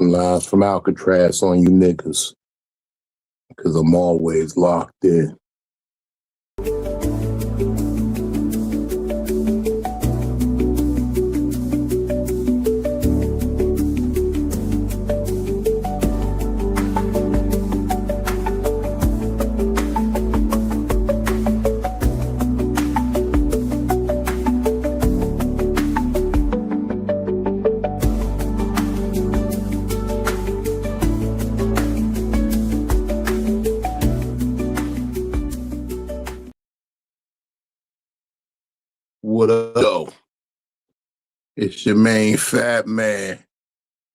Live from Alcatraz on you niggas, because I'm always locked in. What up, yo? It's your main fat man,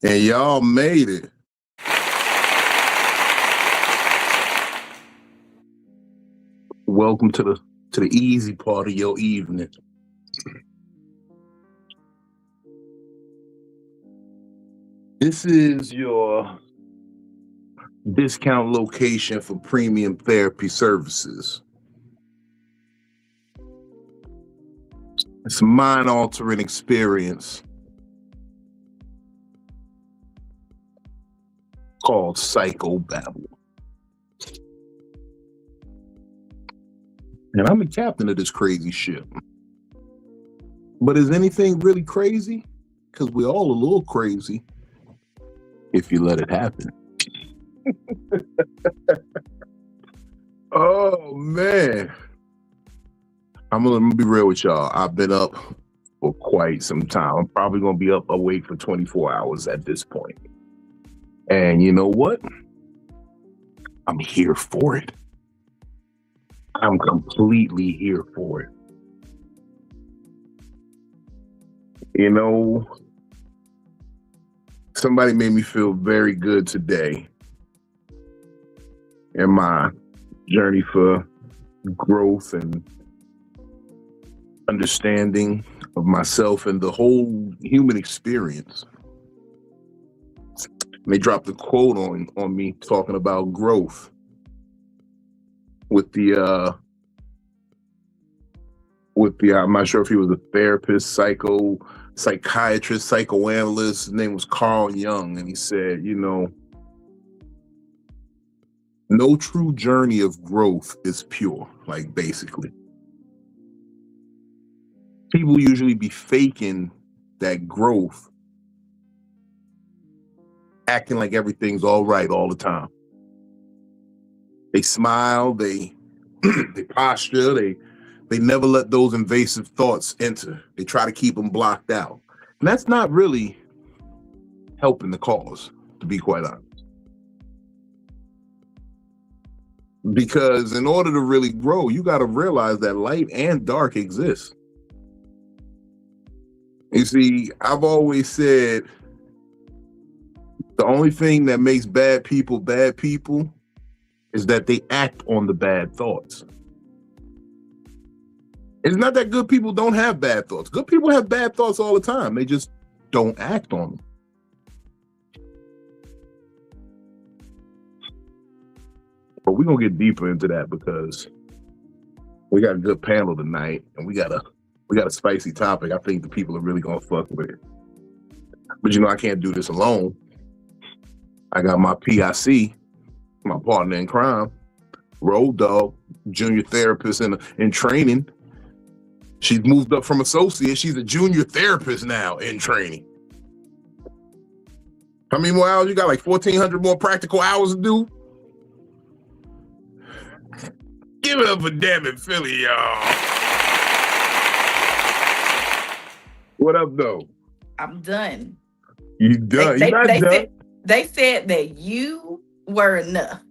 and y'all made it. Welcome to the easy part of your evening. This is your discount location for premium therapy services. It's a mind-altering experience called Psycho-Babble. And I'm the captain of this crazy ship. But is anything really crazy? Because we're all a little crazy if you let it happen. Oh, man. I'm gonna be real with y'all. I've been up for quite some time. I'm probably gonna be up awake for 24 hours at this point. And you know what? I'm here for it. I'm completely here for it. You know, somebody made me feel very good today in my journey for growth and understanding of myself and the whole human experience. And they dropped a quote on me talking about growth with the I'm not sure if he was a therapist, psychiatrist, psychoanalyst. His name was Carl Jung, and he said, you know, no true journey of growth is pure, like basically. People usually be faking that growth, acting like everything's all right all the time. They smile, they posture, they never let those invasive thoughts enter. They try to keep them blocked out. And that's not really helping the cause, to be quite honest. Because in order to really grow, you got to realize that light and dark exist. You see, I've always said the only thing that makes bad people is that they act on the bad thoughts. It's not that good people don't have bad thoughts. Good people have bad thoughts all the time. They just don't act on them. But we're going to get deeper into that because we got a good panel tonight and we got a spicy topic. I think the people are really going to fuck with it. But you know, I can't do this alone. I got my PIC, my partner in crime, Road Dog, junior therapist in training. She's moved up from associate. She's a junior therapist now in training. How many more hours you got? Like 1,400 more practical hours to do? Give it up for DamnItPhilly, y'all. What up, though? I'm done. You done? You're not done? They said that you were enough.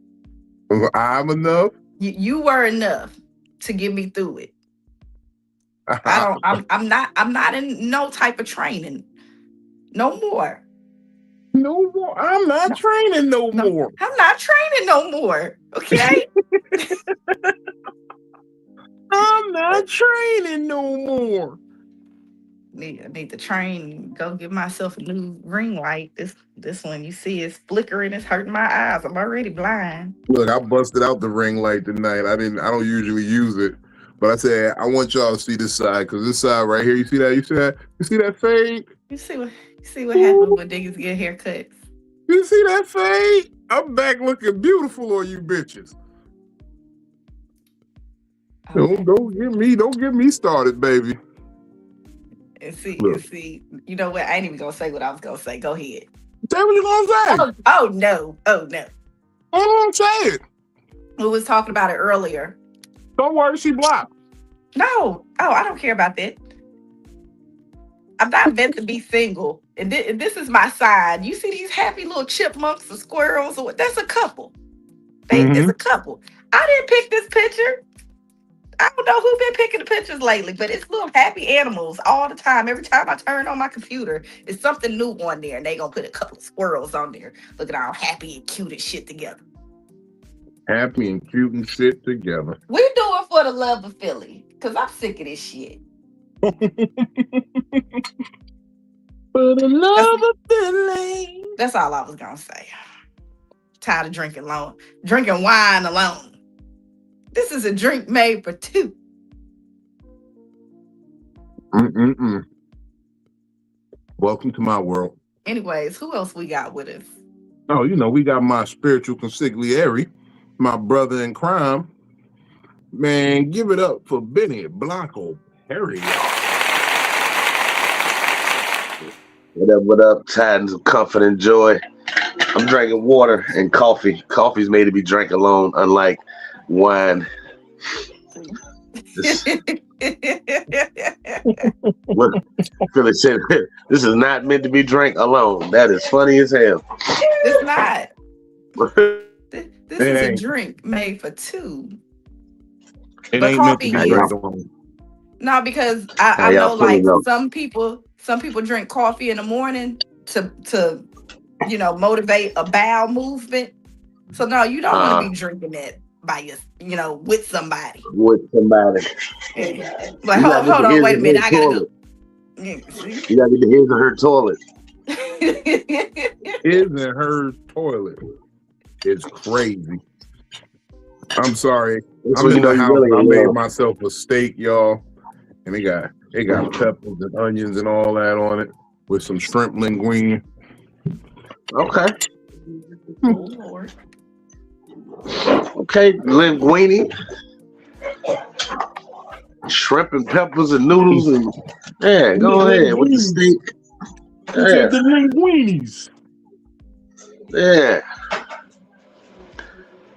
I'm enough? You were enough to get me through it. I'm not in no type of training. No more. No more. I'm not training no more. I'm not training no more. Okay? I'm not training no more. I need to train. Go get myself a new ring light. This one you see is flickering. It's hurting my eyes. I'm already blind. Look, I busted out the ring light tonight. I don't usually use it, but I said I want y'all to see this side because this side right here. You see that? You see that fade? You see what happens when niggas get haircuts. You see that fade? I'm back looking beautiful on you bitches. Okay. Don't get me started, baby. And Look, see, you know what? I ain't even gonna say what I was gonna say. Go ahead. say what you gonna say. Oh no. Oh no. Say it. We was talking about it earlier. Don't worry, she blocked. No. Oh, I don't care about that. I'm not meant to be single. And this is my sign. You see these happy little chipmunks or squirrels or what? That's a couple. It's a couple. I didn't pick this picture. I don't know who's been picking the pictures lately, but it's little happy animals all the time. Every time I turn on my computer, it's something new on there, and they gonna put a couple of squirrels on there, looking all happy and cute and shit together. Happy and cute and shit together. We do it for the love of Philly, cause I'm sick of this shit. For the love of Philly. That's all I was gonna say. Tired of drinking wine alone. This is a drink made for two. Welcome to my world. Anyways, who else we got with us? Oh, we got my spiritual consigliere, my brother in crime. Man, give it up for Benny Blanco Perry. What up, tidings of comfort and joy. I'm drinking water and coffee. Coffee's made to be drank alone, unlike wine. Look, Philly said, this is not meant to be drank alone. That is funny as hell. It's not. This is a drink made for two. It ain't meant to be drank alone. No, because I know like some people drink coffee in the morning to motivate a bowel movement. So no, you don't want to be drinking that by with somebody. Yeah. Like hold on, wait a minute, I gotta go. You gotta get the his or her toilet. His and her toilet is crazy. I'm sorry. I'm in the house. I made myself a steak, y'all, and they got peppers and onions and all that on it with some shrimp linguine. Okay. Oh Lord. Okay, linguine, shrimp and peppers and noodles and go ahead with the steak. Yeah. The linguines. Yeah.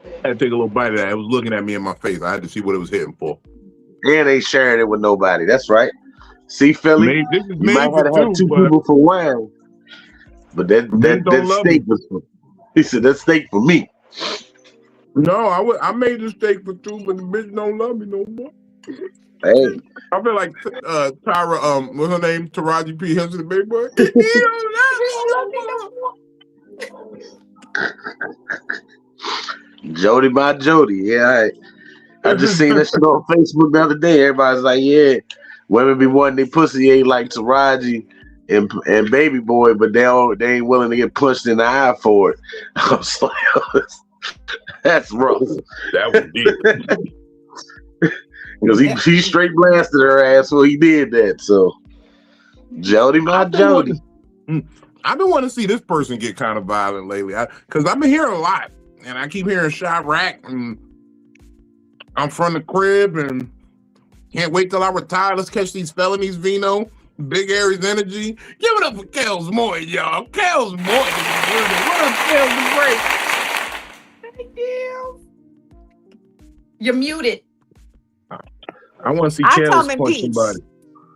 I had to take a little bite of that. It was looking at me in my face. I had to see what it was hitting for. And they sharing it with nobody. That's right. See, Philly, you might have to have two people for wine. But that steak was for, he said that steak for me. No, I made the steak for two, but the bitch don't love me no more. Hey. I feel like Tyra, what's her name? Taraji P. Henson, the big boy. He don't love me no more. Jody by Jody. Yeah, I just seen that shit on Facebook the other day. Everybody's like, yeah, women be wanting their pussy ain't like Taraji and Baby Boy, but they ain't willing to get punched in the eye for it. I was like, that's rough. That was deep. Because he straight blasted her ass when he did that. So, Jody my Jody. I've been wanting to see this person get kind of violent lately. Because I've been hearing a lot. And I keep hearing Chirac, and I'm from the crib, and can't wait till I retire. Let's catch these felonies, Vino. Big Aries energy. Give it up for Kels Moy, y'all. Kels Moy. What up, Kels the Great? Thank you. You're muted. I want to see Kels punch somebody.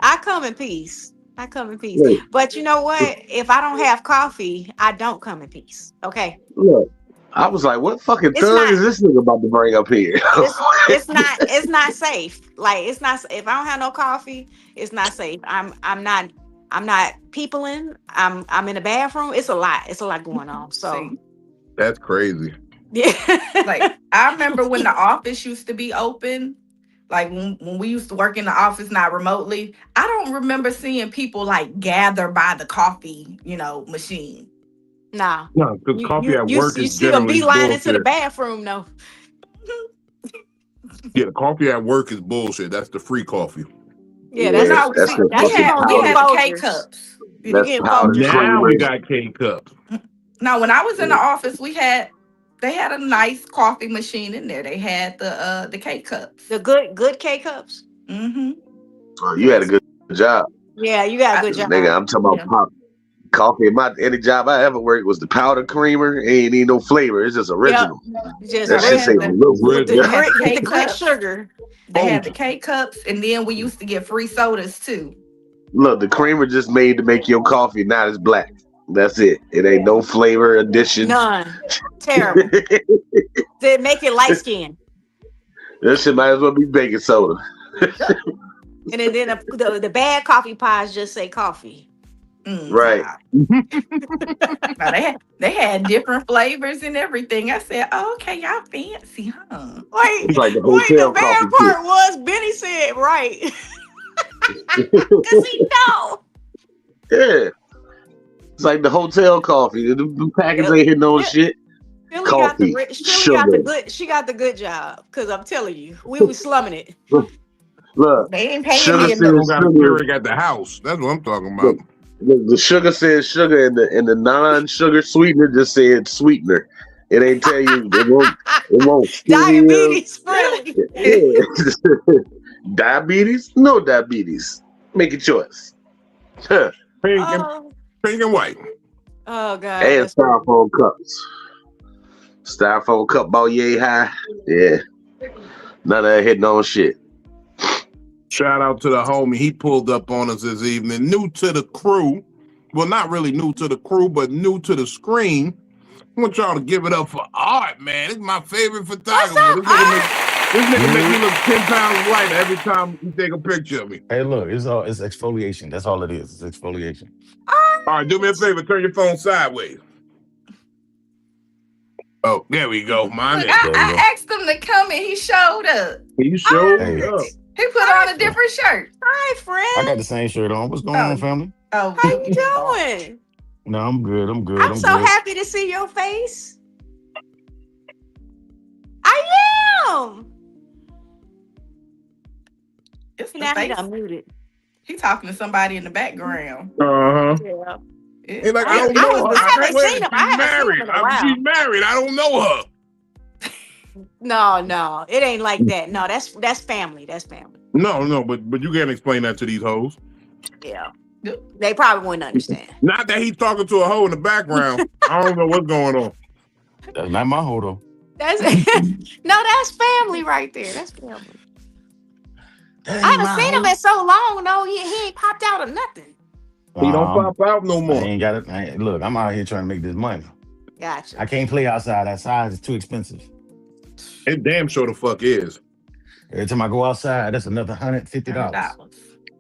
I come in peace. Yeah. But you know what? If I don't have coffee, I don't come in peace. Okay. Look, I was like, what fucking thug is this nigga about to bring up here? It's not safe. Like it's not. If I don't have no coffee, it's not safe. I'm not peopling. I'm in the bathroom. It's a lot going on. So that's crazy. Yeah. Like I remember when the office used to be open. Like when we used to work in the office, not remotely, I don't remember seeing people like gather by the coffee, machine. Nah. No, because coffee at work is generally bullshit. You see them beeline into the bathroom, though. Yeah, the coffee at work is bullshit. That's the free coffee. Yeah, that's we had K cups. Now we got K cups. Now, when I was in the office, they had a nice coffee machine in there. They had the K cups. The good K cups. Mm-hmm. Oh, you had a good job. Yeah, you got a good job. Nigga, I'm talking about pop coffee. Any job I ever worked was the powder creamer. Ain't need no flavor. It's just original. Just That shit say with K the grit cups. sugar. They had the K cups, and then we used to get free sodas too. Look, the creamer just made to make your coffee not as black. That's it. It ain't no flavor addition. None. Terrible. They make it light skin. That shit might as well be baking soda. And then the bad coffee pies just say coffee. Right. Now, they had different flavors and everything. I said, oh, okay, y'all fancy, huh? Like the bad part was Benny said right. Because he know. Yeah. It's like the hotel coffee. The package ain't hitting no shit. Philly Coffee, she got the good job. Because I'm telling you, we was slumming it. Look, they ain't paying sugar me says got a Keurig at the house. That's what I'm talking about. Look, the sugar says sugar, and the non-sugar sweetener just said sweetener. It ain't tell you. It won't. Diabetes friendly. Yeah. Diabetes? No diabetes. Make a choice. Huh. Pink and white. Oh God. And styrofoam cups. Styrofoam cup about yay high. Yeah. None of that hitting on shit. Shout out to the homie. He pulled up on us this evening. New to the crew. Well, not really new to the crew, but new to the screen. I want y'all to give it up for Art, man. It's my favorite photographer. This nigga make me look 10 pounds lighter every time he take a picture of me. Hey, look, it's exfoliation. That's all it is. It's exfoliation. All right, do me a favor. Turn your phone sideways. Oh, there we go. I asked him to come and he showed up. He showed up. He put on a different shirt. Hi, friend. I got the same shirt on. What's going on, family? Oh, how you doing? No, I'm good. I'm so happy to see your face. I am. It's now he got muted. He talking to somebody in the background. Yeah. He's like, I don't know her. I haven't seen him. She's married. I don't know her. No, it ain't like that. No, that's family. That's family. No, but you can't explain that to these hoes. Yeah. They probably wouldn't understand. Not that he's talking to a hoe in the background. I don't know what's going on. That's not my hoe though. That's family right there. That's family. I haven't seen him in so long. No, he ain't popped out or nothing. He don't pop out no more. I ain't got it. Look, I'm out here trying to make this money. Gotcha. I can't play outside. Outside is too expensive. It damn sure the fuck is. Every time I go outside, that's another $150.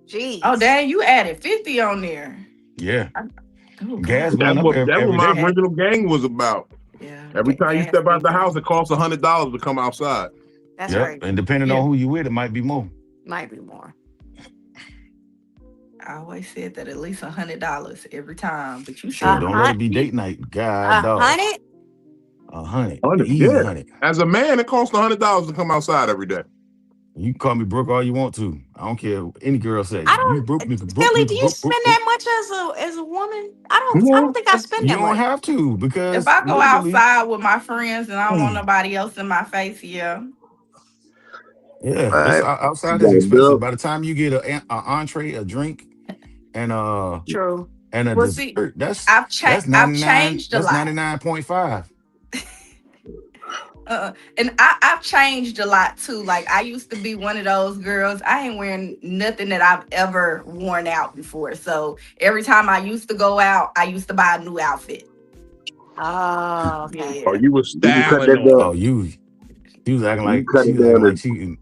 Jeez. Oh, dang, you added 50 on there. Yeah. Gas went up that's what my original gang was about. Yeah. Every time you step out the house, it costs $100 to come outside. That's right. And depending on who you with, it might be more. Might be more. I always said that at least $100 every time, but you sure don't let it be date night. God, $100? $100. Easy $100. As a man, it costs $100 to come outside every day. You can call me broke all you want to. I don't care what any girl says. Philly, do you spend that much as a woman? I don't think I spend that much. You don't have to, because if I go outside with my friends and I don't want nobody else in my face, Yeah, outside is expensive. By the time you get an entree, a drink, and true, and a dessert, I've changed a lot. That's 99.5. And I've changed a lot too. Like, I used to be one of those girls. I ain't wearing nothing that I've ever worn out before. So every time I used to go out, I used to buy a new outfit. Oh, okay. Oh, you was styling. Oh, you was acting like she.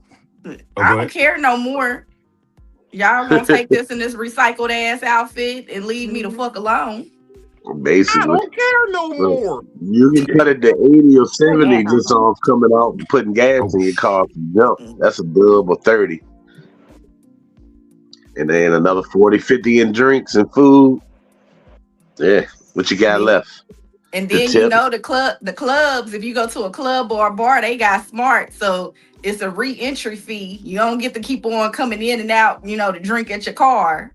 I don't care no more. Y'all gonna take this in this recycled ass outfit and leave me the fuck alone. Basically, I don't care no more. You can cut it to 80 or 70 just off coming out and putting gas in your car from jump. That's a dub or 30. And then another 40, 50 in drinks and food. Yeah, what you got left? And then you know the clubs, if you go to a club or a bar, they got smart. So it's a re-entry fee. You don't get to keep on coming in and out, to drink at your car.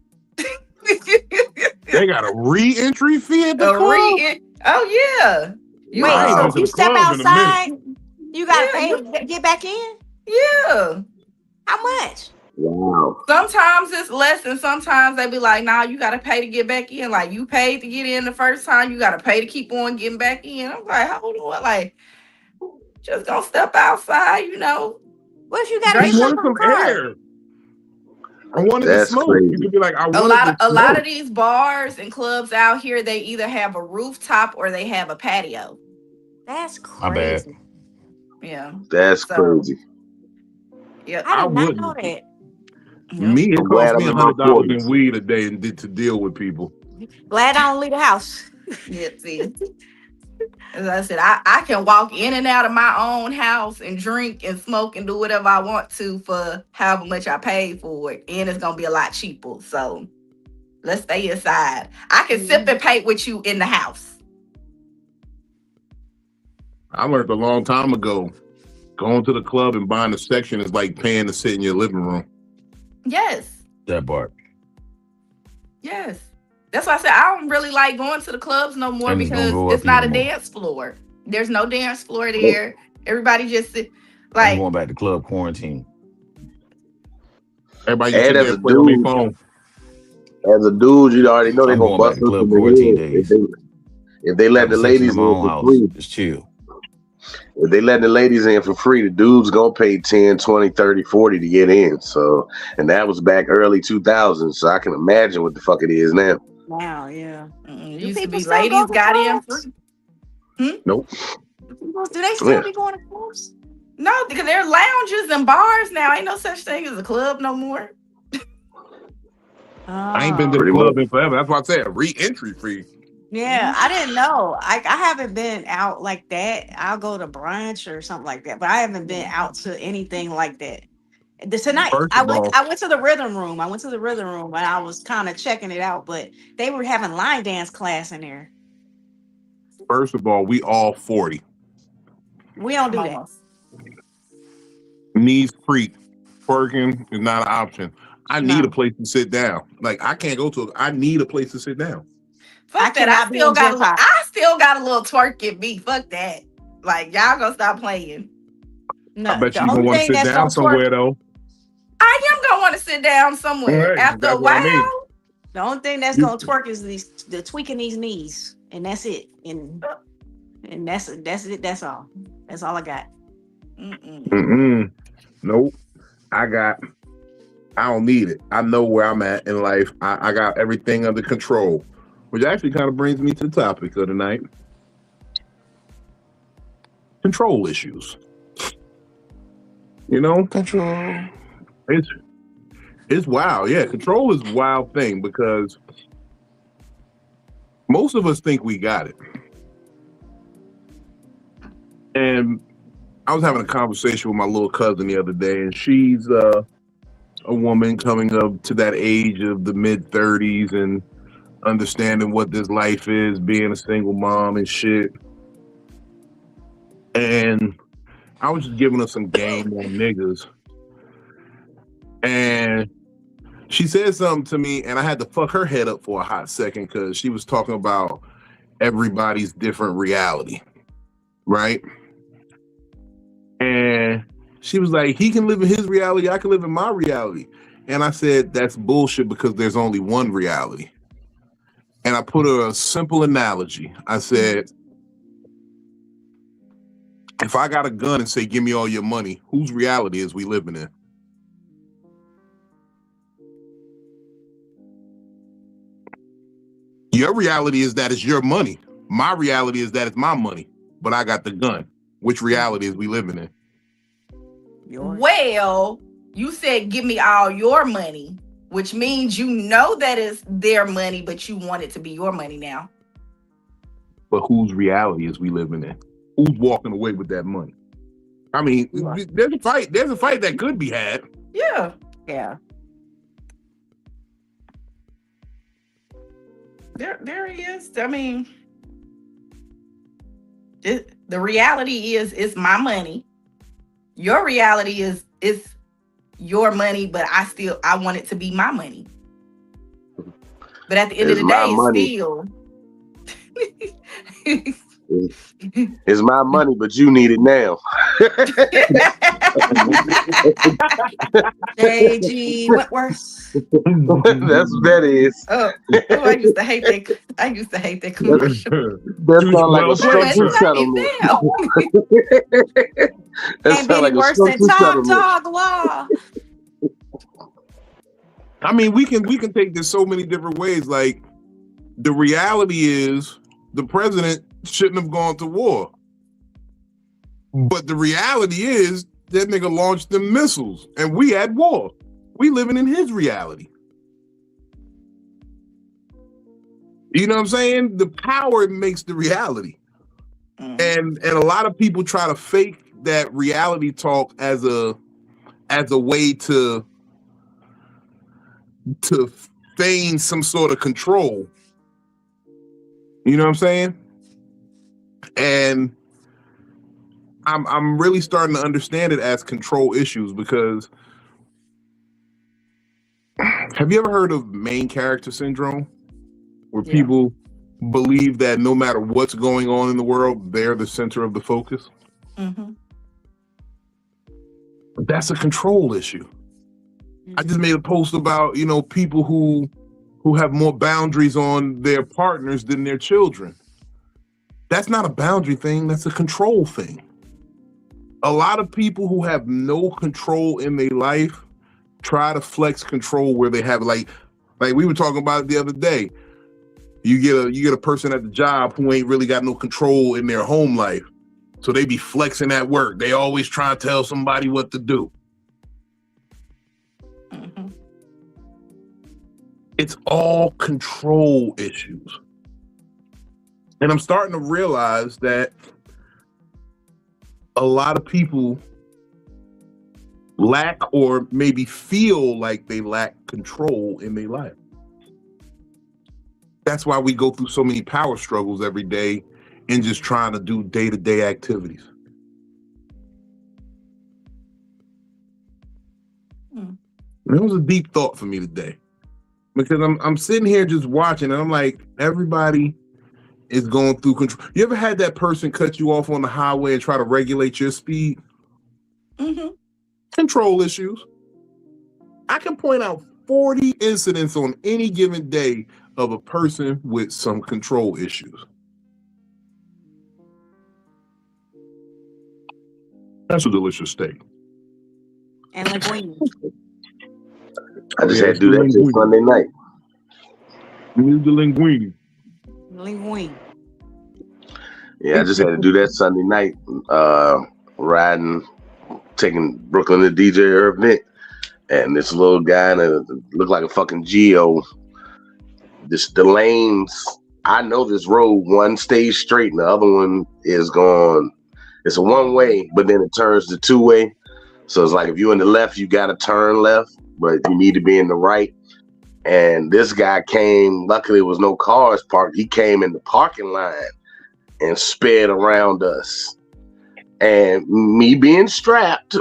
They got a re-entry fee at the A club? oh yeah. You Wait, I ain't so been if to you the step club in a minute. outside, you gotta Yeah, pay to get back in? yeah. How much? Wow. Sometimes it's less, and sometimes they be like, "Nah, you gotta pay to get back in. Like you paid to get in the first time, you gotta pay to keep on getting back in." I'm like, hold on, like just gonna step outside, What if you gotta Just get drink. something wanted from some the car? air. I wanted to That's smoke. You crazy. could be like, I A wanted lot to of a lot smoke. of these bars and clubs out here, they either have a rooftop or they have a patio. That's My bad. crazy. Yeah. That's So crazy. yep. I I did not know wouldn't. that. Yep. Me, it I'm cost glad me I'm in my $100 in 40s. weed a day and to deal with people. Glad I don't leave the house. Yep. See. As I said, I can walk in and out of my own house and drink and smoke and do whatever I want to for however much I paid for it. And it's gonna be a lot cheaper. So let's stay inside. I can sip and paint with you in the house. I learned a long time ago, going to the club and buying a section is like paying to sit in your living room. Yes. That part. Yes. That's why I said I don't really like going to the clubs no more And it's gonna because go it's up not even a more. dance floor. There's no dance floor there. Everybody just sit I'm like going back to club quarantine. Everybody just And sit there as a and play on their dude, phone. you already know they're I'm gonna going back bust to us club in the quarantine head days. if they let Have a the section in ladies my in own for house. free. Just chill. If they let the ladies in for free, the dudes gonna pay 10, 20, 30, 40 to get in. So, and that was back early 2000s. So I can imagine what the fuck it is now. Now, yeah. Do used to people be still go ladies to got in clubs? free. Nope. Do they still Yeah. be going to clubs? No, because there are lounges and bars now. Ain't no such thing as a club no more. I ain't been to the Oh, Pretty much. club in forever. That's why I said re-entry fee. yeah. I didn't know. I haven't been out like that. I'll go to brunch or something like that, but I haven't been out to anything like that. Tonight, First I of went. all, I went to the rhythm room. I went to the rhythm room, and I was kind of checking it out. But they were having line dance class in there. we all 40. We don't I'm do that. almost. Knees creak. Twerking is not an option. I need a No, place to sit down. Like I can't go to. I need a place to sit down. I Fuck that. cannot be in gym pop. I still got a little twerk in me. Fuck that. Like y'all gonna stop playing. I No, bet the you gonna only want to thing sit that's down gonna twerk. somewhere though. I am gonna want to sit down somewhere. Hey, After a that's what I mean. while, The only thing that's You, gonna twerk is the tweaking these knees, and that's it. And that's it. That's all. That's all I got. mm-mm. Nope. I don't need it. I know where I'm at in life. I got everything under control. Which actually kind of brings me to the topic of the night. Control issues. You know, Control. it's wild. Yeah, control is a wild thing because most of us think we got it. And I was having a conversation with my little cousin the other day, and she's a woman coming up to that age of the mid-30s and understanding what this life is, being a single mom and shit. And I was just giving her some game on niggas. And she said something to me, and I had to fuck her head up for a hot second because she was talking about everybody's different reality, right? And she was like, he can live in his reality, I can live in my reality. And I said, that's bullshit because there's only one reality. And I put her a simple analogy. I said, if I got a gun and say, give me all your money, whose reality is we living in? Your reality is that it's your money. My reality is that it's my money, but I got the gun. Which reality is we living in? Yours. well, you said give me all your money, which means you know that it's their money, but you want it to be your money now. But whose reality is we living in? Who's walking away with that money? I mean, there's a fight. There's a fight that could be had. Yeah. Yeah. There he is. I mean, the reality is it's my money. Your reality is it's your money, but I want it to be my money. But at the end of It's the my day, money. it's still. It's my money, but you need it now. JG Wentworth. That's what that is. Oh, I used to hate that. I used to hate that commercial. That Choose sounds like a well played, structured sir. settlement. That Ain't sounds been like a worse than structured settlement. Talk Law. I mean, we can take this so many different ways. Like, the reality is the president shouldn't have gone to war. But the reality is that nigga launched them missiles and we had war. We living in his reality. You know what I'm saying? The power makes the reality. And a lot of people try to fake that reality talk as a way to feign some sort of control. You know what I'm saying? And I'm really starting to understand it as control issues, because have you ever heard of main character syndrome? Where people believe that no matter what's going on in the world, they're the center of the focus. Mm-hmm. That's a control issue. I just made a post about, people who have more boundaries on their partners than their children. That's not a boundary thing, that's a control thing. A lot of people who have no control in their life try to flex control where they have, like we were talking about it the other day. You get a person at the job who ain't really got no control in their home life. So they be flexing at work. They always try to tell somebody what to do. Mm-hmm. It's all control issues. And I'm starting to realize that a lot of people lack, or maybe feel like they lack, control in their life. That's why we go through so many power struggles every day and just trying to do day-to-day activities. It was a deep thought for me today, because I'm sitting here just watching and I'm like, everybody is going through control. You ever had that person cut you off on the highway and try to regulate your speed? Mm-hmm. Control issues. I can point out 40 incidents on any given day of a person with some control issues. That's a delicious steak. And linguine. I just had to do that till Sunday night. Need the linguine. Linguine. Yeah, I just had to do that Sunday night. Riding, taking Brooklyn to DJ event, and this little guy that looked like a fucking Geo. The lanes, I know this road, one stays straight and the other one is going. It's a one way, but then it turns to two way. So it's like if you're in the left, you got to turn left, but you need to be in the right. And this guy came, luckily there was no cars parked. He came in the parking line and sped around us. And me being strapped,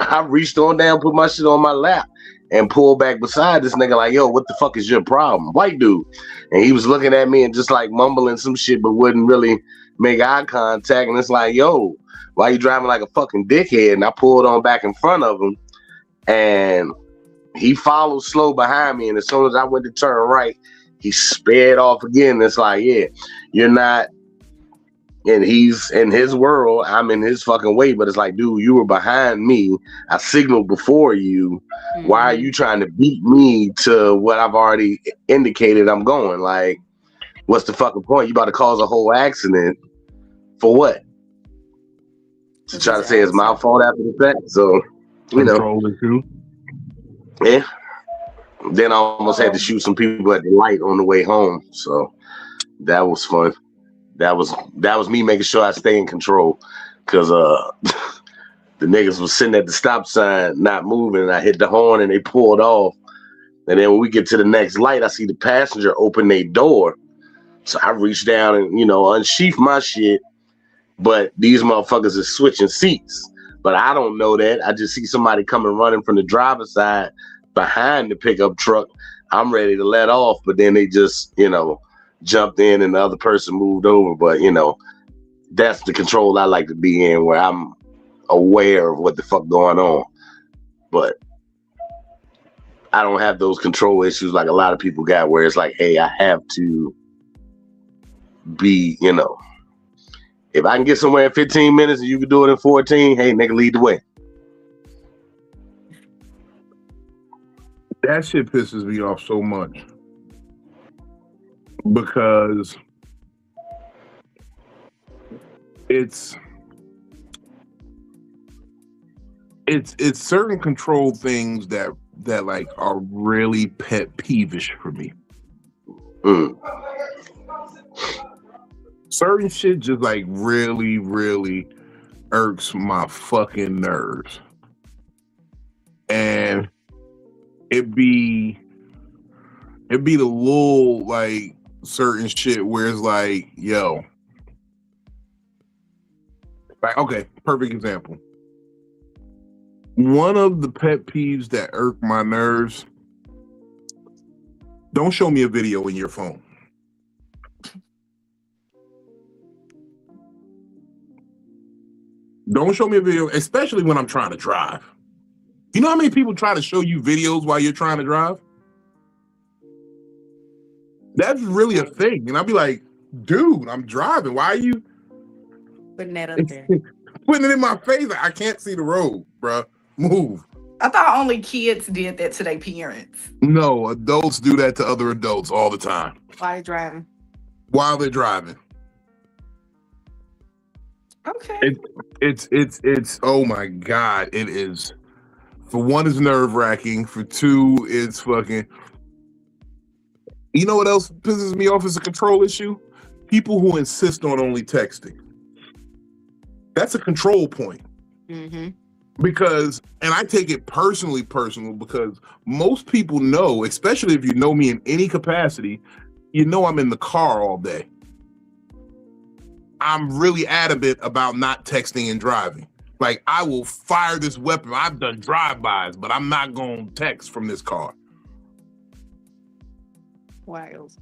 I reached on down, put my shit on my lap and pulled back beside this nigga like, yo, what the fuck is your problem? White dude. And he was looking at me and just like mumbling some shit, but wouldn't really make eye contact. And it's like, yo, why you driving like a fucking dickhead? And I pulled on back in front of him and he followed slow behind me. And as soon as I went to turn right, he sped off again. It's like, yeah, you're not. And he's in his world, I'm in his fucking way. But it's like, dude, you were behind me. I signaled before you. Mm-hmm. Why are you trying to beat me to what I've already indicated I'm going? Like, what's the fucking point? You about to cause a whole accident for what? To try to say it's my fault after the fact. So, you know. Yeah. Then I almost had to shoot some people at the light on the way home. So that was fun. That was me making sure I stay in control, because the niggas was sitting at the stop sign not moving, and I hit the horn and they pulled off. And then when we get to the next light, I see the passenger open their door. So I reached down and, unsheath my shit. But these motherfuckers is switching seats. But I don't know that. I just see somebody coming running from the driver's side behind the pickup truck. I'm ready to let off, but then they just, jumped in and the other person moved over. But, that's the control I like to be in, where I'm aware of what the fuck going on. But I don't have those control issues like a lot of people got, where it's like, hey, I have to be, if I can get somewhere in 15 minutes and you can do it in 14, hey, nigga, lead the way. That shit pisses me off so much because it's certain control things that like are really pet peevish for me. Certain shit just like really, really irks my fucking nerves. And it'd be the little like certain shit where it's like, yo, like, okay, perfect example. One of the pet peeves that irk my nerves: don't show me a video in your phone. Don't show me a video, especially when I'm trying to drive. You know how many people try to show you videos while you're trying to drive? That's really a thing. And I'll be like, dude, I'm driving. Why are you putting that up there? Putting it in my face? I can't see the road, bro. Move. I thought only kids did that to their parents. No, adults do that to other adults all the time. While driving. While they're driving. Okay. It's oh my God, it is. For one, it's nerve-wracking. For two, it's fucking... You know what else pisses me off as a control issue? People who insist on only texting. That's a control point. Mm-hmm. Because, and I take it personal, because most people know, especially if you know me in any capacity, you know I'm in the car all day. I'm really adamant about not texting and driving. Like, I will fire this weapon. I've done drive-bys, but I'm not going to text from this car. Wild.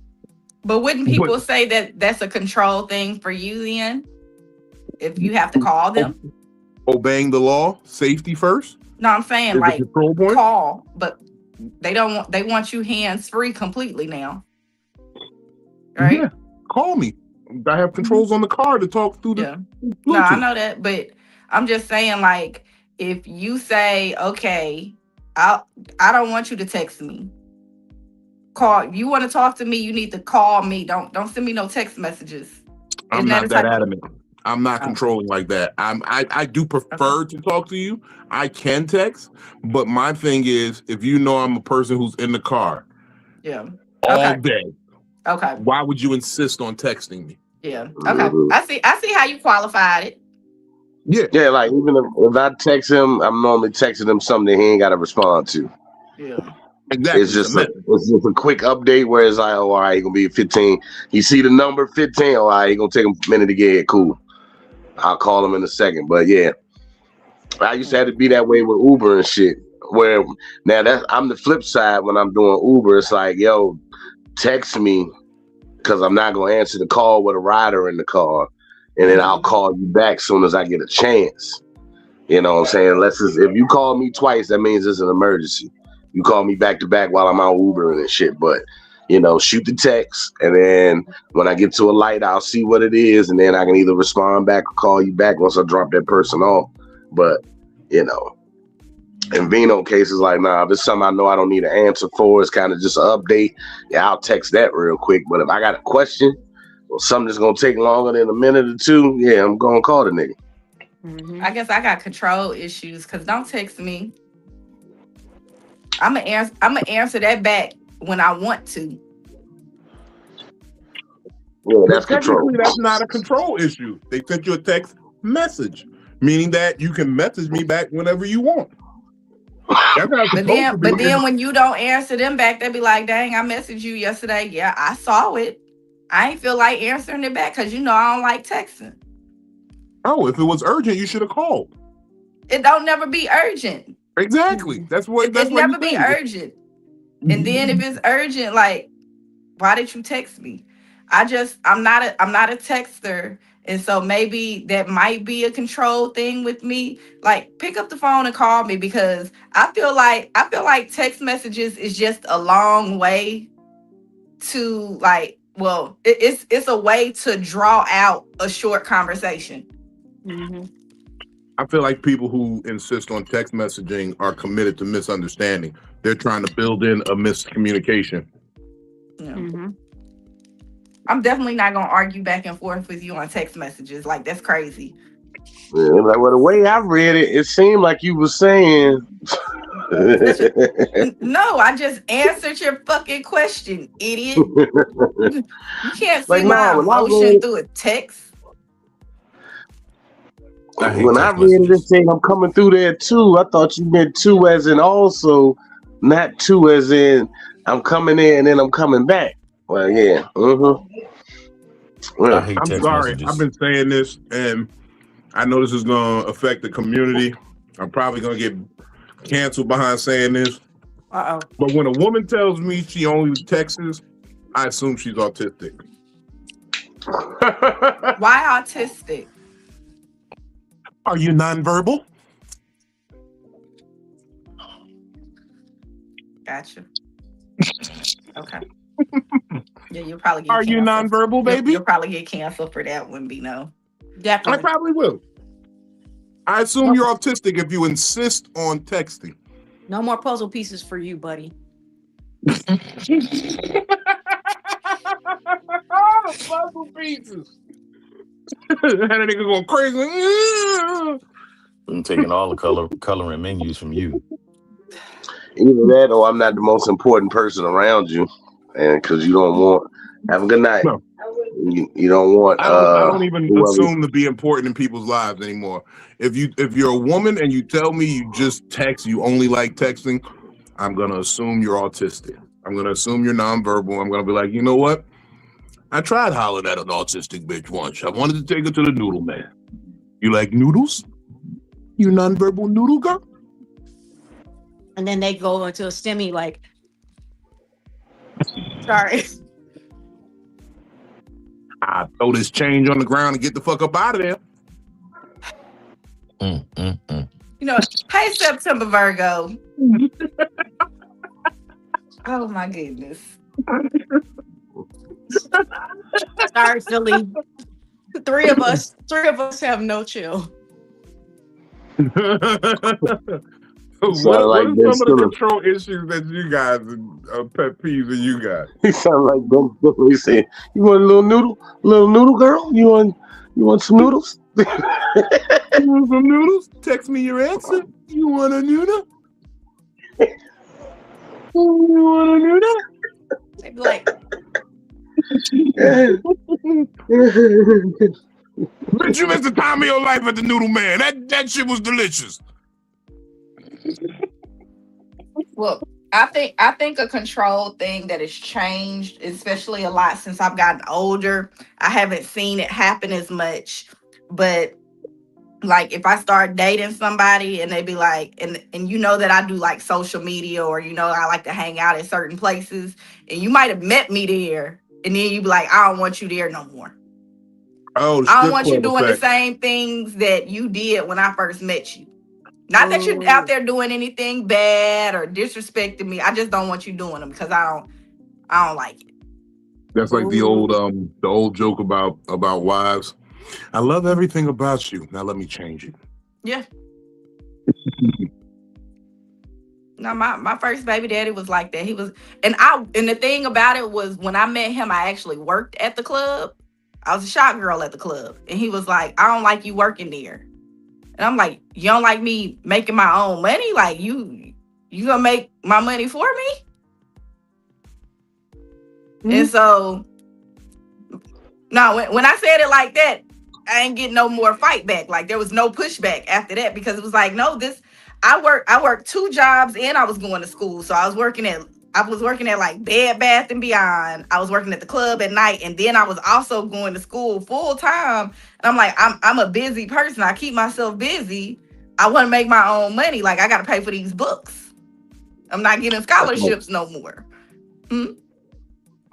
But wouldn't people say that that's a control thing for you then? If you have to call them? Obeying the law, safety first? No, I'm saying is like control point? Call, but they want you hands-free completely now. Right? Yeah, call me. I have controls on the car to talk through the Bluetooth. No, I know that, but I'm just saying, like, if you say, okay, I don't want you to text me. Call. If you want to talk to me, you need to call me. Don't send me no text messages. I'm not that adamant. I'm not controlling like that. I do prefer to talk to you. I can text, but my thing is, if you know I'm a person who's in the car, all day. Okay. Why would you insist on texting me? Yeah. Okay. I see how you qualified it. Yeah. Yeah. Like, even if I text him, I'm normally texting him something that he ain't got to respond to. Yeah. Exactly. It's just a quick update where it's like, oh, all right, he gonna be 15. You see the number 15. All right, he gonna take him a minute to get it. Cool. I'll call him in a second. But yeah, I used to have to be that way with Uber and shit. Where now I'm the flip side when I'm doing Uber. It's like, yo, text me, because I'm not gonna answer the call with a rider in the car, and then I'll call you back soon as I get a chance. You know what I'm saying? If you call me twice, that means it's an emergency. You call me back to back while I'm out Ubering and shit. But, shoot the text, and then when I get to a light, I'll see what it is, and then I can either respond back or call you back once I drop that person off. But, in Vino cases, like, nah, if it's something I know I don't need an answer for, it's kind of just an update, yeah, I'll text that real quick. But if I got a question or something that's gonna take longer than a minute or two, yeah, I'm gonna call the nigga. Mm-hmm. I guess I got control issues, because don't text me. I'm gonna answer that back when I want to. Yeah, that's control. That's not a control issue. They sent you a text message, meaning that you can message me back whenever you want. But then when you don't answer them back, they be like, dang, I messaged you yesterday. Yeah, I saw it. I ain't feel like answering it back because I don't like texting. Oh, if it was urgent, you should have called. It don't never be urgent. Exactly. That's what. It never be urgent. And then if it's urgent, like, why did you text me? I'm not a texter. And so maybe that might be a control thing with me. Like, pick up the phone and call me, because I feel like text messages is just a long way to, like, well, it's a way to draw out a short conversation. Mm-hmm. I feel like people who insist on text messaging are committed to misunderstanding. They're trying to build in a miscommunication. Yeah. Mm-hmm. I'm definitely not gonna argue back and forth with you on text messages. Like, that's crazy. Yeah, like, well, the way I read it, it seemed like you were saying. No, I just answered your fucking question, idiot. You can't see Like, my no, when I emotion read, through a text. I hate when I text read it, it messages. said I'm coming through there too. I thought you meant two as in also, not two as in I'm coming in and then I'm coming back. Well, yeah. I Yeah. hate I'm text sorry. I've messages. been saying this, and I know this is going to affect the community. I'm probably going to get canceled behind saying this. Uh-oh. But when a woman tells me she only texts, I assume she's autistic. Why autistic? Are you nonverbal? Gotcha. Okay. Yeah, you'll probably get Are you canceled. nonverbal, baby? You'll probably get canceled for that one, Bino. I Definitely. probably will. I assume you're autistic if you insist on texting. No more puzzle pieces for you, buddy. Puzzle pieces. That nigga going crazy. I'm taking all the coloring menus from you. Either that or I'm not the most important person around you, and because you don't want. Have a good night. No. You don't want. I don't even whoever- assume to be important in people's lives anymore. If you're a woman and you tell me you just text, you only like texting, I'm gonna assume you're autistic. I'm gonna assume you're nonverbal. I'm gonna be like, you know what? I tried hollering at an autistic bitch once. I wanted to take her to the noodle man. You like noodles? You nonverbal noodle girl? And then they go into a stimmy like, sorry. I throw this change on the ground and get the fuck up out of there. You know, hey, September Virgo. Oh my goodness. Sorry, Philly. Three of us have no chill. What like are Ben some of the Stiller. control issues that you guys, pet peeves that you got? He sound like Ben Stiller. He said, "You want a little noodle girl? You want some noodles?" You want some noodles? Text me your answer. You want a noodle? You want a noodle? They'd be like, Bitch, you missed the time of your life at the noodle man. That shit was delicious. Well, I think a control thing that has changed, especially a lot since I've gotten older. I haven't seen it happen as much, but like if I start dating somebody and they be like, and you know that I do like social media, or you know I like to hang out at certain places, and you might have met me there, and then you be like, I don't want you there no more. Oh, I don't want you doing the same things that you did when I first met you. Not that you're out there doing anything bad or disrespecting me. I just don't want you doing them because I don't like it. That's like the old joke about wives. I love everything about you. Now let me change it. Yeah. No, my first baby daddy was like that. He was, and the thing about it was when I met him, I actually worked at the club. I was a shop girl at the club, and he was like, I don't like you working there. And I'm like, you don't like me making my own money? Like you gonna make my money for me? Mm-hmm. And so, no, when I said it like that, I ain't getting no more fight back. Like there was no pushback after that, because it was like, no, I worked 2 jobs and I was going to school. So I was working at like Bed Bath & Beyond. I was working at the club at night, and then I was also going to school full time. And I'm like, I'm a busy person. I keep myself busy. I want to make my own money. Like I got to pay for these books. I'm not getting scholarships no more.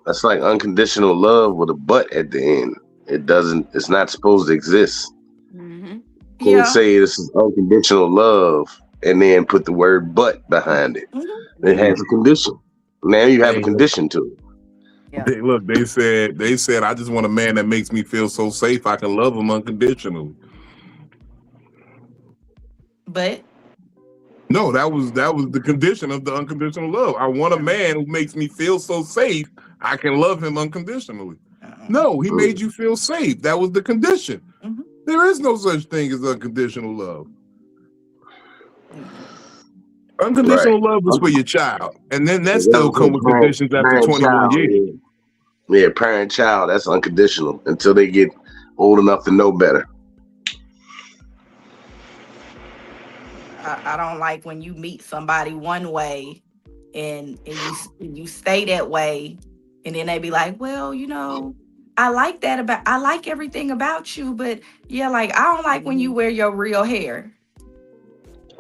That's like unconditional love with a butt at the end. It's not supposed to exist. Mm-hmm. Can't Yeah. say this is unconditional love and then put the word but behind it. Mhm. It has a condition. Now you have a Hey, condition to it. Yeah. look, they said, I just want a man that makes me feel so safe I can love him unconditionally. But No, that was the condition of the unconditional love. I want a man who makes me feel so safe I can love him unconditionally. No, he made you feel safe. That was the condition. Mhm. There is no such thing as unconditional love. Unconditional love is for your child, and then that still comes with conditions after 21 years. Yeah, parent child, that's unconditional until they get old enough to know better. I don't like when you meet somebody one way and you stay that way, and then they be like, well, I like everything about you, but yeah, like I don't like when you wear your real hair,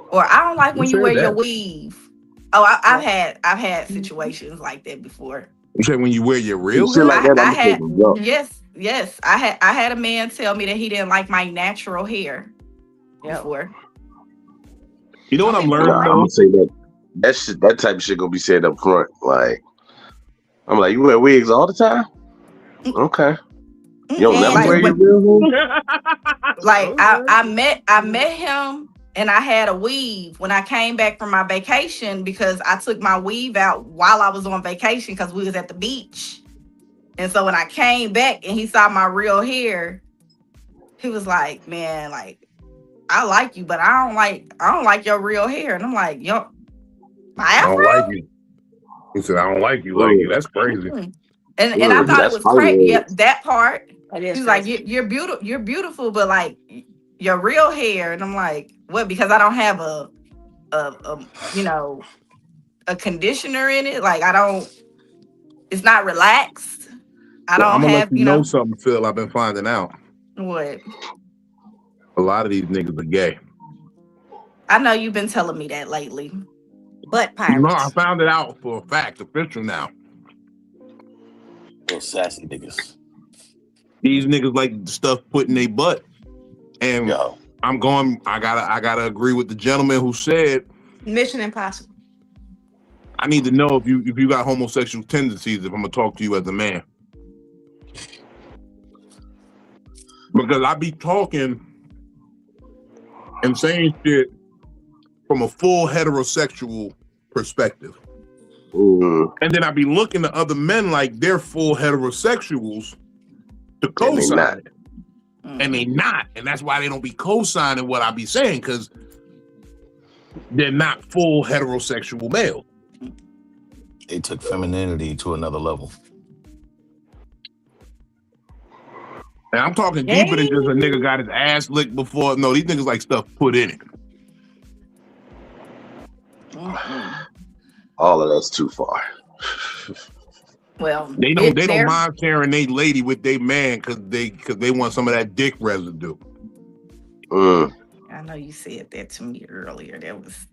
or I don't like Who when you said wear your that? weave. Oh, I've had situations like that before. You say when you wear your real Shit hair? like that, I I'm had taking go. yes, I had a man tell me that he didn't like my natural hair before. You know what I'm No, learning I'm though? gonna say that type of shit gonna be said up front. Like, I'm like, you wear wigs all the time? Okay. You don't never Like wear your when, real hair? like I met him and I had a weave when I came back from my vacation, because I took my weave out while I was on vacation because we was at the beach. And so when I came back and he saw my real hair, he was like, man, like, I like you, but I don't like your real hair. And I'm like, yo, my I don't afro? like you. He said, I don't like you like you. That's crazy. And I thought it That's was crazy. funny. Yeah, that part. That is He's like, crazy. you're beautiful, but like your real hair. And I'm like, what? Because I don't have a a conditioner in it. Like it's not relaxed. I Well, I'm don't gonna let have, you know something, Phil. I've been finding out. what? A lot of these niggas are gay. I know you've been telling me that lately. Butt No, I pirates. found it out for a fact, official now. Those sassy niggas. These niggas like stuff put in their butt. And Yo. I gotta agree with the gentleman who said, Mission Impossible. I need to know if you got homosexual tendencies if I'm gonna talk to you as a man. Because I be talking and saying shit from a full heterosexual perspective. And then I be looking at other men like they're full heterosexuals to co-sign it. And they not. And that's why they don't be co-signing what I be saying, because they're not full heterosexual male. They took femininity to another level. And I'm talking deeper than just a nigga got his ass licked before. No, these niggas like stuff put in it. All of that's too far. Well, they don't mind sharing they lady with their man because they want some of that dick residue. I know you said that to me earlier.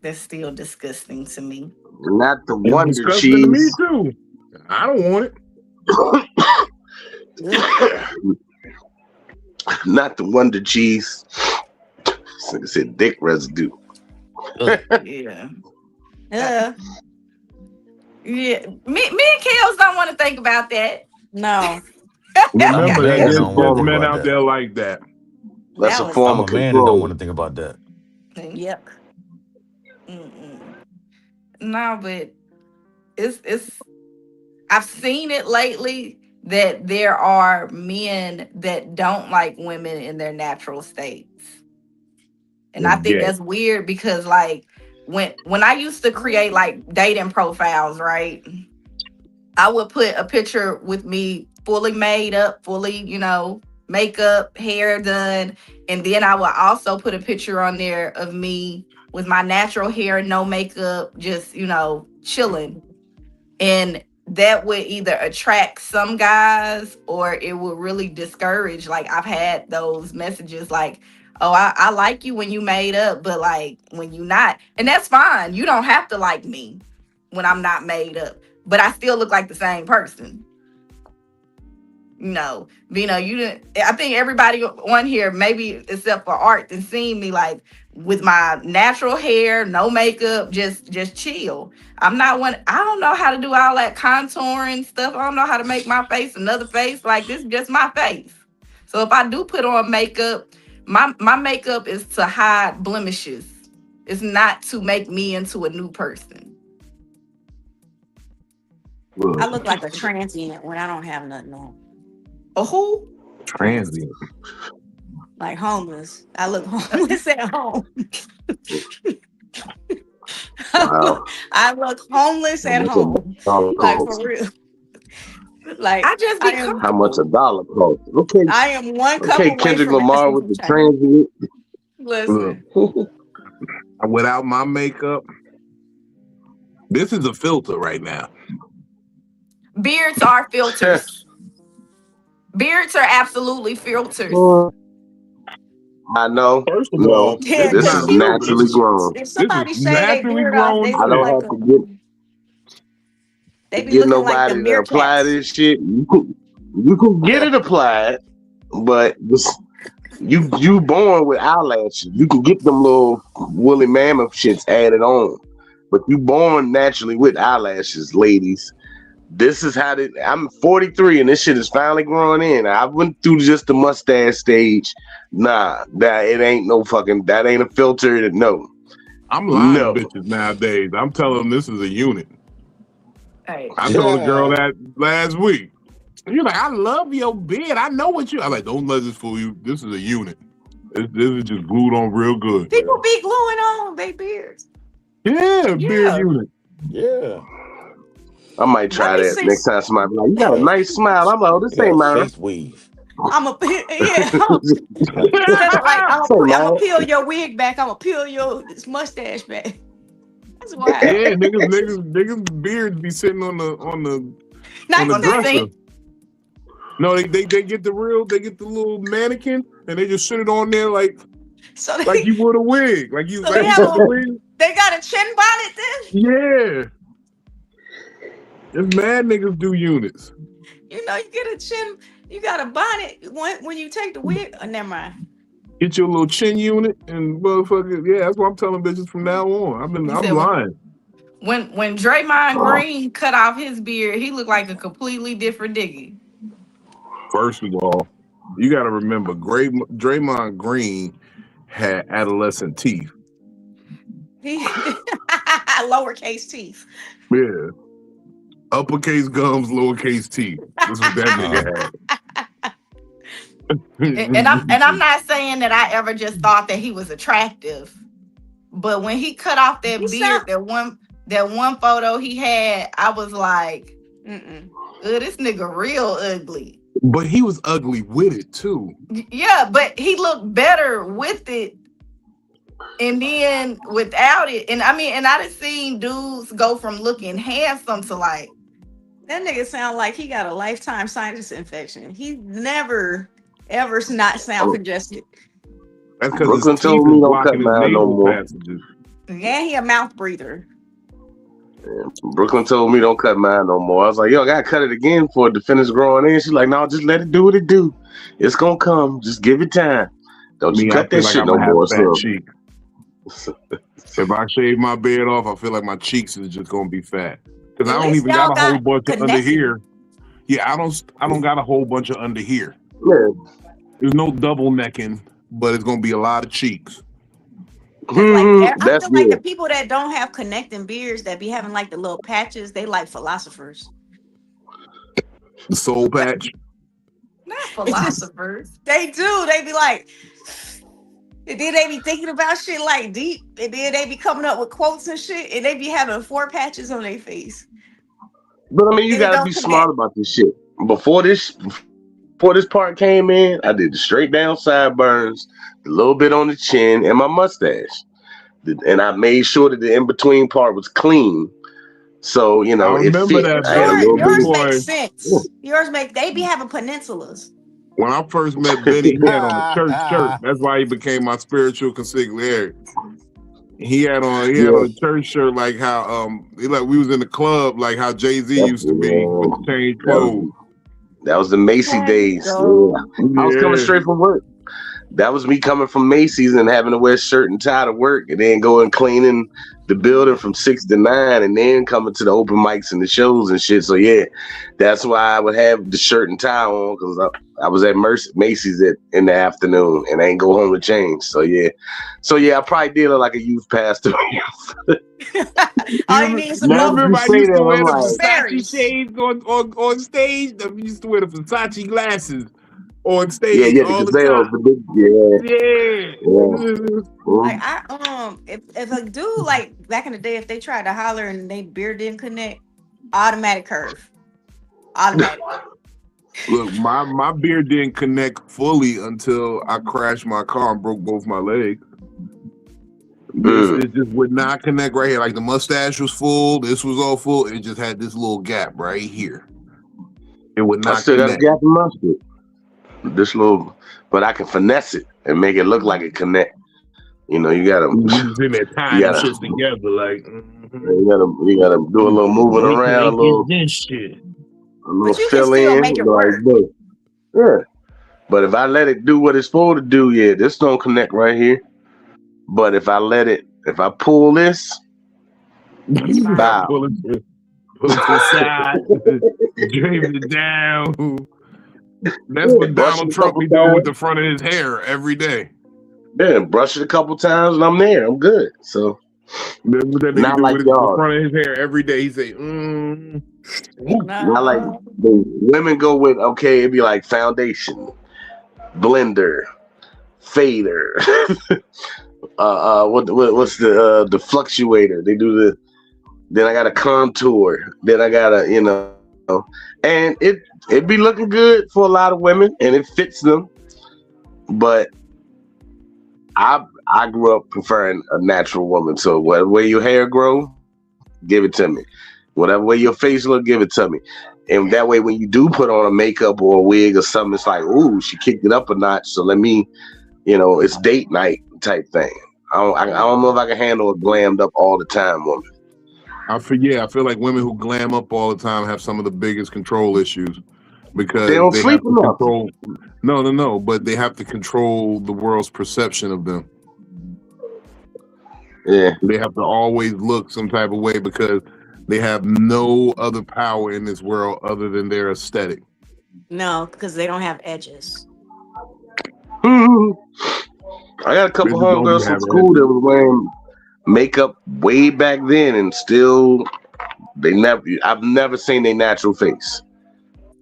That's still disgusting to me. Not the It's Wonder disgusting Cheese. to me too. I don't want it. Not the Wonder Cheese. Like I said, dick residue. Yeah. Yeah. Me and Kels don't want to think about that. No. Remember that man, there's don't wanna think men about out that. there like that. That's That a was- form I'm of a man and don't control. want to think about that. Yep. No, but it's I've seen it lately that there are men that don't like women in their natural states. And I think that's weird because like when I used to create like dating profiles, right? I would put a picture with me fully made up, fully, makeup, hair done. And then I would also put a picture on there of me with my natural hair, no makeup, just, chilling. And that would either attract some guys or it would really discourage. Like I've had those messages like, oh, I like you when you made up, but like when you not. And that's fine. You don't have to like me. when I'm not made up, but I still look like the same person. No, you know, you didn't. I think everybody on here, maybe except for Art, and seen me like with my natural hair, no makeup, just chill. I'm not one. I don't know how to do all that contouring stuff. I don't know how to make my face another face. Like this, is just my face. So if I do put on makeup, my makeup is to hide blemishes. It's not to make me into a new person. I look like a transient when I don't have nothing on. A who? Transient. Like homeless. I look homeless at home. Wow. I look homeless at home. Like for real. Like I just be how much a dollar costs. Okay. I am one cup Okay, away Kendrick from Lamar with the transient. Listen. Without my makeup, this is a filter right now. Beards are filters. Beards are absolutely filters. I know. First of No, all, Yeah, this because is naturally grown. if somebody This is shave their naturally beard off, they grown. I look don't like have to they be get looking like the nobody to apply meerkats. this shit. You can get it applied, but you born with eyelashes. You can get them little woolly mammoth shits added on, but you born naturally with eyelashes, ladies. This is how I'm 43 and this shit is finally growing in. I went through just the mustache stage. Nah, that ain't a filter. No. I'm lying No. to bitches nowadays. I'm telling them this is a unit. Hey. I told a girl that last week. You're like, I love your beard. I know what you. I'm like, don't let this fool you. This is a unit. This is just glued on real good. People be gluing on their beards. Yeah, beard unit. Yeah. I might try Let me that see. next time somebody be like, you got a nice smile. I'm like, oh, this ain't mine. Face weave. I'm gonna peel your wig back. I'm gonna peel your mustache back. That's wild. Yeah, niggas beards be sitting on the dresser. No, they get the little mannequin and they just sit it on there like you would a wig. Like you they got a chin bonnet then? Yeah. There's mad niggas do units. You know, you get a chin, you got a bonnet when you take the wig. Oh, never mind. Get your little chin unit and motherfucker. Yeah, that's what I'm telling bitches from now on. I'm lying. When Draymond Green cut off his beard, he looked like a completely different nigga. First of all, you got to remember, Draymond Green had adolescent teeth. Lowercase teeth. Yeah. Uppercase gums, lowercase teeth. That's what that nigga had. and I'm not saying that I ever just thought that he was attractive, but when he cut off that beard, that one photo he had, I was like, this nigga real ugly. But he was ugly with it too. Yeah, but he looked better with it. And then without it, and I done seen dudes go from looking handsome to like. That nigga sound like he got a lifetime sinus infection. He never, ever not sound congested. That's because Brooklyn told me don't cut mine no more. Passages. Yeah, he a mouth breather. Yeah, Brooklyn told me don't cut mine no more. I was like, yo, I gotta cut it again for it to finish growing in. She's like, no, just let it do what it do. It's gonna come. Just give it time. Don't you cut that shit no more. If I shave my beard off, I feel like my cheeks is just gonna be fat. Because I don't even got a whole bunch of under here. Yeah, I don't got a whole bunch of under here. Yeah. There's no double necking, but it's gonna be a lot of cheeks. I feel like the people that don't have connecting beards that be having like the little patches, they like philosophers. The soul patch. Not philosophers. They do. They be like, and then they be thinking about shit like deep, and then they be coming up with quotes and shit, and they be having 4 patches on their face. But I mean, you gotta be smart about this shit. Before this part came in, I did the straight down sideburns, a little bit on the chin, and my mustache. And I made sure that the in between part was clean. So it fit. Yours makes sense. They be having peninsulas. When I first met Benny, he had on the church shirt. That's why he became my spiritual consigliere. He had on a church shirt like how we was in the club like how Jay-Z used to be with the changed clothes. That was the Macy days. Yeah. I was coming straight from work. That was me coming from Macy's and having to wear shirt and tie to work, and then going cleaning the building from 6 to 9, and then coming to the open mics and the shows and shit. So yeah, that's why I would have the shirt and tie on, because I was at Macy's in the afternoon and I ain't go home to change. So yeah, I probably did look like a youth pastor. All you need is some remember I used to wear the Versace berries. shades on stage. I used to wear the Versace glasses on stage all the time. Like if a dude like back in the day, if they tried to holler and they beard didn't connect, automatic curve. Automatic. Look, my beard didn't connect fully until I crashed my car and broke both my legs. It just would not connect right here. Like the mustache was full, this was all full. It just had this little gap right here. It would not connect. I still got a gap in my shit. This little, but I can finesse it and make it look like it connect. You know, you gotta tie shit together, like you gotta do a little moving around, a little fill in. Make it work. Yeah, but if I let it do what it's supposed to do, yeah, this don't connect right here. But if I pull this, bow. Pull it to the side, drape it down. That's what Donald Trump be doing with the front of his hair every day. Yeah, brush it a couple times and I'm there. I'm good. So not like y'all. The front of his hair every day. He say, Not like the women go with, okay, it'd be like foundation, blender, fader. What's the fluctuator? They do then I got a contour. Then I got and it be looking good for a lot of women and it fits them. But I grew up preferring a natural woman. So whatever way your hair grow, give it to me. Whatever way your face look, give it to me. And that way when you do put on a makeup or a wig or something, it's like, ooh, she kicked it up a notch. So let me, it's date night type thing. I don't know if I can handle a glammed up all the time woman. I feel like women who glam up all the time have some of the biggest control issues because they don't sleep enough. No, but they have to control the world's perception of them. Yeah, they have to always look some type of way because they have no other power in this world other than their aesthetic. No, because they don't have edges. I got a couple homegirls from school that was wearing makeup way back then, and still, I've never seen their natural face.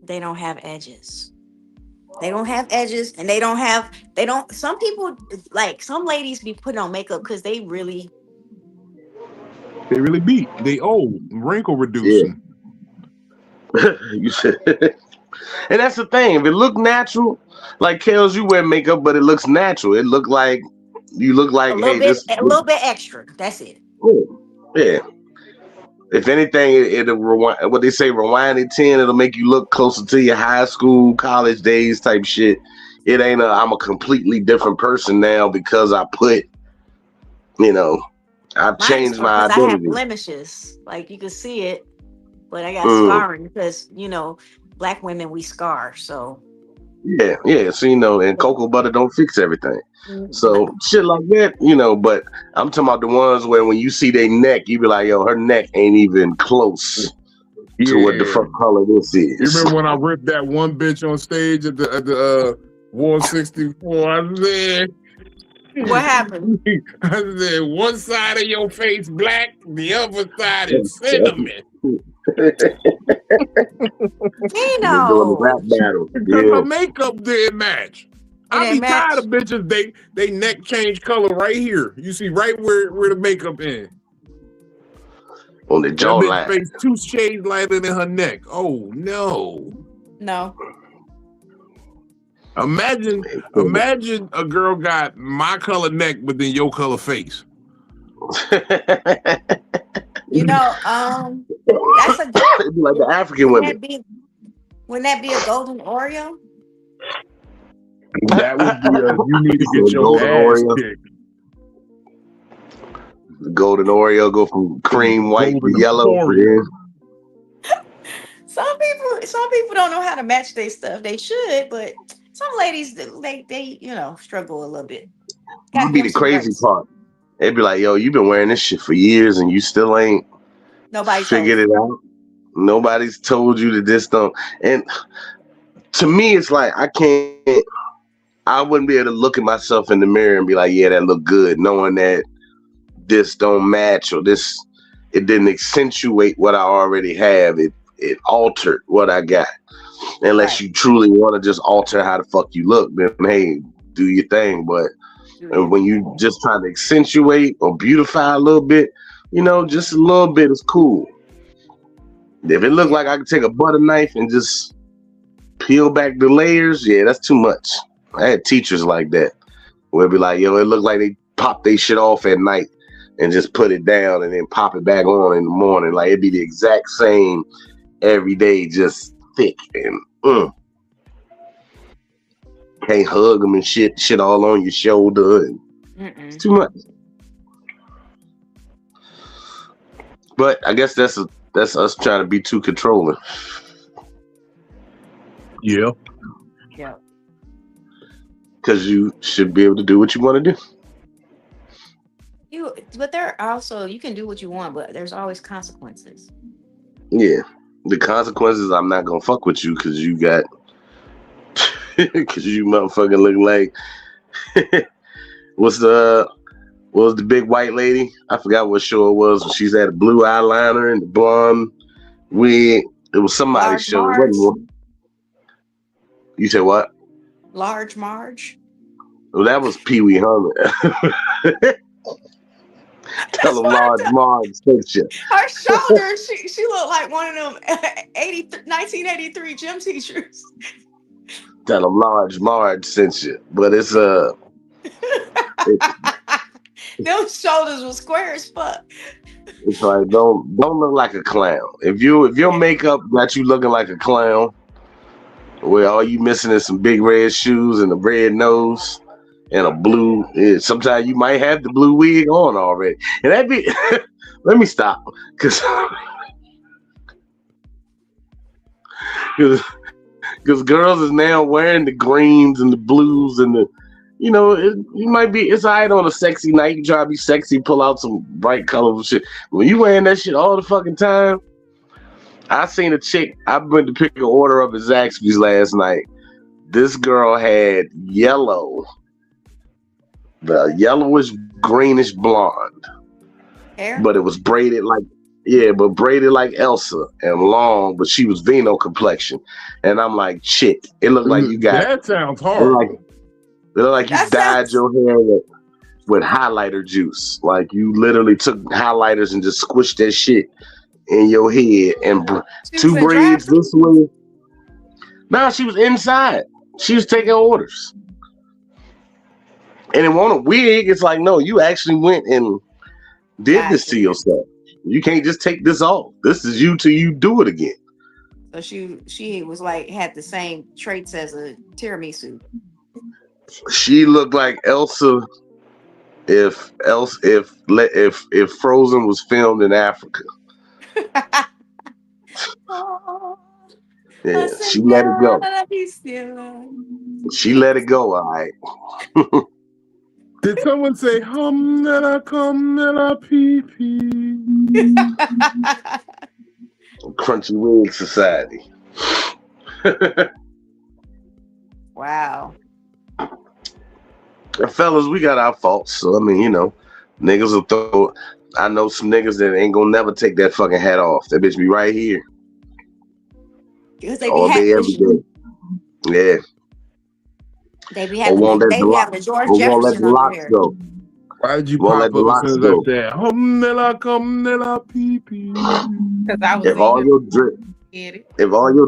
They don't have edges. They don't have edges, and some people, like some ladies be putting on makeup because they really beat. They old, wrinkle reducing. Yeah. You said, and that's the thing. If it look natural, like Kels, you wear makeup, but it looks natural. It look like you look like a little bit extra. That's it. Yeah. If anything, it'll rewind. What they say, rewind it 10. It'll make you look closer to your high school, college days type shit. It ain't I'm a completely different person now because I put, I've changed my identity. I have blemishes, like you can see it, but I got scarring because Black women, we scar. So yeah. So and cocoa butter don't fix everything. So shit like that, but I'm talking about the ones where when you see their neck, you be like, yo, her neck ain't even close to what the fuck color this is. You remember when I ripped that one bitch on stage at the War 64? I said, what happened? I said, one side of your face black, the other side is cinnamon. Doing the rap battle. Because the makeup didn't match. I be tired of bitches. They neck change color right here. You see right where the makeup is. On the jawline. That bitch face 2 shades lighter than her neck. Oh no. No. Imagine a girl got my color neck, but then your color face. That's it'd be like the African women. Wouldn't that be a golden Oreo? That would be you need to get your ass kicked. golden Oreo go from cream white to Golden yellow. Oreo. Yeah. Some people don't know how to match their stuff. They should, but some ladies they struggle a little bit. That'd be the crazy part. It'd be like, yo, you've been wearing this shit for years and you still ain't figured it out. Nobody's told you that this don't. And to me, it's like I wouldn't be able to look at myself in the mirror and be like, yeah, that look good, knowing that this don't match or this, it didn't accentuate what I already have. It altered what I got. Unless you truly want to just alter how the fuck you look, then hey, do your thing. But when you just trying to accentuate or beautify a little bit, just a little bit is cool. If it looked like I could take a butter knife and just peel back the layers, yeah, that's too much. I had teachers like that where it'd be like, yo, it looked like they popped their shit off at night and just put it down and then pop it back on in the morning. Like it'd be the exact same every day, just thick and can't hug them and shit all on your shoulder. And it's too much. But I guess that's us trying to be too controlling. Yeah. Yeah. Because you should be able to do what you want to do. But there also, you can do what you want, but there's always consequences. Yeah. The consequences, I'm not going to fuck with you because you got, because you motherfucking look like, what was the big white lady? I forgot what show it was. When she's had a blue eyeliner and the blonde wig. It was somebody's show. You said what? Large Marge. Well, that was Pee Wee Herman. Tell him Large Marge sent you. Her shoulders, she looked like one of them 1983 gym teachers. Tell him Large Marge sent you. But it's those shoulders were square as fuck. It's like don't look like a clown. If your makeup got you looking like a clown, where all you missing is some big red shoes and a red nose and a blue. Sometimes you might have the blue wig on already, and that'd be. Let me stop, because girls is now wearing the greens and the blues and the. It's all right on a sexy night. You try to be sexy, pull out some bright colorful shit. When you wearing that shit all the fucking time, I seen a chick. I went to pick an order up at Zaxby's last night. This girl had the yellowish greenish blonde hair, but it was braided like Elsa and long, but she was Vino complexion. And I'm like, chick, it looked like you got. That sounds horrible. It looked like you dyed your hair with highlighter juice. Like you literally took highlighters and just squished that shit in your head and two braids this way. No, she was inside. She was taking orders. And it wasn't a wig. It's like, no, you actually went and did this to yourself. You can't just take this off. This is you till you do it again. So she was like, had the same traits as a tiramisu. She looked like Elsa if Frozen was filmed in Africa. Yeah, she let it go. She let it go, all right. Did someone say hum nella cum nella pee pee? Crunchy Wig Society. Wow. Fellas, we got our faults. So I mean, niggas will throw. I know some niggas that ain't gonna never take that fucking hat off. That bitch be right here. Because they all day, every day. Yeah. They be having the George Jefferson on here. Go. Why did you pop up as soon as I said hum nella cum nella pee pee? Because I was if all your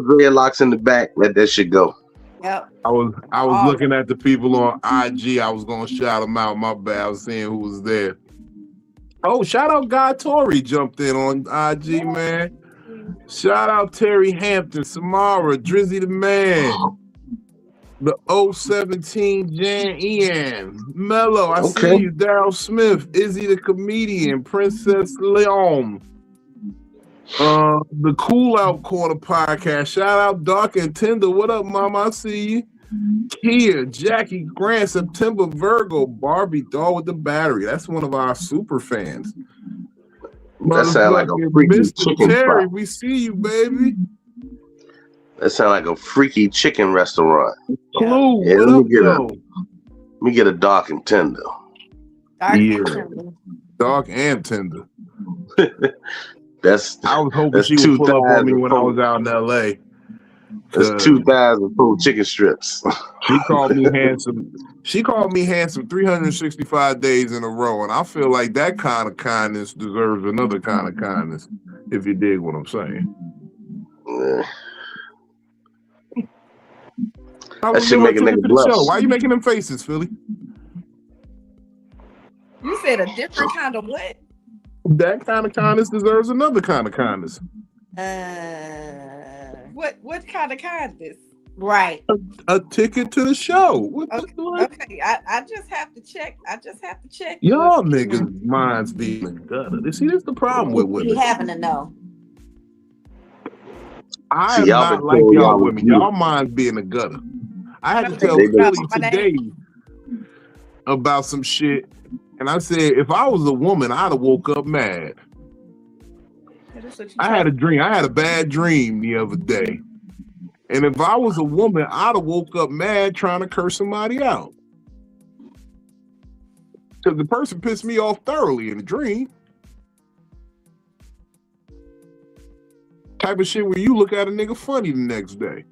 dreadlocks in the back, let that shit go. Yep. I was looking at the people on IG. I was gonna shout them out. My bad. I was seeing who was there. Oh, shout out Guy Tori jumped in on IG, man. Shout out Terry Hampton, Samara, Drizzy the man. The 017 Jan Ian. Mello, I Okay. see you. Daryl Smith, Izzy the Comedian, Princess Leon. The Cool Out Corner podcast. Shout out Dark and Tender. What up, Mama? I see you. Kia, Jackie Grant, September Virgo, Barbie Doll with the battery. That's one of our super fans. That sound like a freaky Mr. chicken Terry, spot. we see you, baby. That sound like a freaky chicken restaurant. Clue, Yeah, what let up, me get though? Let me get a Dark and Tender. Dark Yeah. and tender. Dark and Tender. That's I was hoping that's she would pull up on me 2,000 when I was out in LA. That's 2,000 full chicken strips. She called me handsome. She called me handsome 365 days in a row, and I feel like that kind of kindness deserves another kind of kindness. If you dig what I'm saying. Yeah. How That was should your make a ticket nigga to the blush. show? Why are you making them faces, Philly? You said a different kind of what? That kind of kindness deserves another kind of kindness. What kind of kindness? Right. A ticket to the show. What the fuck? Okay, I just have to check. Y'all niggas' minds being in the gutter. See, this is the problem with We women. happen to know. I See, am y'all not been like told y'all y'all was women. beautiful. Y'all minds be in the gutter. I had to Okay, tell they been- Philly today about some shit, and I said if I was a woman, I'd have woke up mad. I had a dream. I had a bad dream the other day. And if I was a woman, I'd have woke up mad trying to curse somebody out. Because the person pissed me off thoroughly in the dream. Type of shit where you look at a nigga funny the next day.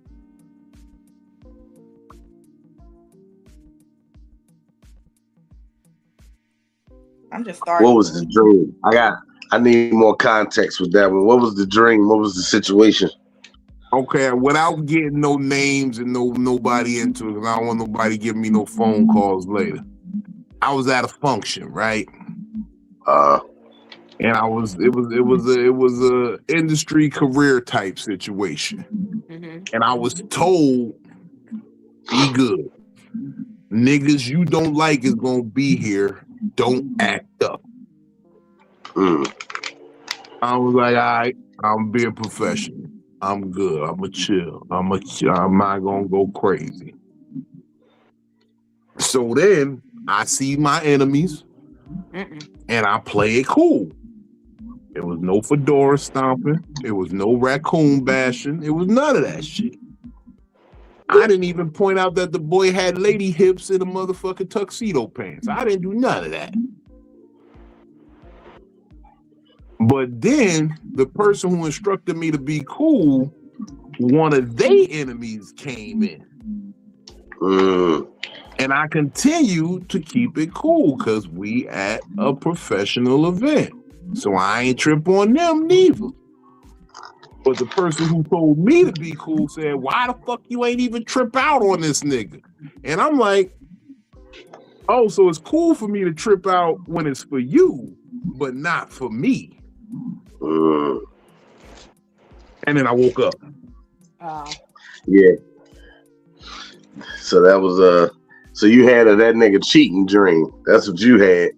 I'm just starting. What was the dream? I need more context with that one. What was the dream? What was the situation? Okay, without getting no names and nobody into it, because I don't want nobody giving me no phone calls later. I was at a function, right? And it was a industry career type situation. Mm-hmm. And I was told, be good. Niggas you don't like is gonna be here. Don't act up. I was like, all right, I'm being professional. I'm good. I'm a chill. I'm not gonna go crazy. So then I see my enemies and I play it cool. There was no fedora stomping. It was no raccoon bashing. It was none of that shit. I didn't even point out that the boy had lady hips in a motherfucking tuxedo pants. I didn't do none of that. But then the person who instructed me to be cool, one of their enemies came in. And I continue to keep it cool because we at a professional event. So I ain't trip on them neither. But the person who told me to be cool said, why the fuck you ain't even trip out on this nigga? And I'm like, oh, so it's cool for me to trip out when it's for you, but not for me. And then I woke up. Yeah. So that was so you had that nigga cheating dream. That's what you had.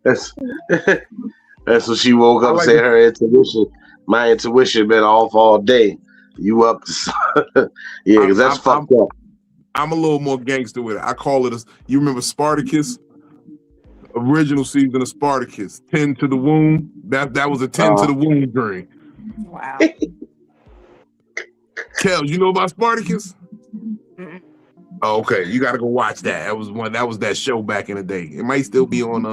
That's what she woke up and said her intuition. My intuition been off all day. You up to yeah, because that's fucked up. I'm a little more gangster with it. I call it you remember Spartacus? Original season of Spartacus, 10 to the wound. That was a 10 to the wound dream. Wow. Kel, you know about Spartacus? Oh, okay, you got to go watch that. That was that show back in the day. It might still be on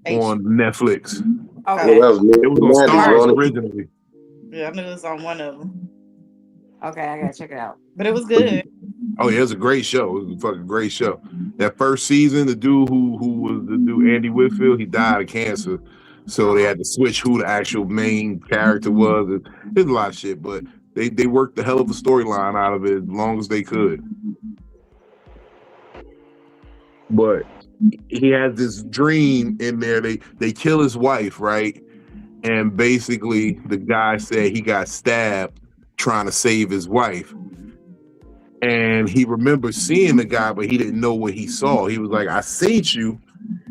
Netflix. Okay. It was on Stars originally. Yeah, I knew it was on one of them. Okay, I gotta check it out. But it was good. Oh yeah, it was a great show. It was a fucking great show. That first season, the dude who was the dude Andy Whitfield, he died of cancer, so they had to switch who the actual main character was. There's a lot of shit, but they worked the hell of a storyline out of it as long as they could. But he has this dream in there. They kill his wife, right? And basically, the guy said he got stabbed trying to save his wife. And he remembered seeing the guy, but he didn't know what he saw. He was like, I seen you,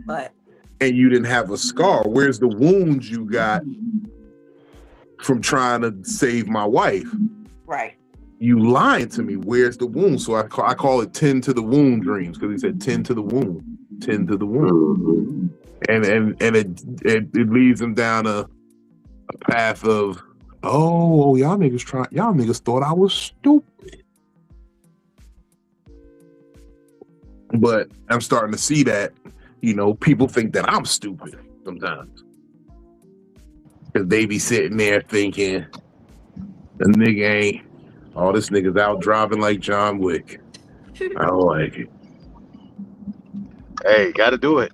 But and you didn't have a scar. Where's the wounds you got from trying to save my wife? Right. You lying to me. Where's the wound? So I call it 10 to the wound dreams, because he said 10 to the wound, 10 to the wound. And it leads him down a path of, y'all niggas thought I was stupid. But I'm starting to see that, people think that I'm stupid sometimes. Because they be sitting there thinking, the nigga ain't, this nigga's out driving like John Wick. I don't like it. Hey, gotta do it.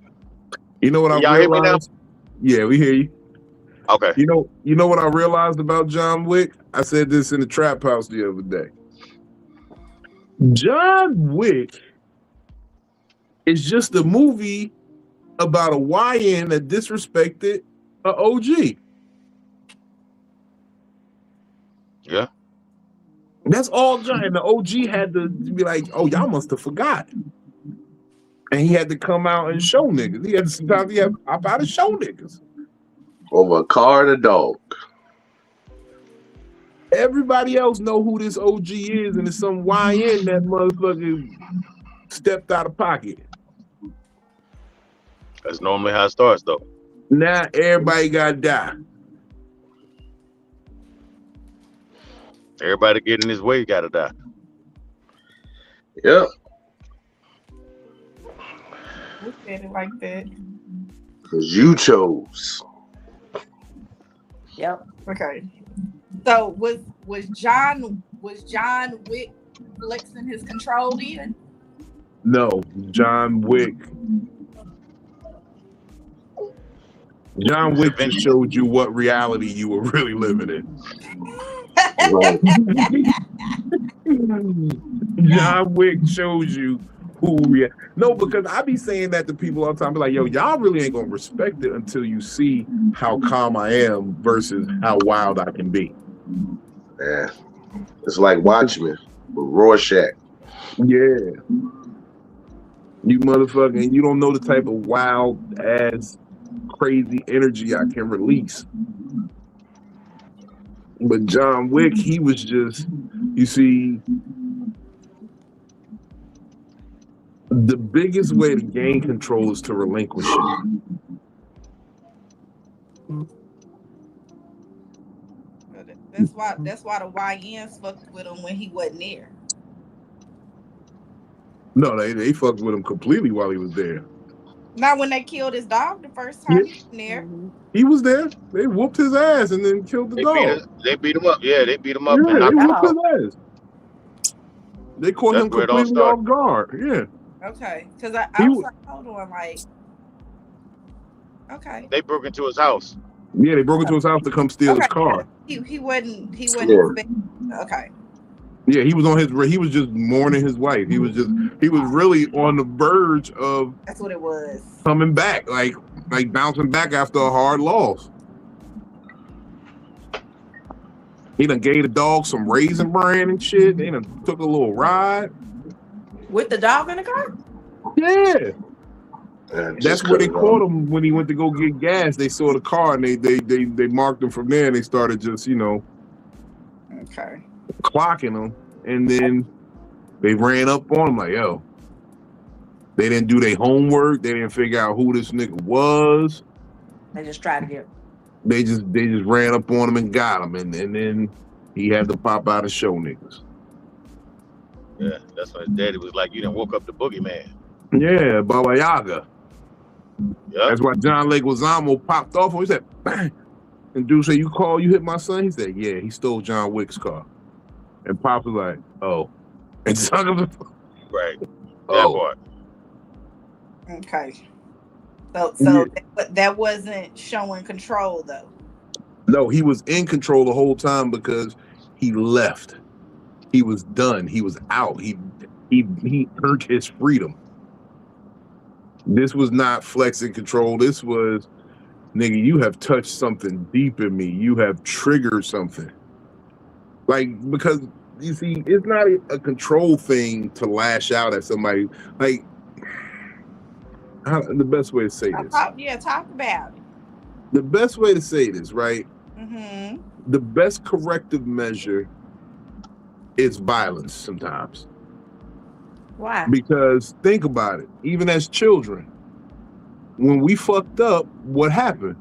You know what I realized? Yeah, we hear you. Okay. You know what I realized about John Wick? I said this in the trap house the other day. John Wick is just a movie about a YN that disrespected an OG. Yeah. That's all John. And the OG had to be like, y'all must have forgot. And he had to come out and show niggas. Sometimes he had to show niggas. Over a car and a dog. Everybody else know who this OG is, and it's some YN that motherfucker stepped out of pocket. That's normally how it starts, though. Now everybody gotta die. Everybody getting his way gotta die. Yep. Who said it like that? Because you chose. yep. Okay. So was John Wick flexing his control then? No, John Wick just showed you what reality you were really living in. John Wick shows you who we are. No, because I be saying that to people all the time. Be like, y'all really ain't gonna respect it until you see how calm I am versus how wild I can be. Yeah. It's like Watchmen with Rorschach. Yeah. You motherfucker, and you don't know the type of wild ass crazy energy I can release. But John Wick, he was just, you see, the biggest way to gain control is to relinquish it. That's why the YNs fucked with him when he wasn't there. No, they fucked with him completely while he was there. Not when they killed his dog the first time he was there. He was there. They whooped his ass and then killed the dog. They beat him up. Yeah, they beat him up. Yeah, they whooped his ass. They caught him where it all completely off guard. Yeah. Okay. Because I was like, hold on, like, okay. They broke into his house. Yeah, they broke into his house to come steal his car. He wasn't expecting. Okay. Yeah, he was just mourning his wife. He was really on the verge of, that's what it was, coming back, like bouncing back after a hard loss. He done gave the dog some Raisin Bran and shit. They done took a little ride. With the dog in the car? Yeah. That's where they caught him when he went to go get gas. They saw the car and they marked him from there, and they started just, okay, clocking him. And then they ran up on him like, yo. They didn't do their homework. They didn't figure out who this nigga was. They just tried to get. They just ran up on him and got him, and then he had to pop out and show niggas. Yeah, that's when his daddy was like, you done woke up the boogeyman. Yeah, Baba Yaga. Yep. That's why John Leguizamo popped off. He said, bang. And dude said, you hit my son? He said, yeah, he stole John Wick's car. And Pop was like, oh. And son of a... Right. That part. Okay. So that wasn't showing control, though. No, he was in control the whole time because he left. He was done. He was out. He earned his freedom. This was not flexing control. This was, nigga, you have touched something deep in me. You have triggered something. Like, because you see, it's not a control thing to lash out at somebody. Like, the best way to say this. Talk about it. The best way to say this, right? Mm-hmm. The best corrective measure is violence sometimes. Why? Because think about it. Even as children, when we fucked up, what happened?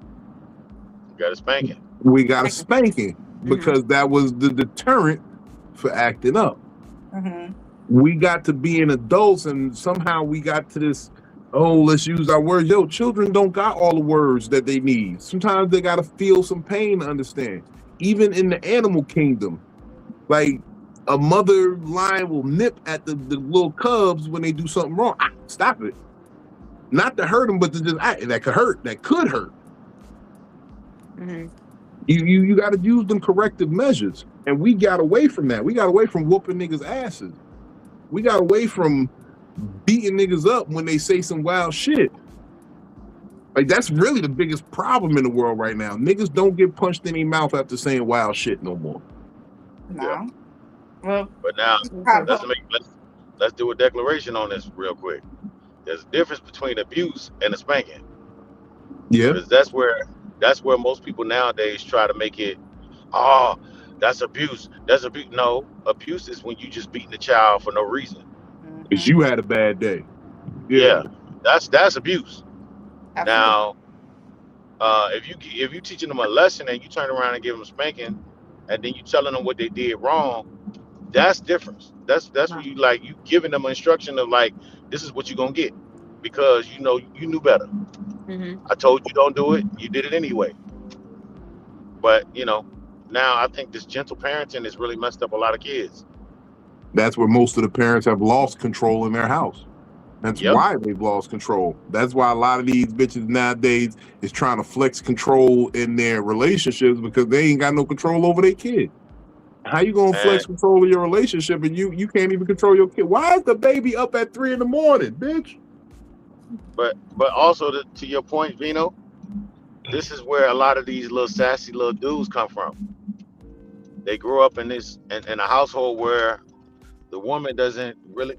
You got a spanking. We got a spanking because that was the deterrent for acting up. Mm-hmm. We got to being adults, and somehow we got to this, oh, let's use our words. Yo, children don't got all the words that they need. Sometimes they got to feel some pain to understand. Even in the animal kingdom, like a mother lion will nip at the little cubs when they do something wrong. Stop it. Not to hurt them, but to just that could hurt. That could hurt. Mm-hmm. You got to use them corrective measures, and we got away from that. We got away from whooping niggas' asses. We got away from beating niggas up when they say some wild shit. Like, that's really the biggest problem in the world right now. Niggas don't get punched in their mouth after saying wild shit no more. No. Yeah. Well, But now let's do a declaration on this real quick. There's a difference between abuse and a spanking. Yeah. Because that's where most people nowadays try to make it, that's abuse. That's abuse. No, abuse is when you just beating the child for no reason. Because you had a bad day. Yeah. That's abuse. absolutely. Now, if you teaching them a lesson and you turn around and give them a spanking, and then you telling them what they did wrong, that's different. That's when you giving them an instruction of like, this is what you're gonna get, because you knew better. Mm-hmm. I told you don't do it, you did it anyway. But now I think this gentle parenting has really messed up a lot of kids. That's where most of the parents have lost control in their house. That's why they've lost control. That's why a lot of these bitches nowadays is trying to flex control in their relationships, because they ain't got no control over their kid. How you gonna flex control of your relationship and you can't even control your kid? Why is the baby up at 3 a.m, bitch? But also to your point, Vino, this is where a lot of these little sassy little dudes come from. They grew up in a household where the woman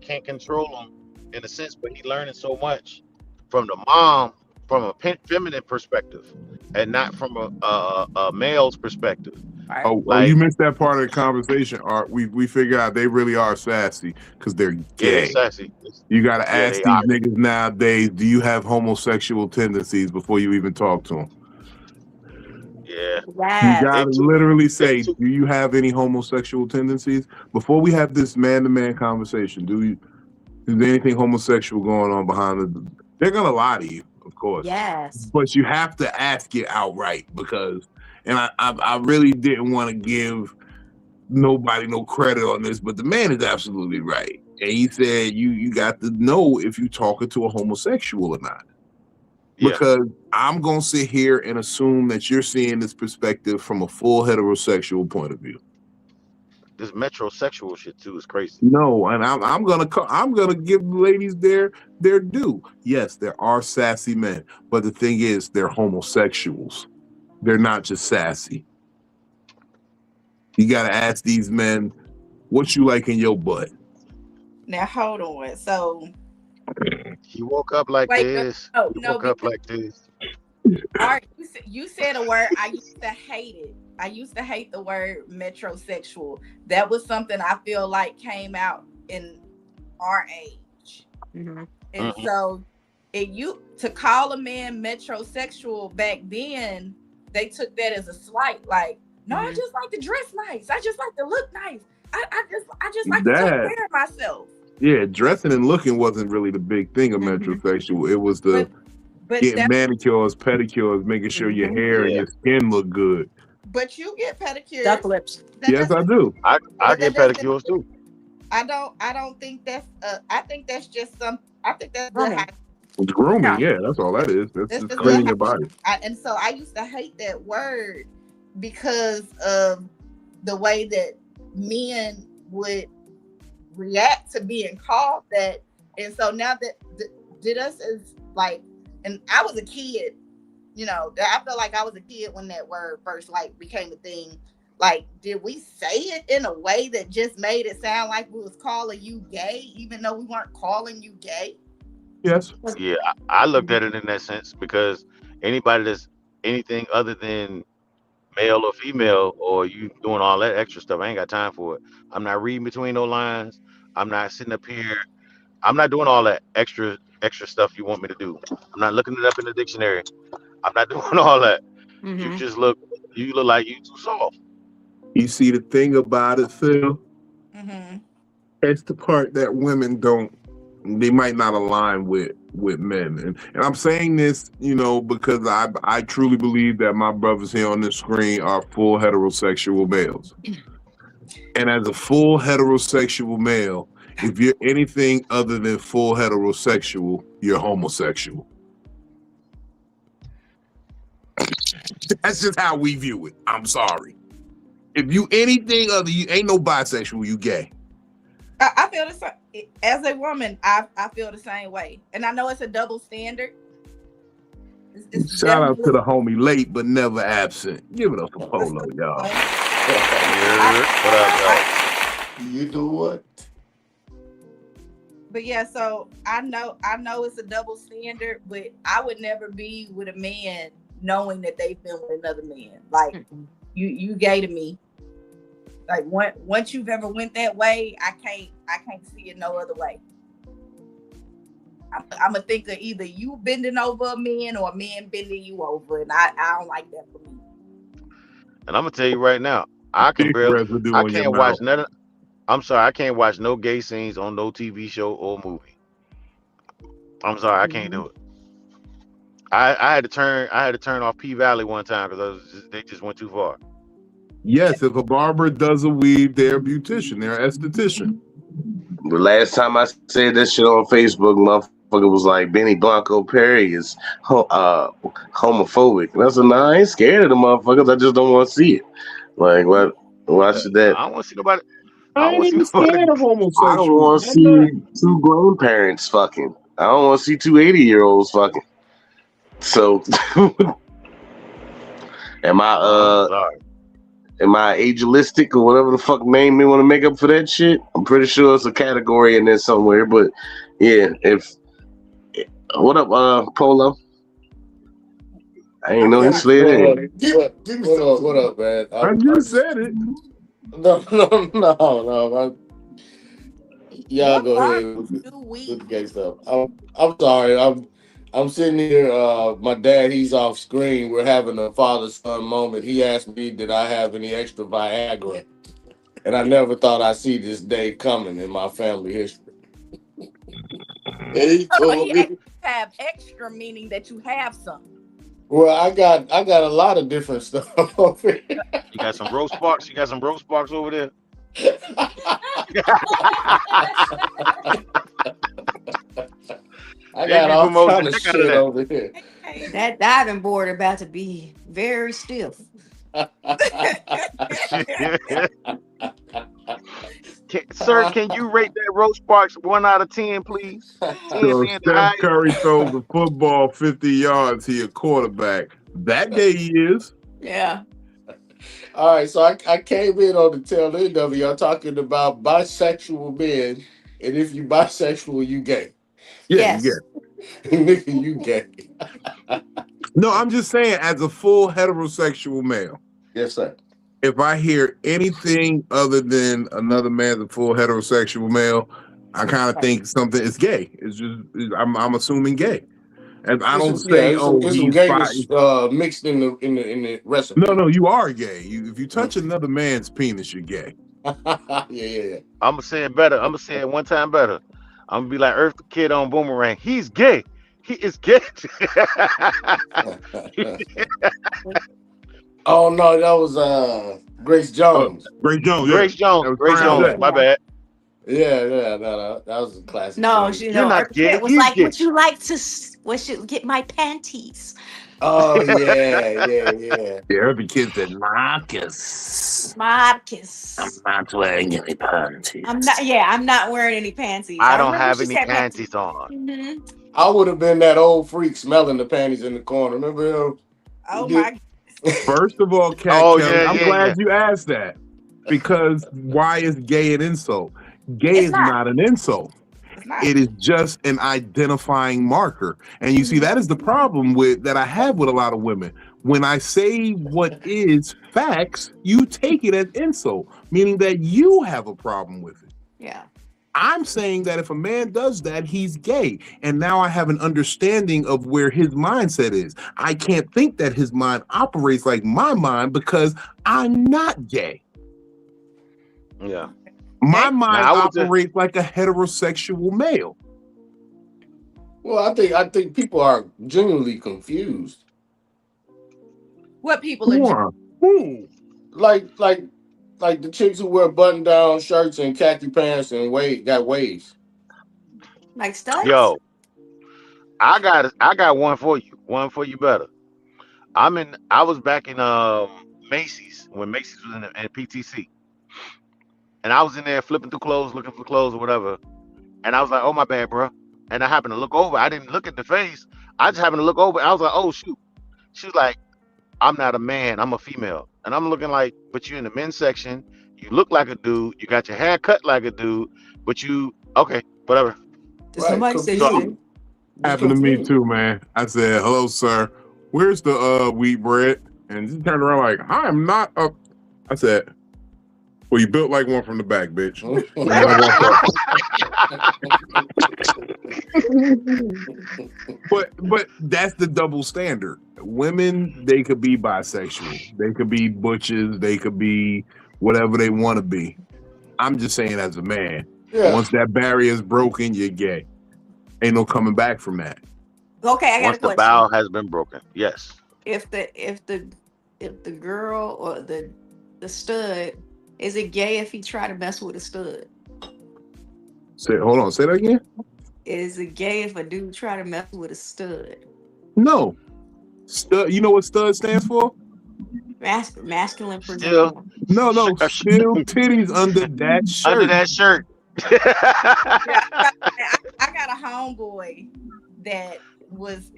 can't control them in a sense, but he learning so much from the mom from a feminine perspective and not from a male's perspective. Oh, you missed that part of the conversation, Art. We figured out they really are sassy because they're gay. Yeah, they're sassy. You got to ask these niggas nowadays, do you have homosexual tendencies before you even talk to them? Yeah. You got to literally say, do you have any homosexual tendencies? Before we have this man-to-man conversation, is there anything homosexual going on behind they're going to lie to you, of course. Yes. But you have to ask it outright, because, and I really didn't want to give nobody no credit on this, but the man is absolutely right. And he said you got to know if you're talking to a homosexual or not. Yeah. Because I'm going to sit here and assume that you're seeing this perspective from a full heterosexual point of view. This metrosexual shit too is crazy. No, and I'm gonna give ladies their due. Yes, there are sassy men, but the thing is, they're homosexuals. They're not just sassy. You gotta ask these men, what you like in your butt? Now hold on. So he woke up like this. Like this. Art, you said a word. I used to hate it. I used to hate the word metrosexual. That was something I feel like came out in our age. Mm-hmm. And so to call a man metrosexual back then, they took that as a slight. Like, no, I just like to dress nice. I just like to look nice. I just like to take care of myself. Yeah, dressing and looking wasn't really the big thing of metrosexual. It was the getting manicures, pedicures, making sure your hair and your skin look good. But you get pedicures. Duck lips. Yes, I do. I get pedicures too. I don't think that's I think that's just I think that's grooming. It's grooming, yeah, that's all that is. That's just cleaning your body. And so I used to hate that word because of the way that men would react to being called that. And so now that did us as like, and I was a kid, I feel like I was a kid when that word first like became a thing. Like, did we say it in a way that just made it sound like we was calling you gay, even though we weren't calling you gay? Yes. Yeah, I looked at it in that sense because anybody that's anything other than male or female, or you doing all that extra stuff, I ain't got time for it. I'm not reading between those lines. I'm not sitting up here. I'm not doing all that extra stuff you want me to do. I'm not looking it up in the dictionary. I'm not doing all that. You just you look like you too soft. You see, the thing about it, Phil, Mm-hmm. it's the part that women don't. They might not align with men, and I'm saying this, because I truly believe that my brothers here on the screen are full heterosexual males, and as a full heterosexual male, if you're anything other than full heterosexual, you're homosexual. That's just how we view it. I'm sorry. If you anything other, you ain't no bisexual, you gay. I feel the same. As a woman, I feel the same way. And I know it's a double standard. It's Shout out to the homie late but never absent. Give it up for Polo, y'all. What up, y'all? You do what? But yeah, so I know it's a double standard, but I would never be with a man knowing that they've been with another man. Like, you gay to me. Like, once you've ever went that way, I can't see it no other way. I'm a think of either you bending over a man or a man bending you over, and I don't like that for me. And I'm gonna tell you right now, I can't watch none of. I'm sorry, I can't watch no gay scenes on no TV show or movie. I'm sorry, I can't do it. I had to turn off P Valley one time because they just went too far. Yes, if a barber does a weave, they're a beautician, they're an esthetician. The last time I said that shit on Facebook, motherfucker was like, Benny Blanco Perry is homophobic. And I said, nah, I ain't scared of the motherfuckers. I just don't want to see it. Like, what? Why should that? I don't want to see nobody. I ain't even scared of homosexuals. I don't want to see two grown parents fucking. I don't want to see two 80-year-olds fucking. So, am I ageistic or whatever the fuck name they want to make up for that shit? I'm pretty sure it's a category in there somewhere. But yeah, what up, Polo? I ain't know he slid in. What up, man? I just said it. No. Y'all go ahead with the gay stuff. I'm sorry. I'm sitting here. My dad, he's off screen. We're having a father-son moment. He asked me, did I have any extra Viagra? And I never thought I'd see this day coming in my family history. And he told me, have extra, meaning that you have some. Well, I got a lot of different stuff. You got some roast sparks. You got some roast sparks over there. I got all kind of shit over here. That diving board about to be very stiff. Sir, can you rate that roast sparks 1 out of 10, please? So Steph Curry throws the football 50 yards. He a quarterback. That day he is. Yeah. All right, so I came in on the tail end of y'all talking about bisexual men, and if you bisexual, you gay. Yeah, Yes. you gay. Nigga, you gay. No, I'm just saying, as a full heterosexual male. Yes, sir. If I hear anything other than another man's a full heterosexual male, I kind of think something is gay. It's just I'm assuming gay, and I don't say he's gayness mixed in the recipe. No, you are gay. If you touch another man's penis, you're gay. Yeah. I'm gonna say it better. I'm gonna say it one time better. I'm gonna be like Earth the Kid on Boomerang. He's gay. He is gay. Oh no, that was Grace Jones. Grace Jones. Grace Jones. My bad. Yeah, no, that was a classic. No, story. You're not gay. It was like, would you like to get my panties? Oh yeah. Yeah, every kid said Marcus. I'm not wearing any panties. I'm not wearing any panties. I don't have any panties on. Mm-hmm. I would have been that old freak smelling the panties in the corner. Remember him? Oh my goodness. First of all, Cat Oh Kelly, I'm yeah. glad you asked that because why is gay an insult? Gay It's is not. not an insult. It's not. It is just an identifying marker. And you see, that is the problem with that I have with a lot of women. When I say what is facts, you take it as insult, meaning that you have a problem with it. Yeah. I'm saying that if a man does that, he's gay. And now I have an understanding of where his mindset is. I can't think that his mind operates like my mind because I'm not gay. Yeah. My mind Now, I would operates like a heterosexual male. Well, I think people are genuinely confused. What people are Who? Like the chicks who wear button-down shirts and khaki pants and got waves. Like studs? Yo, I got one for you. One for you better. I was back in Macy's when Macy's was in PTC. And I was in there flipping through clothes, looking for clothes or whatever. And I was like, oh my bad, bro. And I happened to look over. I didn't look at the face. I just happened to look over. I was like, oh shoot. She was like, I'm not a man, I'm a female. And I'm looking like, but you're in the men's section. You look like a dude. You got your hair cut like a dude. But you, okay, whatever. Did somebody say confused. shit? Happened to me too, man. I said, hello, sir. Where's the wheat bread? And he turned around like, I'm not a. I said, well, you built like one from the back, bitch. But that's the double standard. Women, they could be bisexual. They could be butches. They could be whatever they want to be. I'm just saying as a man, once that barrier is broken, you're gay. Ain't no coming back from that. Okay, I got Once a question. the bow has been broken, yes. If the girl or the stud, is it gay if he try to mess with a stud? Hold on, say that again. Is it gay if a dude try to mess with a stud? No. Stud. You know what stud stands for? Masculine for Still, No, still titties under that shirt. under that shirt. I got a homeboy that was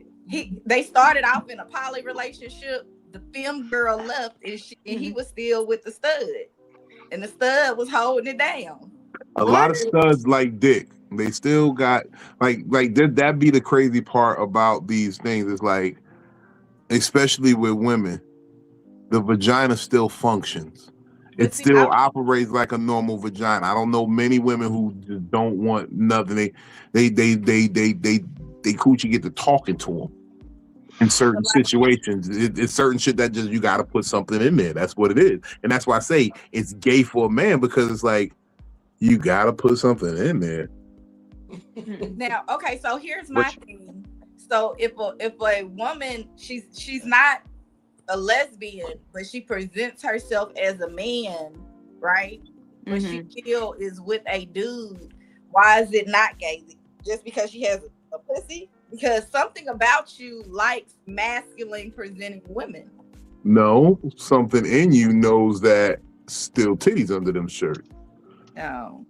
they started off in a poly relationship. The film girl left and he was still with the stud. And the stud was holding it down. A lot of studs like dick. They still got like that be the crazy part about these things. It's like, especially with women, the vagina still functions. It still operates like a normal vagina. I don't know many women who just don't want nothing. They coochie get to talking to them in certain situations. It's certain shit that just you got to put something in there. That's what it is, and that's why I say it's gay for a man because it's like you got to put something in there. Now, okay, so here's my thing. So if a woman, she's not a lesbian, but she presents herself as a man, right? But she still is with a dude. Why is it not gay? Just because she has a pussy? Because something about you likes masculine presenting women. No, something in you knows that still titties under them shirts. No.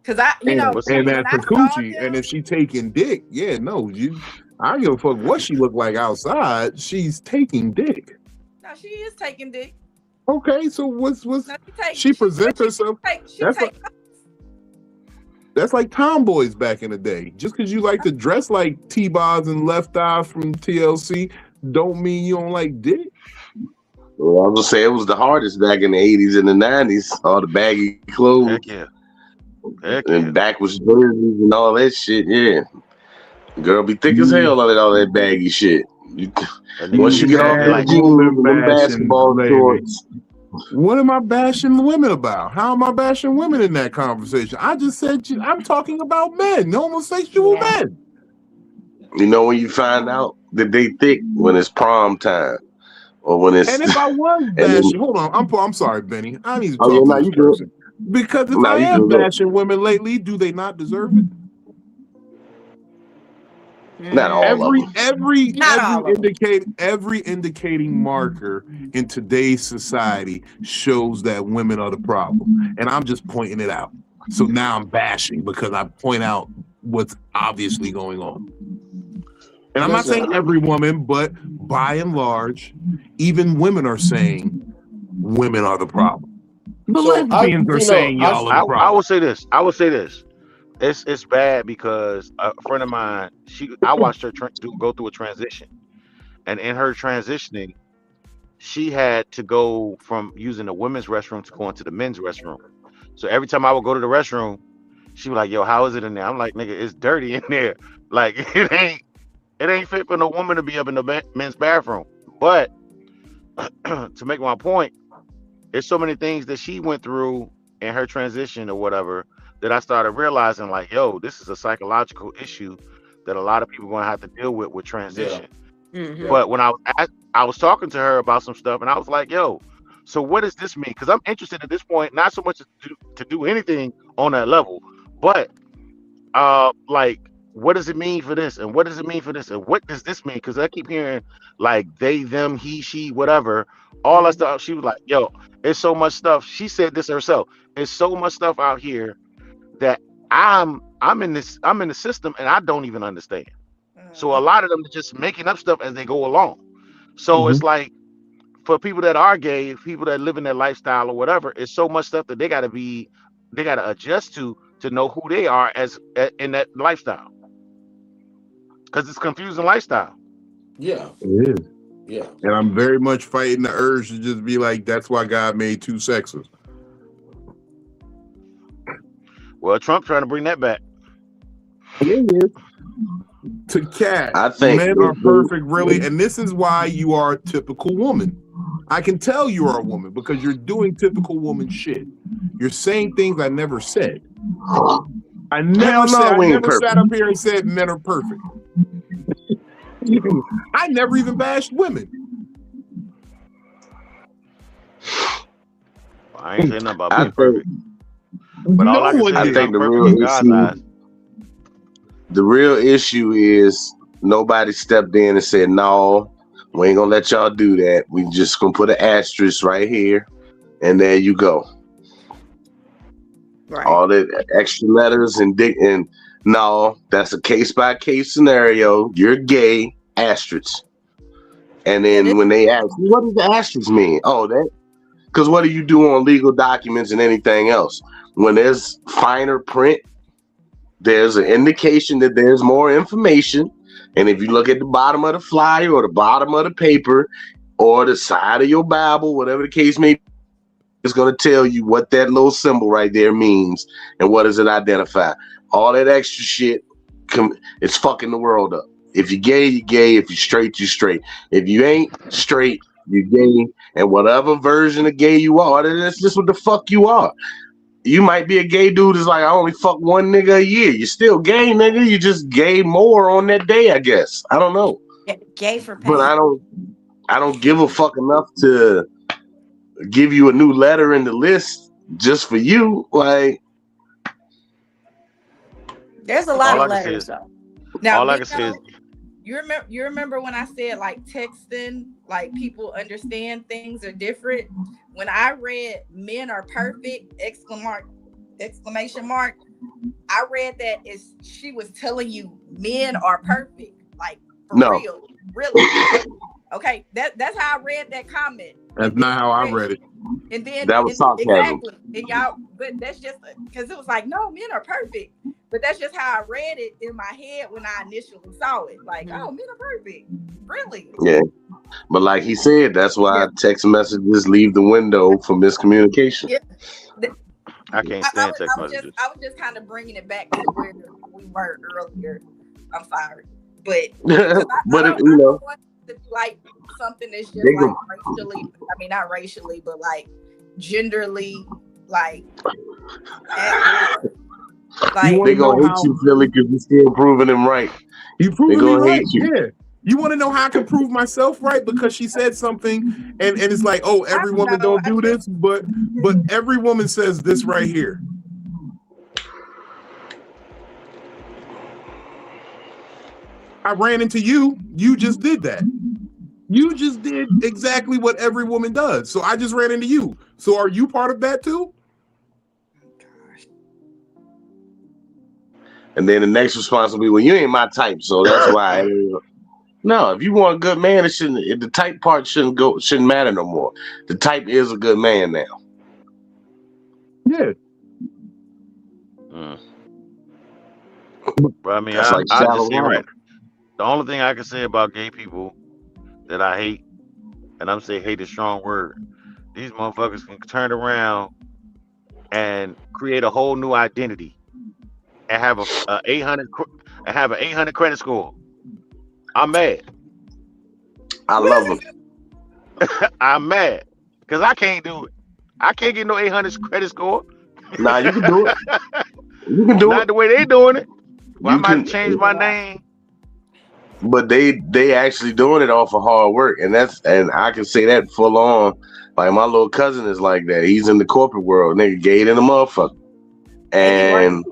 Because and that's a coochie. And if she taking dick, I don't give a fuck what she look like outside. She's taking dick. No, she is taking dick. Okay, so what's she presents herself? That's like tomboys back in the day. Just because you like to dress like T-Boz and Left Eye from TLC, don't mean you don't like dick. Well, I was gonna say it was the hardest back in the 80s and the 90s. All the baggy clothes. Heck yeah. And backwards jerseys and all that shit. Yeah, girl be thick as hell on all that baggy shit. Once you get off that jeans, basketball shorts. What am I bashing women about? How am I bashing women in that conversation? I just said I'm talking about men, homosexual men. You know when you find out that they thick when it's prom time, or when it's. And if I was bashing, hold on, I'm sorry, Benny. I need to talk to this person. Because if I am bashing women lately, do they not deserve it? Not all of them. Every indicating marker in today's society shows that women are the problem, and I'm just pointing it out. So now I'm bashing because I point out what's obviously going on. And I'm not saying every woman, but by and large, even women are saying women are the problem. The lesbians are saying y'all are the problem. I would say this. It's bad because a friend of mine, I watched her go through a transition, and in her transitioning, she had to go from using the women's restroom to going to the men's restroom. So every time I would go to the restroom, she was like, "Yo, how is it in there?" I'm like, "Nigga, it's dirty in there. Like it ain't fit for no woman to be up in the men's bathroom." But to make my point, there's so many things that she went through in her transition or whatever that I started realizing, like, yo, this is a psychological issue that a lot of people are gonna have to deal with transition. Mhm. But when I was talking to her about some stuff, and I was like, yo, so what does this mean? Because I'm interested at this point, not so much to do anything on that level, but like, what does it mean for this, and what does it mean for this, and what does this mean? Because I keep hearing like they, them, he, she, whatever, all that stuff. She was like, yo, it's so much stuff. She said this herself. There's so much stuff out here that I'm in the system and I don't even understand. So a lot of them are just making up stuff as they go along. So it's like, for people that are gay, people that live in their lifestyle or whatever, it's so much stuff that they got to adjust to know who they are in that lifestyle, because it's confusing lifestyle. Yeah, it is. Yeah, and I'm very much fighting the urge to just be like, that's why God made two sexes. Well, Trump trying to bring that back. Yeah, he is. To Cat, I think men are perfect, really, and this is why you are a typical woman. I can tell you are a woman because you're doing typical woman shit. You're saying things I never said. I never sat up here and said men are perfect. I never even bashed women. I ain't saying nothing about being perfect. But all I can say is I'm perfect in God's eyes. The real issue is nobody stepped in and said, no, we ain't gonna let y'all do that. We just gonna put an asterisk right here, and there you go. Right. All that extra letters and no, that's a case by case scenario. You're gay, asterisk. And then when they ask, what does the asterisk mean? Oh, that, because what do you do on legal documents and anything else? When there's finer print, there's an indication that there's more information. And if you look at the bottom of the flyer or the bottom of the paper or the side of your Bible, whatever the case may be, it's going to tell you what that little symbol right there means and what does it identify. All that extra shit, it's fucking the world up. If you're gay, you're gay. If you're straight, you're straight. If you ain't straight, you're gay. And whatever version of gay you are, that's just what the fuck you are. You might be a gay dude that's like, I only fuck one nigga a year. You're still gay, nigga. You just gay more on that day, I guess. I don't know. Gay for pain. But I don't give a fuck enough to give you a new letter in the list just for you. Like, there's a lot of letters though. Now, all I can say is, you remember when I said like texting, like people understand things are different. When I read "men are perfect!" exclamation mark, I read that as she was telling you men are perfect, like for real, really. Okay, that's how I read that comment. That's not how I read it. And then that was exactly, and y'all, but that's just because it was like, no, men are perfect. But that's just how I read it in my head when I initially saw it. Like, oh, men are perfect, really? Yeah, but like he said, that's why text messages leave the window for miscommunication. Yeah. I can't stand text messages. I was just kind of bringing it back to where we were earlier. I'm sorry, but but I don't want to like something that's just like racially. I mean, not racially, but like genderly, like. Like, they gonna hate you, Philly, because you're still proving him right. You proving me right, yeah. You want to know how I can prove myself right? Because she said something, and it's like, oh, every woman don't do this, but every woman says this right here. I ran into you. You just did that. You just did exactly what every woman does. So I just ran into you. So are you part of that too? And then the next response will be, well, you ain't my type, so that's why. No, if you want a good man, the type part shouldn't matter no more. The type is a good man now. Yeah. But I mean, That's like I just shallow say love. right. The only thing I can say about gay people that I hate, and I'm saying hate is a strong word. These motherfuckers can turn around and create a whole new identity and have a 800 and have an 800 credit score. I'm mad. I love him. I'm mad because I can't do it. I can't get no 800 credit score. Nah, you can do it. You can do Not it. the way they doing it. Well, I You might have can, to change my name. but they actually doing it off of hard work, and I can say that full on. Like my little cousin is like that. He's in the corporate world, nigga, gay than a motherfucker, and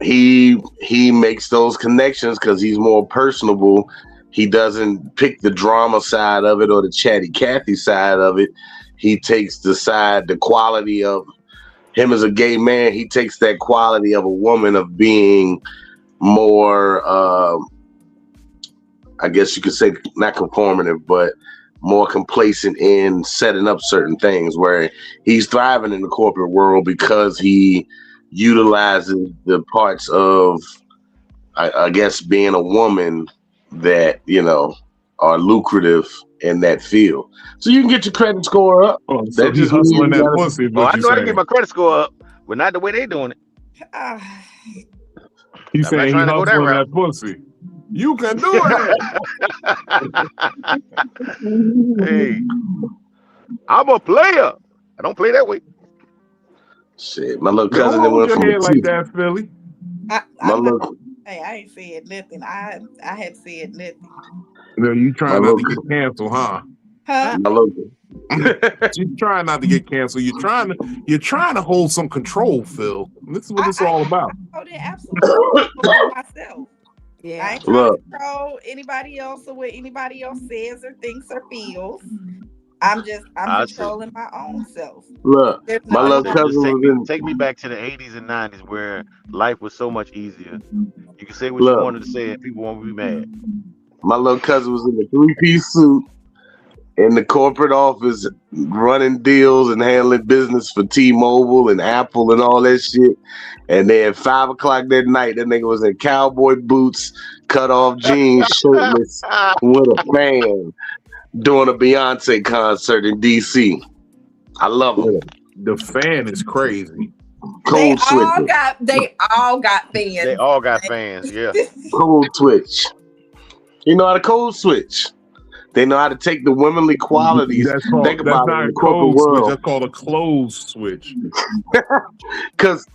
he makes those connections because he's more personable. He doesn't pick the drama side of it or the chatty Cathy side of it. He takes the quality of him as a gay man. He takes that quality of a woman of being more, I guess you could say, not conformative, but more complacent in setting up certain things, where he's thriving in the corporate world because he utilizes the parts of, I guess, being a woman that, are lucrative in that field. So you can get your credit score up. Oh, so he's hustling that pussy. Oh, I know I can get my credit score up, but not the way they doing it. He's saying he's hustling that pussy. You can do it. Hey, I'm a player. I don't play that way. Shit, my little Don't cousin that hold went your from head like that, Philly. Hey, I ain't said nothing. I had said nothing. No, you trying not to get canceled, huh? You're trying not to get canceled. You're trying to hold some control, Phil. This is what it's all about. Oh, they absolutely myself. Yeah. I ain't trying to control anybody else or what anybody else says or thinks or feels. I'm controlling my own self. Look, my little cousin take me back to the 80s and 90s where life was so much easier. You can say what you wanted to say and people won't be mad. My little cousin was in a 3-piece suit in the corporate office running deals and handling business for T-Mobile and Apple and all that shit. And then at 5 o'clock that night, that nigga was in cowboy boots, cut off jeans, shirtless, with a fan, doing a Beyonce concert in DC. I love him. The fan is crazy. Cold switch. They all got fans. They all got fans, yeah. Cold switch. You know how to cold switch. They know how to take the womanly qualities. That's not a cold switch. That's called a closed switch. Because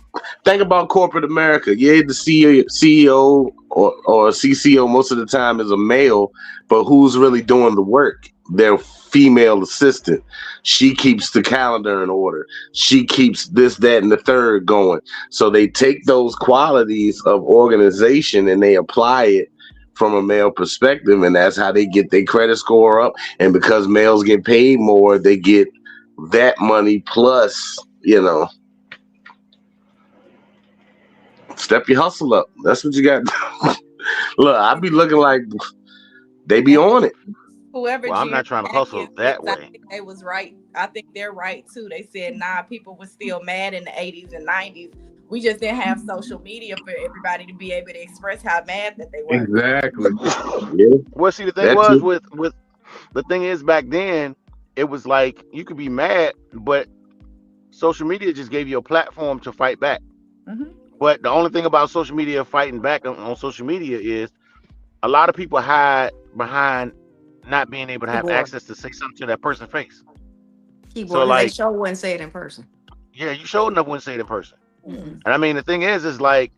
think about corporate America. Yeah, the CEO or CCO most of the time is a male, but who's really doing the work? Their female assistant. She keeps the calendar in order. She keeps this, that, and the third going. So they take those qualities of organization and they apply it from a male perspective, and that's how they get their credit score up. And because males get paid more, they get that money plus, step your hustle up. That's what you got. Look, I be looking like they be on it. Whoever. Well, I'm not trying to hustle that way. I think they was right. I think they're right too. They said, people were still mad in the 80s and 90s. We just didn't have social media for everybody to be able to express how mad that they were. Exactly. Yeah. Well, see, the thing was with the thing is back then, it was like you could be mad, but social media just gave you a platform to fight back. Mm-hmm. But the only thing about social media fighting back on social media is a lot of people hide behind not being able to have access to say something to that person's face. So like, they show wouldn't say it in person. Yeah, you sure enough wouldn't say it in person. Mm-hmm. And I mean, the thing is like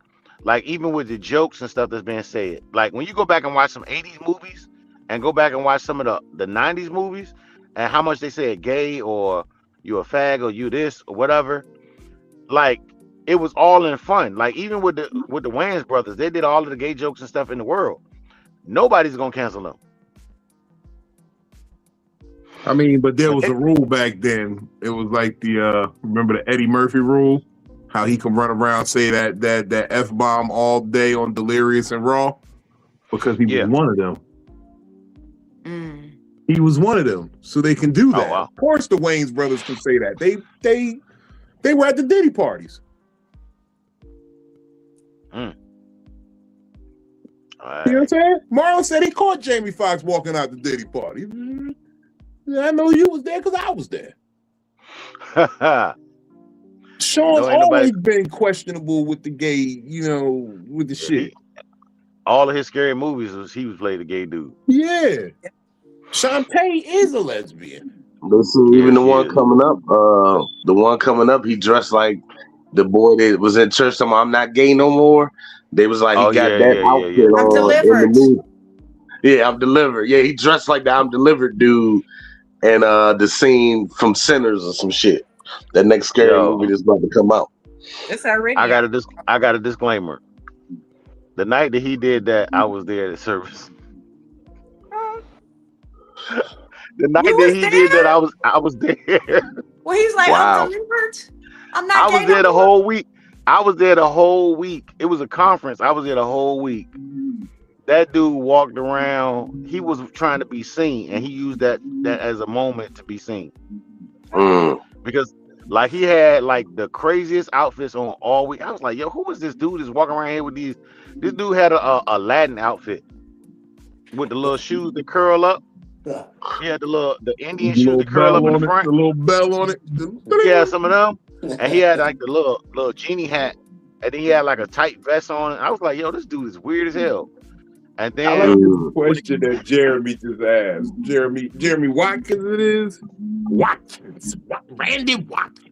even with the jokes and stuff that's being said, like when you go back and watch some 80s movies and go back and watch some of the 90s movies and how much they say gay or you a fag or you this or whatever, like it was all in fun. Like even with the Wayans brothers, they did all of the gay jokes and stuff in the world. Nobody's gonna cancel them. I mean, but there was a rule back then. It was like remember the Eddie Murphy rule? How he can run around say that F-bomb all day on Delirious and Raw? Because he was one of them. He was one of them, so they can do that. wow. Of course, the Wayans brothers can say that. They were at the Diddy parties. All You know what I'm saying? Marlon said he caught Jamie Foxx walking out the Diddy party. I know you was there because I was there. Sean's always been questionable with the gay, with the shit. All of his scary movies he was playing the gay dude. Yeah. Shantae is a lesbian. Listen, even the one coming up, he dressed like the boy that was in church talking about, I'm not gay no more. They was like, he got that outfit on. I'm delivered. In the movie. Yeah, I'm delivered. Yeah, he dressed like the I'm delivered dude and the scene from Sinners or some shit. That next scary movie that's about to come out. It's already. I got a disclaimer. The night that he did that, I was there at the service. The night that he did that, I was there. Well, he's like, I'm delivered. I'm not. I was there the whole week. I was there the whole week. It was a conference. I was there the whole week. That dude walked around. He was trying to be seen, and he used that as a moment to be seen. Because like he had like the craziest outfits on all week. I was like, yo, who is this dude that's walking around here with these? This dude had a Aladdin outfit with the little shoes that curl up. He had the Indian shoes that curl up in the front. The little bell on it. Yeah, some of them. And he had like the little genie hat. And then he had like a tight vest on. I was like, yo, this dude is weird as hell. And then I like this question that Jeremy just asked. Jeremy Watkins it is? Randy Watkins.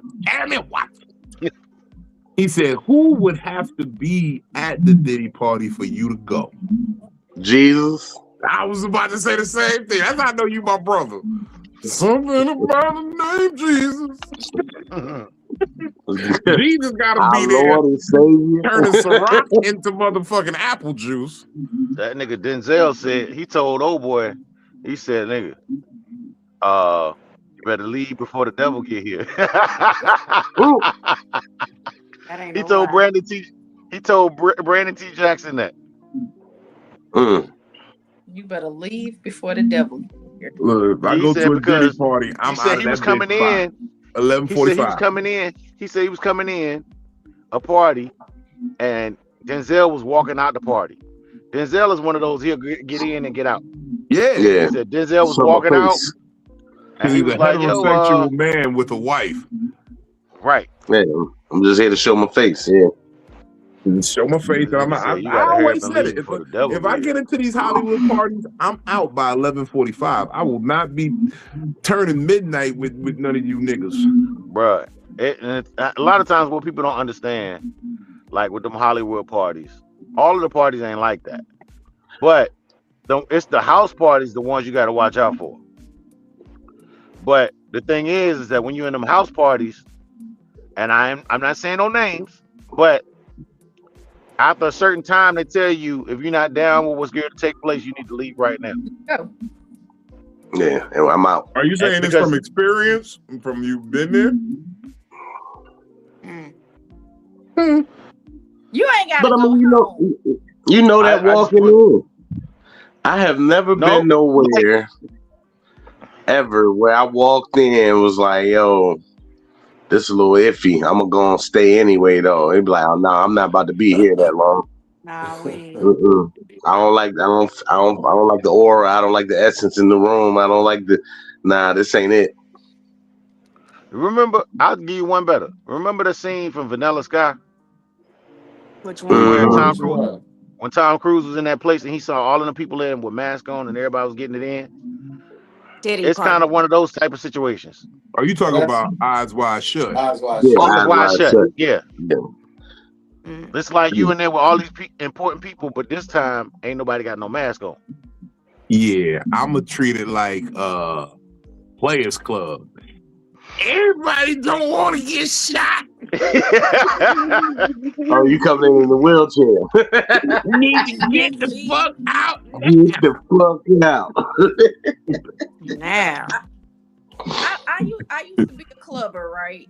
He said, who would have to be at the Diddy party for you to go? Jesus. I was about to say the same thing. That's how I know you my brother. Something about the name Jesus. Jesus gotta be there. Turning Ciroc into motherfucking apple juice. That nigga Denzel said, he told old boy, he said, nigga, you better leave before the devil get here. He told Brandon T. Jackson that. You better leave before the devil get here. Look, if I go to a Diddy party, I'm out of he was coming in. 11:45. He said he was coming in a party, and Denzel was walking out the party. Denzel is one of those, he'll get in and get out. Yeah. He said Denzel was walking out, and he was a heterosexual man with a wife. Right. Yeah, I'm just here to show my face. Yeah. Show my face. I always said it. If I get into these Hollywood parties, I'm out by 11:45. I will not be turning midnight with none of you niggas. Bruh. A lot of times what people don't understand, like with them Hollywood parties, all of the parties ain't like that. But it's the house parties, the ones you got to watch out for. But the thing is that when you're in them house parties, and I'm not saying no names, but after a certain time, they tell you if you're not down with what's going to take place, you need to leave right now. Go. Yeah, and I'm out. Are you saying this from experience? From you been there? You ain't got to go home. You know that walking in. I have never been nowhere ever where I walked in and was like, yo, this is a little iffy. I'm gonna go and stay anyway, though. It'd be like, oh, no, I'm not about to be here that long. Nah, we. I don't like the aura. I don't like the essence in the room. I don't like this ain't it. Remember, I'll give you one better. Remember the scene from Vanilla Sky? Which one? When Tom Cruise was in that place and he saw all of the people in with masks on and everybody was getting it in. It's kind of one of those type of situations. Are you talking about Eyes Wide Shut? Eyes Wide Shut. Yeah. It's like you in there with all these important people, but this time ain't nobody got no mask on. Yeah, I'ma treat it like Players Club. Everybody don't want to get shot. Oh, you coming in the wheelchair? Need to get the fuck out. Get the fuck out. Now, I used to be a clubber, right?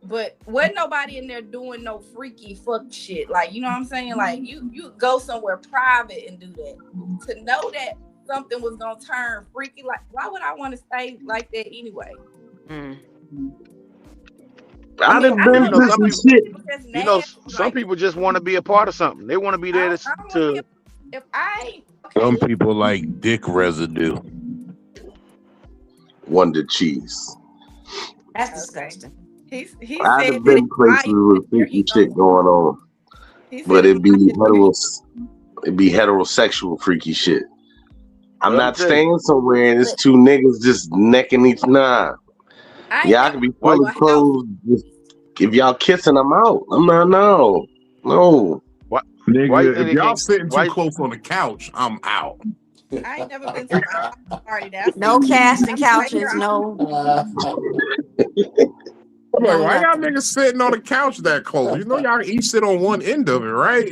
But wasn't nobody in there doing no freaky fuck shit. Like, you know what I'm saying? Like, you go somewhere private and do that. To know that something was gonna turn freaky. Like, why would I want to stay like that anyway? I done You been know, through some some people, shit. you know, some people just want to be a part of something. They want to be there I don't want to to. If I Some people like dick residue. Wonder cheese. That's disgusting. he I'd said have been places with freaky shit going on, but it'd be heterosexual freaky shit. I'm not staying somewhere and it's two niggas just necking each. Nah, y'all can be fully clothed. If y'all kissing, I'm out. I'm not. No. What? Nigga, if y'all sitting too close on the couch, I'm out. I ain't never been to a party. No casting couches. No. I'm like, why y'all niggas sitting on the couch that close? You know y'all each sit on one end of it, right?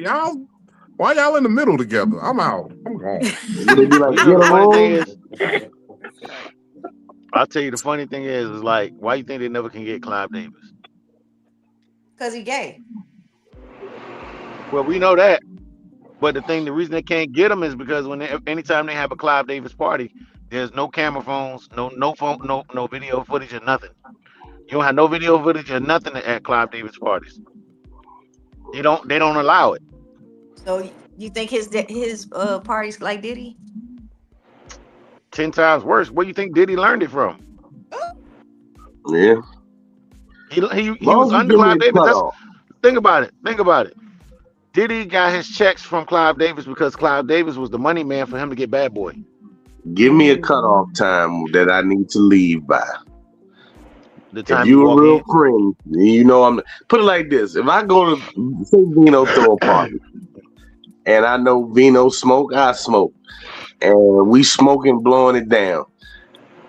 Why y'all in the middle together? I'm out. I'm gone. The funny thing is, I'll tell you the funny thing is like, why you think they never can get Clive Davis? Because he gay. Well, we know that. But the reason they can't get him is because anytime they have a Clive Davis party, there's no camera phones, no phone, no video footage or nothing. You don't have no video footage or nothing at Clive Davis parties. They don't allow it. So you think his parties like Diddy? 10 times worse. Where you think Diddy learned it from? Yeah. He was under Clive Davis. Think about it. Diddy got his checks from Clive Davis because Clive Davis was the money man for him to get Bad Boy. Give me a cutoff time that I need to leave by. If you a real friend, you know I'm. Put it like this: if I go to say Vino throw a party, and I know Vino smoke, I smoke, and we smoking, blowing it down,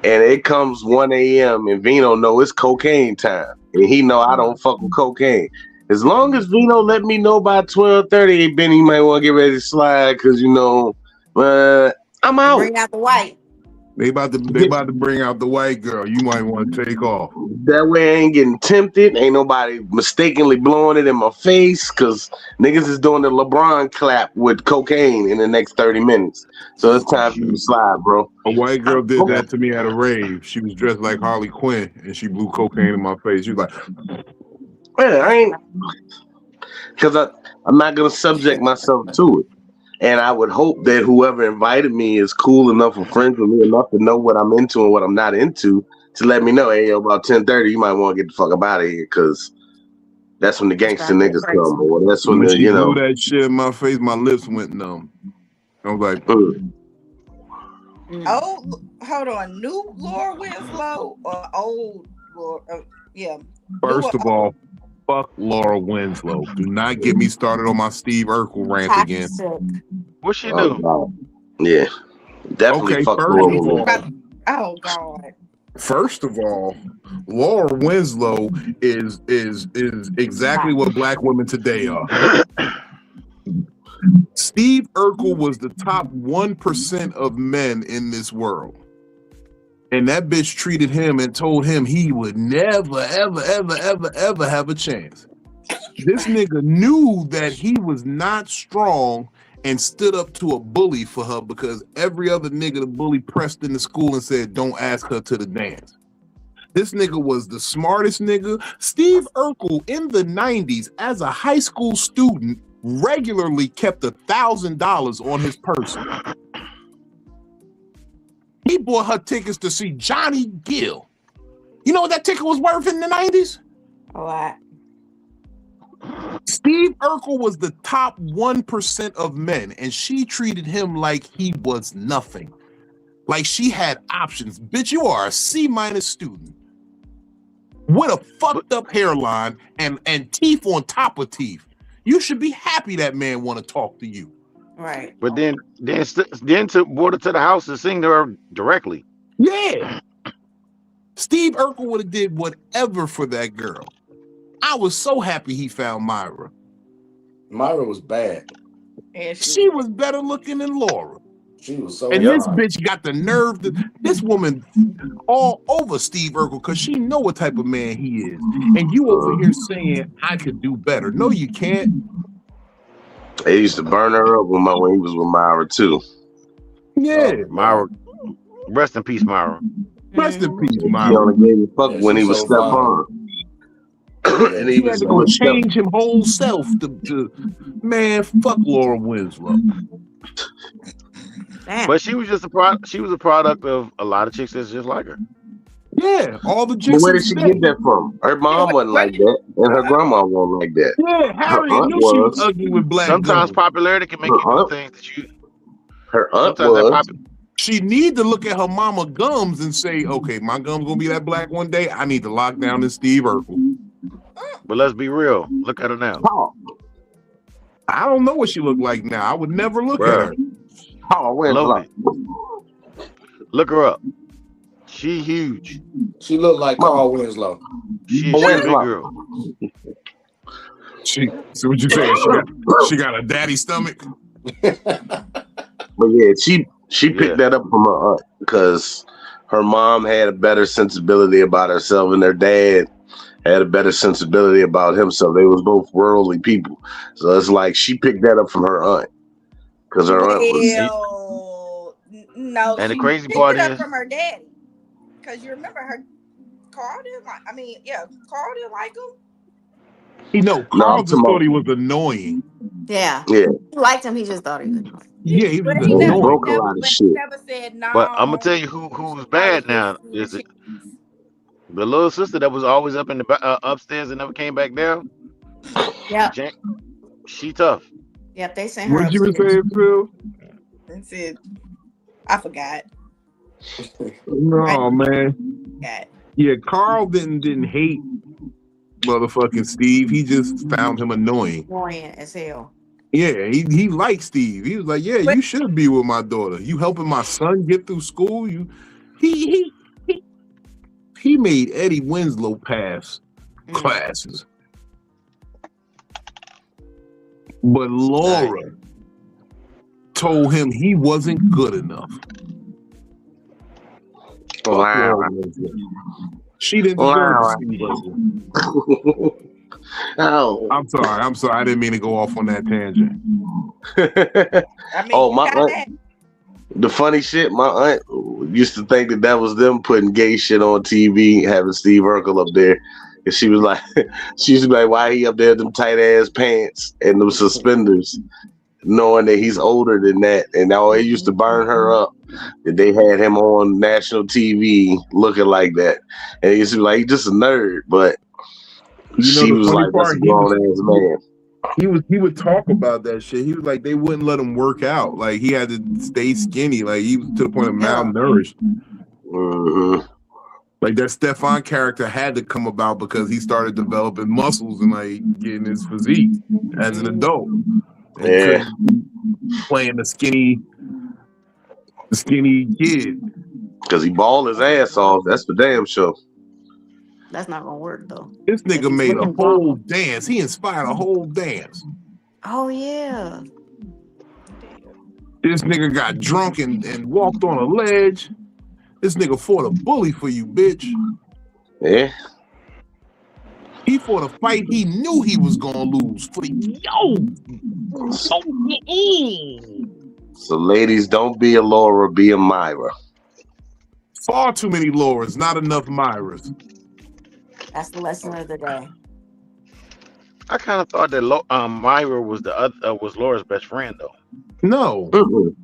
and it comes 1 a.m. and Vino know it's cocaine time, and he know I don't fuck with cocaine. As long as Vino let me know by 12:30, hey Benny, you might want to get ready to slide because you know, I'm out. Bring out the white. They about to bring out the white girl. You might want to take off. That way I ain't getting tempted. Ain't nobody mistakenly blowing it in my face because niggas is doing the LeBron clap with cocaine in the next 30 minutes. So it's time for you to slide, bro. A white girl did that to me at a rave. She was dressed like Harley Quinn and she blew cocaine in my face. She was like, man, I ain't, because I'm not going to subject myself to it. And I would hope that whoever invited me is cool enough or friends with me enough to know what I'm into and what I'm not into to let me know, hey, yo, about 10:30, you might want to get the fuck up out of here because that's when the gangster niggas come. Or that's when she blew that shit in my face, my lips went numb. I was like, Oh, hold on. New Laura Winslow or old Laura? Yeah. First of all, fuck Laura Winslow. Do not get me started on my Steve Urkel rant again. What's she do? Yeah. Definitely fuck Laura Winslow. Oh, God. First of all, Laura Winslow is exactly what black women today are. Steve Urkel was the top 1% of men in this world. And that bitch treated him and told him he would never, ever, ever, ever, ever have a chance. This nigga knew that he was not strong and stood up to a bully for her because every other nigga the bully pressed into school and said, don't ask her to the dance. This nigga was the smartest nigga. Steve Urkel in the 90s as a high school student regularly kept $1,000 on his person. He bought her tickets to see Johnny Gill. You know what that ticket was worth in the 90s? A lot. Steve Urkel was the top 1% of men, and she treated him like he was nothing. Like she had options. Bitch, you are a C- student with a fucked up hairline and teeth on top of teeth. You should be happy that man want to talk to you. Right. But then brought her to the house and sing to her directly. Yeah. Steve Urkel would have did whatever for that girl. I was so happy he found Myra. Myra was bad. She was better looking than Laura. She was so and young. This bitch got the nerve to this woman all over Steve Urkel because she know what type of man he is. And you over here saying I could do better. No, you can't. They used to burn her up when he was with Myra too. Yeah. Myra, rest in peace, Myra. Rest in peace, He Myra. only gave a fuck Yeah, when he she's was so Stephon. And he He had was to go with Steph. change him whole self to man, fuck Laura Winslow. Damn. But she was just she was a product of a lot of chicks that's just like her. Yeah, all the But chicks where in did she state. get that from? Her mom wasn't like that, and her grandma wasn't like that. Yeah, Her Harriet aunt knew she was was. ugly with black Sometimes gums. popularity can make you do things that you. Her aunt Sometimes that was. She need to look at her mama gums and say, okay, my gums gonna be that black one day. I need to lock down this Steve Urkel. But let's be real. Look at her now, I don't know what she look like now. I would never look at her. loaded. Look her up. She huge. She looked like Carl Winslow. She a big girl. So what you saying? She got a daddy stomach. But yeah, she picked that up from her aunt because her mom had a better sensibility about herself, and her dad had a better sensibility about himself. They was both worldly people, so it's like she picked that up from her aunt because her aunt was. No, and the she crazy picked part it up is, from her daddy. Because you remember Carl didn't like. Carl didn't like him. Carl just thought he was annoying. Yeah. Yeah. He liked him. He just thought he was annoying. Yeah, he was He broke a lot of shit. Never said no. but I'm gonna tell you who's bad now is it the little sister that was always up in the upstairs and never came back down. Yeah. She tough. Yep, they sent her What you were upstairs. saying, Phil? That's it. I forgot. No, man. Forgot. Yeah, Carl didn't hate motherfucking Steve. He just found him annoying. Annoying as hell. Yeah, he liked Steve. He was like, yeah, you should be with my daughter. You helping my son get through school. He made Eddie Winslow pass classes. But Laura told him he wasn't good enough. Wow. She didn't deserve Steve Urkel. Oh, I'm sorry. I didn't mean to go off on that tangent. My aunt. The funny shit, my aunt used to think that was them putting gay shit on TV, having Steve Urkel up there. And she was like, why he up there in them tight ass pants and them suspenders, knowing that he's older than that. And now it used to burn her up that they had him on national TV looking like that. And he used to be like, he's just a nerd, but she was like, that's a grown ass man. He would talk about that shit. He was like, they wouldn't let him work out. Like he had to stay skinny. Like he was to the point of malnourished. Mm-hmm. Like that Stephon character had to come about because he started developing muscles and like getting his physique as an adult. And playing the skinny kid. Because he balled his ass off. That's for damn sure. That's not gonna work though. This nigga made a whole dance. He inspired a whole dance. Oh yeah. This nigga got drunk and walked on a ledge. This nigga fought a bully for you, bitch. Yeah. He fought a fight he knew he was gonna lose. So ladies, don't be a Laura, be a Myra. Far too many Lauras, not enough Myras. That's the lesson of the day. I kind of thought that Myra was was Laura's best friend though. No.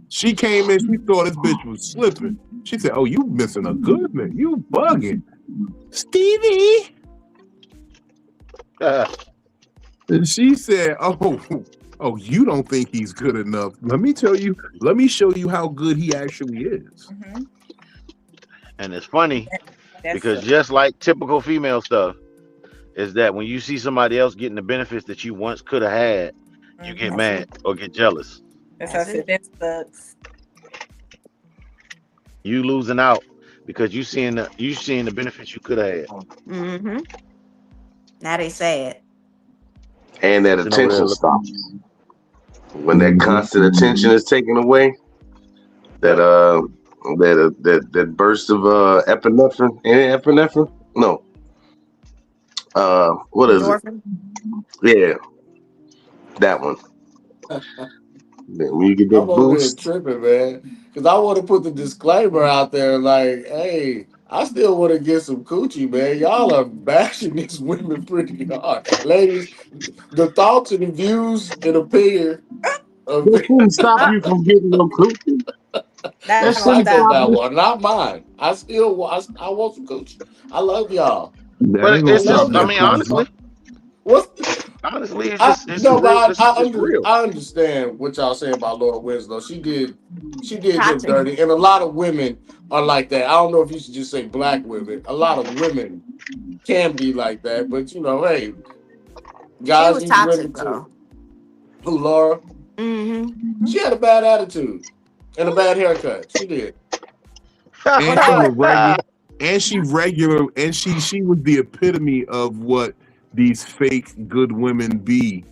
She came in, she thought this bitch was slipping. She said, oh, you missing a good man. You bugging. Stevie. And she said, oh, you don't think he's good enough. Let me show you how good he actually is. Mm-hmm. And it's funny because just like typical female stuff is that when you see somebody else getting the benefits that you once could have had, you get mad or get jealous. That's how I said that sucks. You losing out because you seeing the benefits you could have had. Mm-hmm. Now they sad. And that attention stops. When that constant attention is taken away, that burst of epinephrine. Epinephrine? No. What is it? Yeah. That one. Then when you get that I'm over here boost, tripping, man, because I want to put the disclaimer out there, like, hey, I still want to get some coochie, man. Y'all are bashing these women pretty hard, ladies. The thoughts and the views and opinion of that shouldn't stop Uh, you from getting no coochie. that That the don't shouldn't stop stop Psycho-Babble you. you. one, not mine. I still I want some coochie. I love y'all. That But ain't I gonna it's stop just, love I that y'all. mean, coochie. What's honestly, I it's no, just real. but It's just real. I understand what y'all saying about Laura Winslow. She did him Toxic. dirty, and a lot of women are like that. I don't know if you should just say black women. A lot of women can be like that, but you know, hey, She guys was need women toxic too. though. Who Laura? Mm-hmm. She had a bad attitude and a bad haircut. She did. And But she but was regular. And she regular. And she was the epitome of what these fake good women be.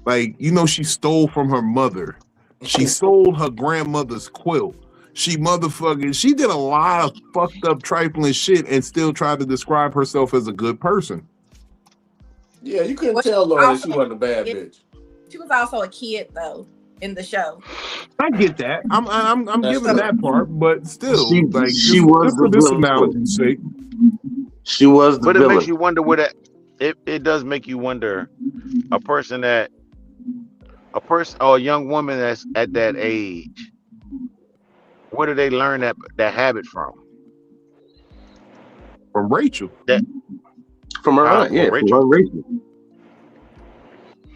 Like, she stole from her mother. She sold her grandmother's quilt. She did a lot of fucked up trifling shit and still tried to describe herself as a good person. Yeah, you couldn't Well, tell Laura that she wasn't a bad bitch. she was also a kid though in the show. I get that. I'm That's giving So true. that part, but still, like She just was the for this villain. analogy's sake, She was the But it makes villain. you wonder what it does make you wonder a person that a person or a young woman that's at that age, where do they learn that habit from? from Rachel. That From her how aunt, from yeah, from Rachel? her Rachel.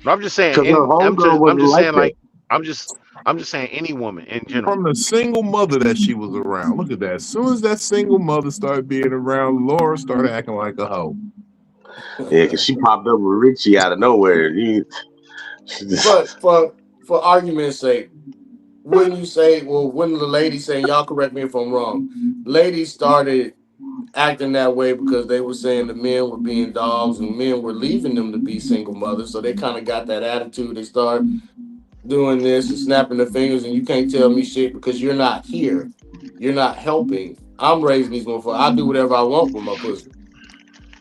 No, I'm just saying. Because her homegirl I'm wasn't just like saying that. like I'm just I'm just saying any woman in general. From the single mother that she was around. Look at that. As soon as that single mother started being around, Laura started acting like a hoe. Yeah, because she popped up with Richie out of nowhere. She just, But for argument's sake, wouldn't you say, well, wouldn't the lady saying, y'all correct me if I'm wrong, ladies started acting that way because they were saying the men were being dogs and men were leaving them to be single mothers. So they kind of got that attitude. They start doing this and snapping their fingers, and you can't tell me shit because you're not here. You're not helping. I'm raising these motherfuckers. I do whatever I want with my pussy.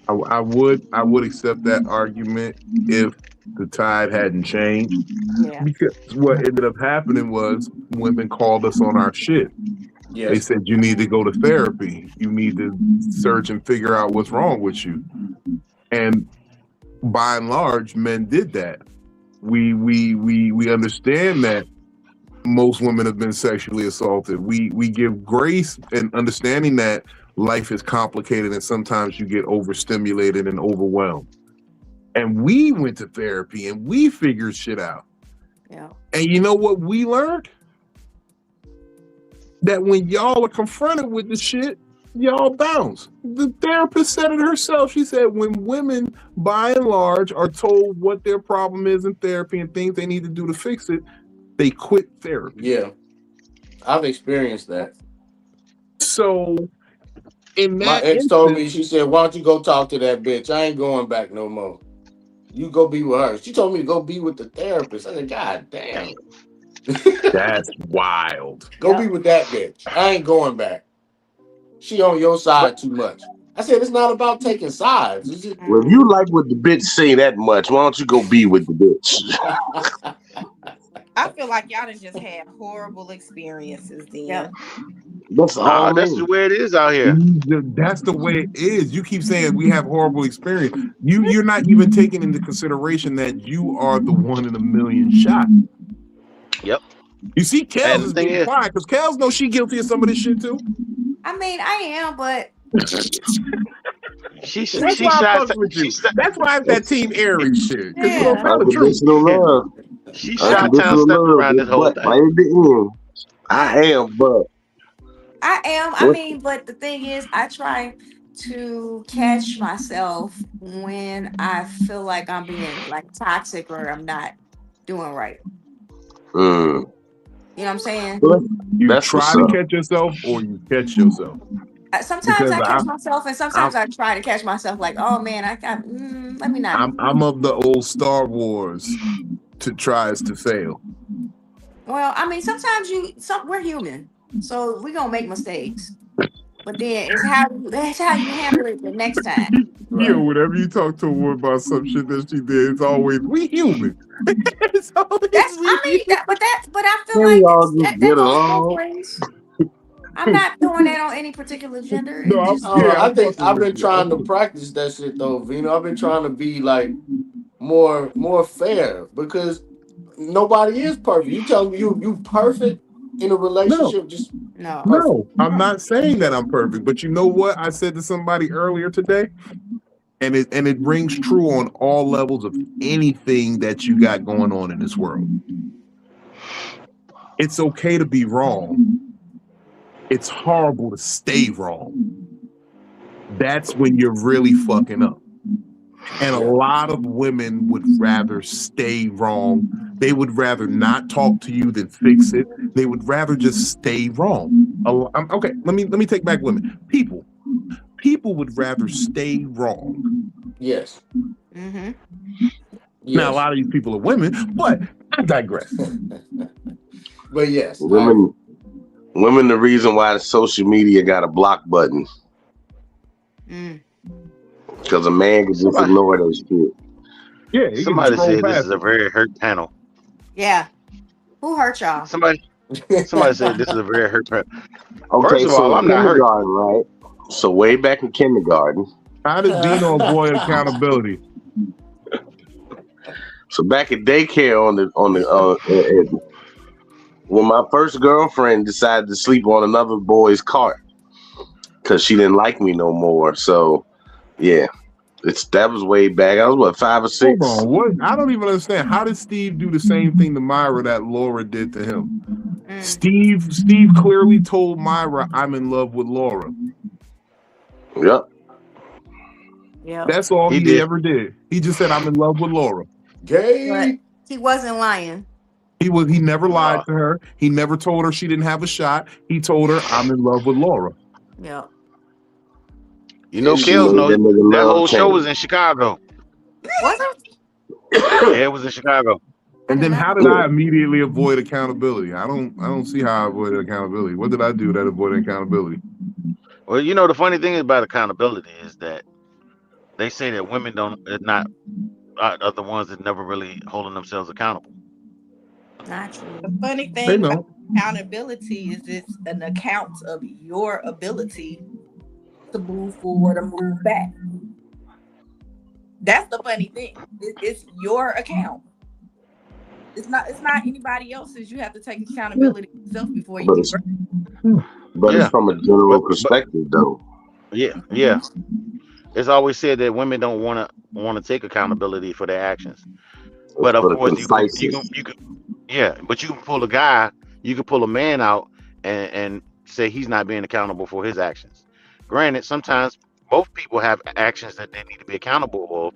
I would accept that argument if the tide hadn't changed. yeah. Because what ended up happening was women called us on our shit. They Yes. said you need to go to therapy. You need to search and figure out what's wrong with you. And by and large, men did that. We understand that most women have been sexually assaulted. We give grace and understanding that life is complicated and sometimes you get overstimulated and overwhelmed. And we went to therapy and we figured shit out. Yeah. And you know what we learned? That when y'all are confronted with the shit, y'all bounce. The therapist said it herself. She said when women, by and large, are told what their problem is in therapy and things they need to do to fix it, they quit therapy. Yeah. I've experienced that. So in My that ex told me, instance, she said, why don't you go talk to that bitch? I ain't going back no more. You go be with her. She told me to go be with the therapist. I said, God damn. that's wild. Go be with that bitch. I ain't going back. She on your side too much. I said, it's not about taking sides. It's just... well, if you like what the bitch say that much, why don't you go be with the bitch? I feel like y'all done just had horrible experiences then. Yep. That's all Nah, I that's the mean. way it is out here. That's the way it is. You keep saying we have horrible experience. You're not even taking into consideration that you are the one in a million shot. Yep. You see, Kels And the is thing being is, quiet because Kels knows she guilty of some of this shit too. I mean, I am, but she That's she why I shot fuck with she you. That's why it's that Team Aries shit. Because you're gonna yeah. tell the truth. Unconditional love. she shot town Unconditional stepping love. around Guess this whole what? thing. Right at the end. I am, but I am. I what? mean, but the thing is, I try to catch myself when I feel like I'm being like toxic or I'm not doing right. Mm, You know what I'm saying? well, You that's what's try to up. catch yourself or you catch yourself. Sometimes Because I catch myself, and I'm sometimes I try to catch myself. Like, oh man, I got. Let me not. I'm of the old Star Wars to tries to fail. Well, I mean, sometimes we're human, so we gonna make mistakes. But then that's how you handle it the next time. Yo, whenever you talk to a woman about some shit that she did, it's always we human. It's always That's we I mean human. but I feel Can we like all just that get goes both along? ways. I'm not doing that on any particular gender. No, It just I I'm think fucking I've with been you. trying to practice that shit though, Vino. I've been trying to be like more fair because nobody is perfect. You tell me you perfect in a No, relationship, just no. perfect. no, I'm not saying that I'm perfect, but you know what? I said to somebody earlier today, and it rings true on all levels of anything that you got going on in this world. It's okay to be wrong. It's horrible to stay wrong. That's when you're really fucking up. And a lot of women would rather stay wrong. They would rather not talk to you than fix it. They would rather just stay wrong. Okay, let me take back women. People would rather stay wrong. Yes. Mm-hmm. Now, a Yes. lot of these people are women, but I digress. But yes, Women, the reason why the social media got a block button. Because a man can just ignore that shit. Yeah, he can Somebody scroll said this past is a very hurt panel. Yeah. Who hurt y'all? Somebody said this is a very hurt panel. Okay, First of so all, in I'm not hurt. kindergarten, right? So way back in kindergarten. How does Vino avoid accountability? So back at daycare when my first girlfriend decided to sleep on another boy's cart because she didn't like me no more. So yeah, that was way back. I was what, 5 or 6. Hold on, what? I don't even understand. How did Steve do the same thing to Myra that Laura did to him? Steve clearly told Myra, "I'm in love with Laura." Yep. Yeah. That's all He he did. ever did. He just said, "I'm in love with Laura." Gay. But he wasn't lying. He never lied to her. He never told her she didn't have a shot. He told her, "I'm in love with Laura." Yeah. You know, She Kels made knows that nigga that love whole show change. was in Chicago. Was it? Yeah, it was in Chicago. And then not how did I immediately avoid accountability? I don't see how I avoided accountability. What did I do that avoided accountability? Well, you know, the funny thing about accountability is that they say that women are the ones that never really holding themselves accountable. Not true. The funny They thing about know. accountability is it's an account of your ability to move forward or move back. That's the funny thing. It's your account. It's not anybody else's. You have to take accountability yourself before you But can. it's from a general perspective, though. Yeah. It's always said that women don't want to take accountability for their actions. But of course, you can, but you can pull a guy, you can pull a man out and say he's not being accountable for his actions. Granted, sometimes both people have actions that they need to be accountable of,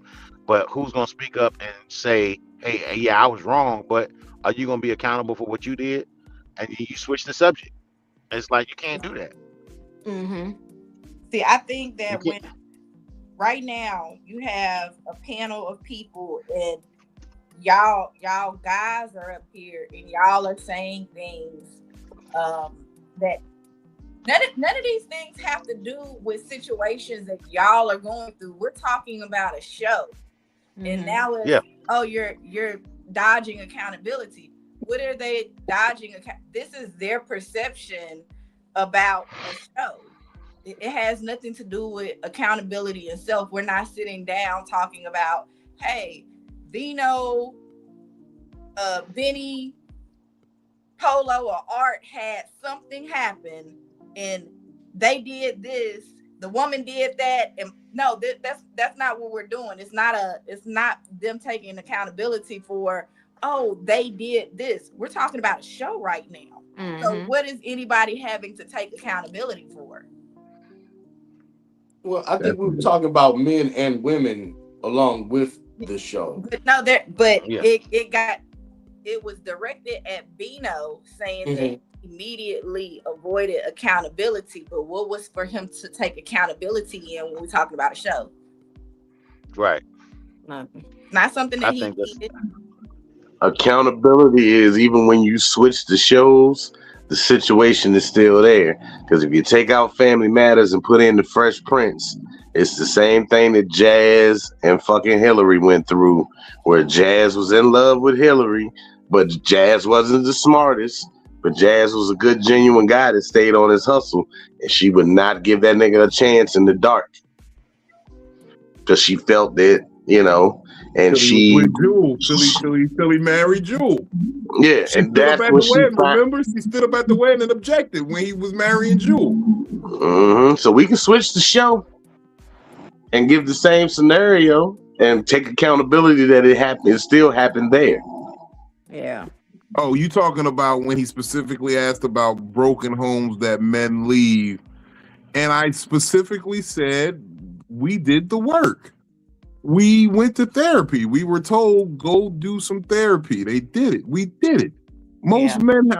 but who's going to speak up and say, hey, yeah, I was wrong, but are you going to be accountable for what you did? And you switch the subject. It's like you can't do that. Mm-hmm. See, I think that when right now you have a panel of people and y'all guys are up here and y'all are saying things that none of these things have to do with situations that y'all are going through. We're talking about a show. And now it's you're dodging accountability. What are they dodging? This is their perception about a show. It has nothing to do with accountability itself. We're not sitting down talking about, hey, Vino, Benny, Polo, or Art had something happen and they did this. The woman did that, and no, that's not what we're doing. It's not them taking accountability for, oh, they did this. We're talking about a show right now. Mm-hmm. So what is anybody having to take accountability for? Well, I think we were talking about men and women along with the show. It was directed at Bino saying that immediately avoided accountability, but what was for him to take accountability in when we're talking about a show? Right. Not something that he needed. Accountability is even when you switch the shows, the situation is still there. Because if you take out Family Matters and put in the Fresh Prince, it's the same thing that Jazz and fucking Hillary went through, where Jazz was in love with Hillary, but Jazz wasn't the smartest. But Jazz was a good, genuine guy that stayed on his hustle, and she would not give that nigga a chance in the dark. Because she felt that, you know, and Philly married Jewel. Yeah, she and stood up that's at what the she wedding. found. Remember, she stood up at the wedding and objected when he was marrying Jewel. So we can switch the show and give the same scenario and take accountability that it happened. It still happened there. Yeah. Oh, you talking about when he specifically asked about broken homes that men leave, and I specifically said we did the work. We went to therapy. We were told go do some therapy. They did it. We did it. Most men,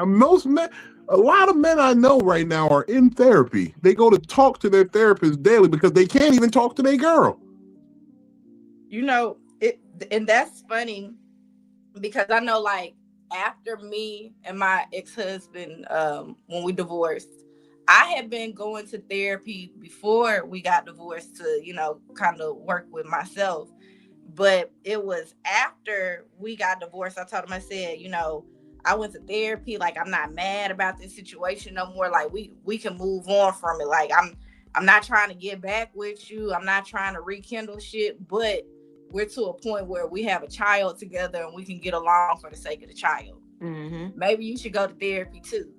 a lot of men I know right now are in therapy. They go to talk to their therapist daily because they can't even talk to their girl. You know, and that's funny because I know, like, after me and my ex-husband, when we divorced, I had been going to therapy before we got divorced to, you know, kind of work with myself. But it was after we got divorced, I told him, I said, you know, I went to therapy. Like, I'm not mad about this situation no more. Like, we can move on from it. Like, I'm not trying to get back with you. I'm not trying to rekindle shit, but we're to a point where we have a child together and we can get along for the sake of the child. Mm-hmm. Maybe you should go to therapy too.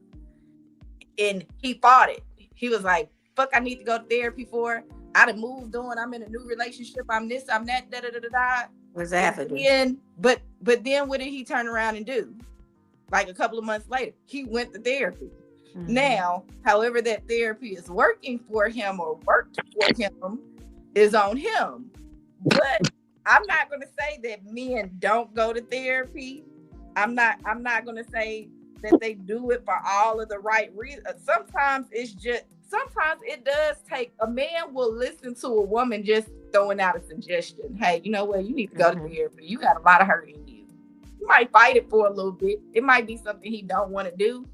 And he fought it. He was like, fuck, I need to go to therapy for. I done moved on. I'm in a new relationship. I'm this, I'm that, da-da-da-da-da. What's happening? But then what did he turn around and do? Like a couple of months later, he went to therapy. Mm-hmm. Now, however that therapy is working for him or worked for him is on him. But I'm not going to say that men don't go to therapy. I'm not going to say that they do it for all of the right reasons. Sometimes it does take, a man will listen to a woman just throwing out a suggestion. Hey, you know what? You need to go to therapy. You got a lot of hurt in you. You might fight it for a little bit. It might be something he don't want to do.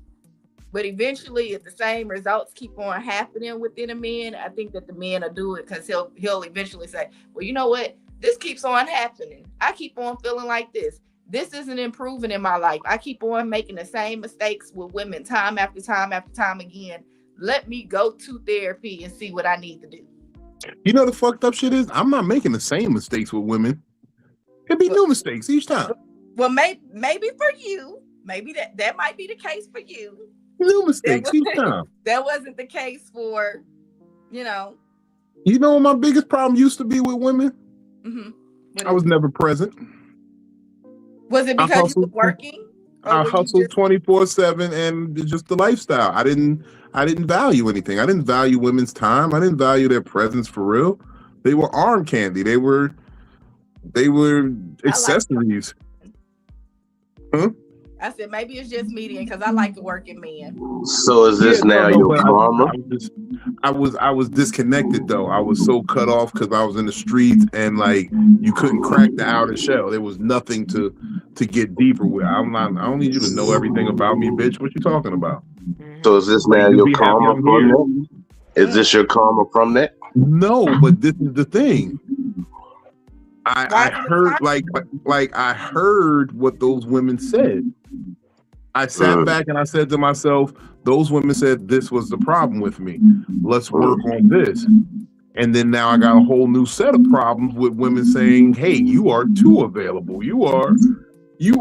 But eventually, if the same results keep on happening within a man, I think that the man will do it because he'll eventually say, well, you know what? This keeps on happening. I keep on feeling like this. This isn't improving in my life. I keep on making the same mistakes with women time after time after time again. Let me go to therapy and see what I need to do. You know the fucked up shit is? I'm not making the same mistakes with women. It'd be new mistakes each time. Well, maybe for you, maybe that might be the case for you. New mistakes each time. That wasn't the case for, you know. You know what my biggest problem used to be with women? Mm-hmm. I was never present. Was it because you were working? I hustled 24/7 and just the lifestyle. I didn't value anything. I didn't value women's time. I didn't value their presence for real. They were arm candy. They were accessories. I said maybe it's just me then because I like to work in men. So is this your karma? I was disconnected though. I was so cut off because I was in the streets and like you couldn't crack the outer shell. There was nothing to get deeper with. I don't need you to know everything about me, bitch. What you talking about? So is this now your karma from that? Is this your karma from that? No, but this is the thing. I heard I heard what those women said. I sat back and I said to myself, those women said this was the problem with me. Let's work on this. And then now I got a whole new set of problems with women saying, hey, you are too available. You are too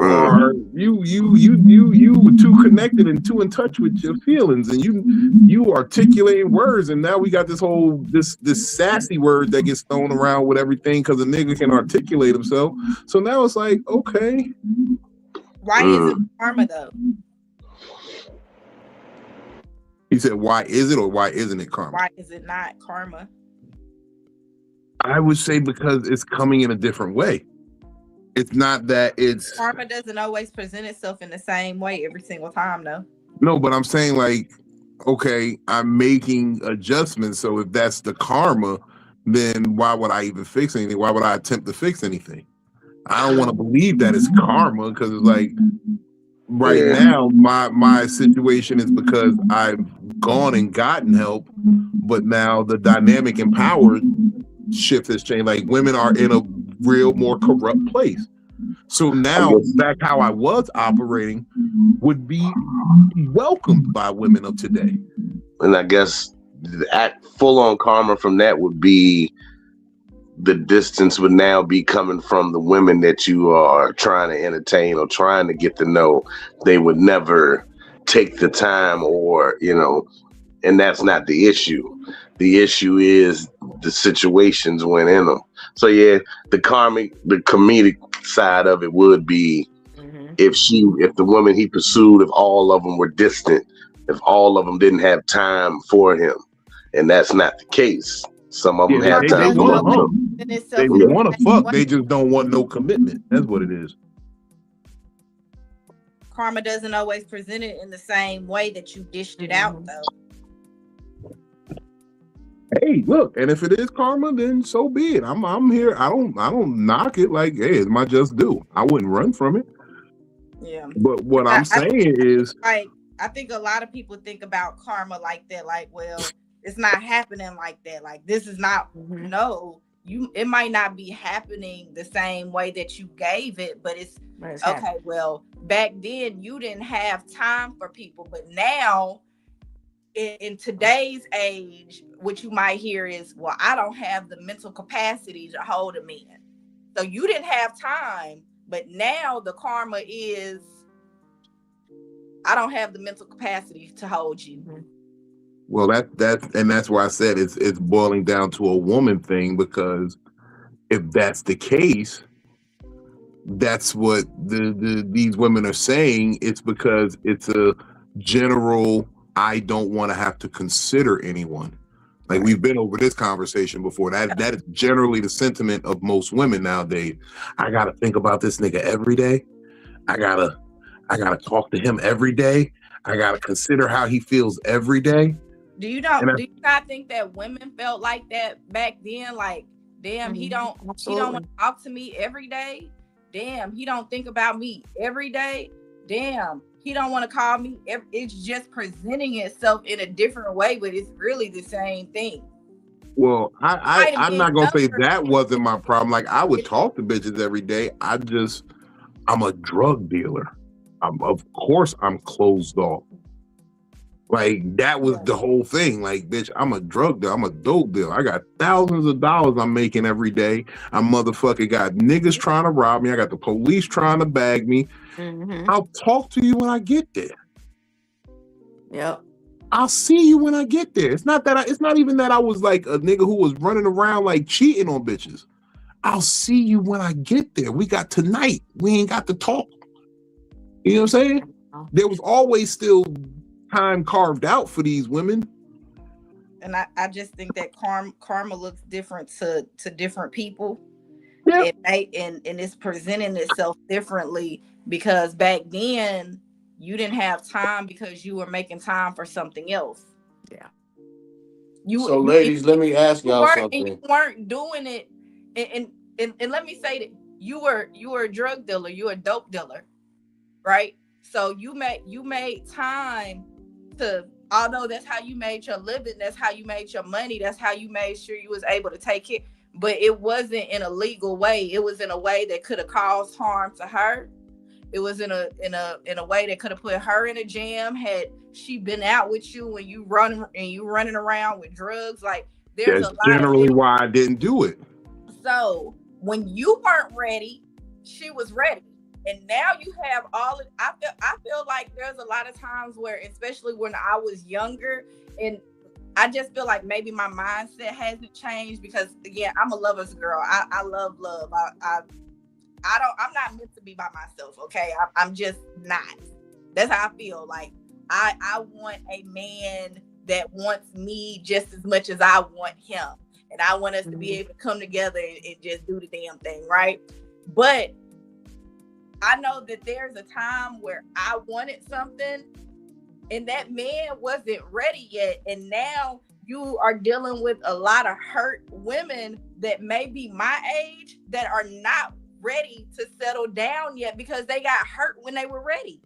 connected and too in touch with your feelings, and you articulating words, and now we got this whole this sassy word that gets thrown around with everything because a nigga can articulate himself. So now it's like, okay, why is it karma though? He said, why is it or why isn't it karma? Why is it not karma? I would say because it's coming in a different way. It's not that it's... Karma doesn't always present itself in the same way every single time, though. No, but I'm saying like, okay, I'm making adjustments. So if that's the karma, then why would I even fix anything? Why would I attempt to fix anything? I don't want to believe that it's karma because it's like, Right now, my situation is because I've gone and gotten help, but now the dynamic and power shift has changed. Like women are in a real more corrupt place. So now back how I was operating would be welcomed by women of today. And I guess full on karma from that would be the distance would now be coming from the women that you are trying to entertain or trying to get to know. They would never take the time or, and that's not the issue. The issue is the situations went in them. So yeah, the comedic side of it would be if the woman he pursued, if all of them were distant, if all of them didn't have time for him, and that's not the case. Some of them have time. They want to hump. They want to fuck. They just don't want no commitment. That's what it is. Karma doesn't always present it in the same way that you dished it out, though. Hey, look, and if it is karma, then so be it. I'm here. I don't knock it. Like, hey, it's my just due. I wouldn't run from it. Yeah. But what I'm saying is, like, I think a lot of people think about karma like that. Like, well, it's not happening like that. Like, this is not. No, it might not be happening the same way that you gave it, but it's okay. Happening. Well, back then you didn't have time for people, but now in today's age, what you might hear is, well, I don't have the mental capacity to hold a man. So you didn't have time, but now the karma is, I don't have the mental capacity to hold you. Well, that's why I said it's boiling down to a woman thing, because if that's the case, that's what these women are saying. It's because it's a general, I don't want to have to consider anyone. Like, we've been over this conversation before. That is generally the sentiment of most women nowadays. I gotta think about this nigga every day. I gotta talk to him every day. I gotta consider how he feels every day. Do you not think that women felt like that back then? Like, damn, he don't want to talk to me every day. Damn, he don't think about me every day. Damn, he don't want to call me. It's just presenting itself in a different way, but it's really the same thing. Well, I'm not gonna say that wasn't my problem. Like, I would talk to bitches every day. I'm a drug dealer. Of course I'm closed off. Like, that was the whole thing. Like, bitch, I'm a drug dealer. I'm a dope dealer. I got thousands of dollars I'm making every day. I motherfucking got niggas trying to rob me. I got the police trying to bag me. I'll talk to you when I get there. Yep. I'll see you when I get there. It's not even that I was like a nigga who was running around like cheating on bitches. I'll see you when I get there. We got tonight. We ain't got to talk. You know what I'm saying? There was always still time carved out for these women. And I just think that karma looks different to different people. Yeah. And it's presenting itself differently, because back then you didn't have time because you were making time for something else. Yeah. Ladies, let me ask y'all something. And you weren't doing it. And let me say that you were a drug dealer, you were a dope dealer, right? So you made time to, although that's how you made your living, that's how you made your money, that's how you made sure you was able to take care. But it wasn't in a legal way. It was in a way that could have caused harm to her. It was in a way that could have put her in a jam had she been out with you and you running around with drugs. Like, there's a lot generally why I didn't do it. So when you weren't ready, she was ready. And now you have all of, I feel like there's a lot of times where, especially when I was younger, and I just feel like maybe my mindset hasn't changed, because again, I'm a lover's girl. I love love. I'm not meant to be by myself. Okay. I'm just not. That's how I feel. Like, I want a man that wants me just as much as I want him. And I want us to be able to come together and just do the damn thing. Right. But I know that there's a time where I wanted something and that man wasn't ready yet. And now you are dealing with a lot of hurt women that may be my age that are not ready to settle down yet because they got hurt when they were ready.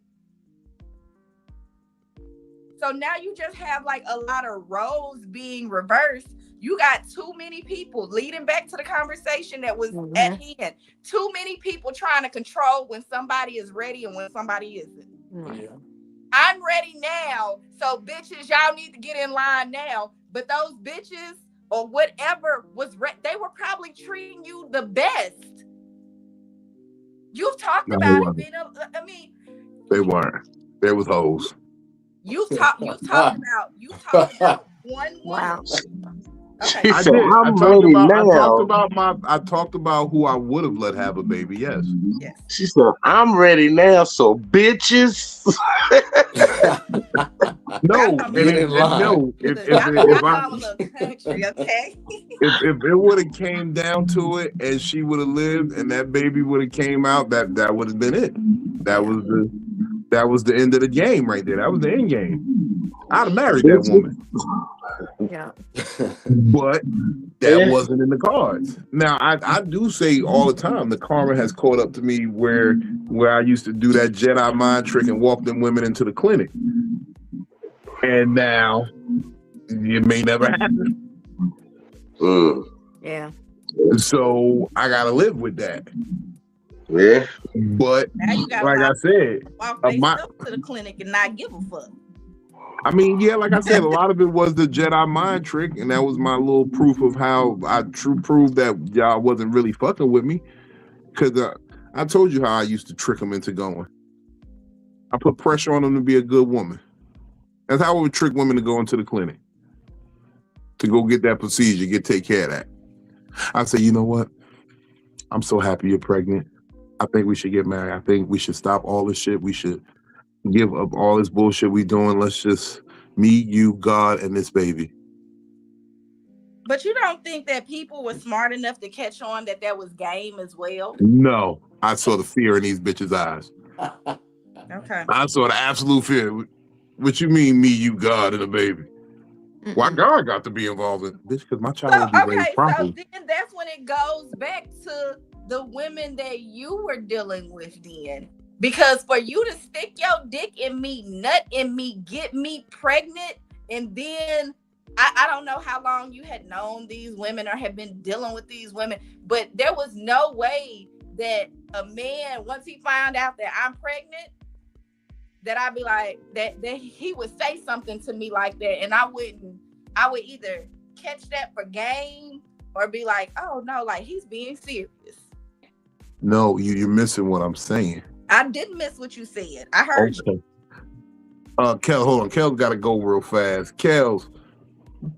So now you just have like a lot of roles being reversed. You got too many people leading back to the conversation that was at hand. Too many people trying to control when somebody is ready and when somebody isn't. Yeah. I'm ready now. So bitches, y'all need to get in line now. But those bitches or whatever they were probably treating you the best. You've talked about it, Vina. I mean, they weren't. There was hoes. You talked about one woman. Okay. I did. I talked about who I would have let have a baby. Yes. She said, "I'm ready now." So bitches. No, if it would have came down to it, and she would have lived, and that baby would have came out, that would have been it. That was the end of the game right there. That was the end game. I'd have married that woman. Yeah. But that wasn't in the cards. Now I do say all the time the karma has caught up to me where I used to do that Jedi mind trick and walk them women into the clinic. And now it may never happen. Yeah. So I gotta live with that. Yeah. But like I said, walk to the clinic and not give a fuck. I mean, yeah, like I said, a lot of it was the Jedi mind trick, and that was my little proof of how I proved that y'all wasn't really fucking with me. Because I told you how I used to trick them into going. I put pressure on them to be a good woman. That's how I would trick women to go into the clinic. To go get that procedure, take care of that. I'd say, you know what? I'm so happy you're pregnant. I think we should get married. I think we should stop all this shit. We should give up all this bullshit we doing. Let's just me, you, God, and this baby. But you don't think that people were smart enough to catch on that was game as well? No. I saw the fear in these bitches' eyes. Okay. I saw the absolute fear. What you mean, me, you, God, and a baby? Why God got to be involved in this? Because my child will be raised properly. So then that's when it goes back to the women that you were dealing with then. Because for you to stick your dick in me, nut in me, get me pregnant, and then I don't know how long you had known these women or had been dealing with these women, but there was no way that a man, once he found out that I'm pregnant, that I'd be like, that he would say something to me like that, and I would either catch that for game or be like, oh no, like he's being serious. No, you're missing what I'm saying. I didn't miss what you said. I heard you. Kel, hold on. Kel's got to go real fast. Kels,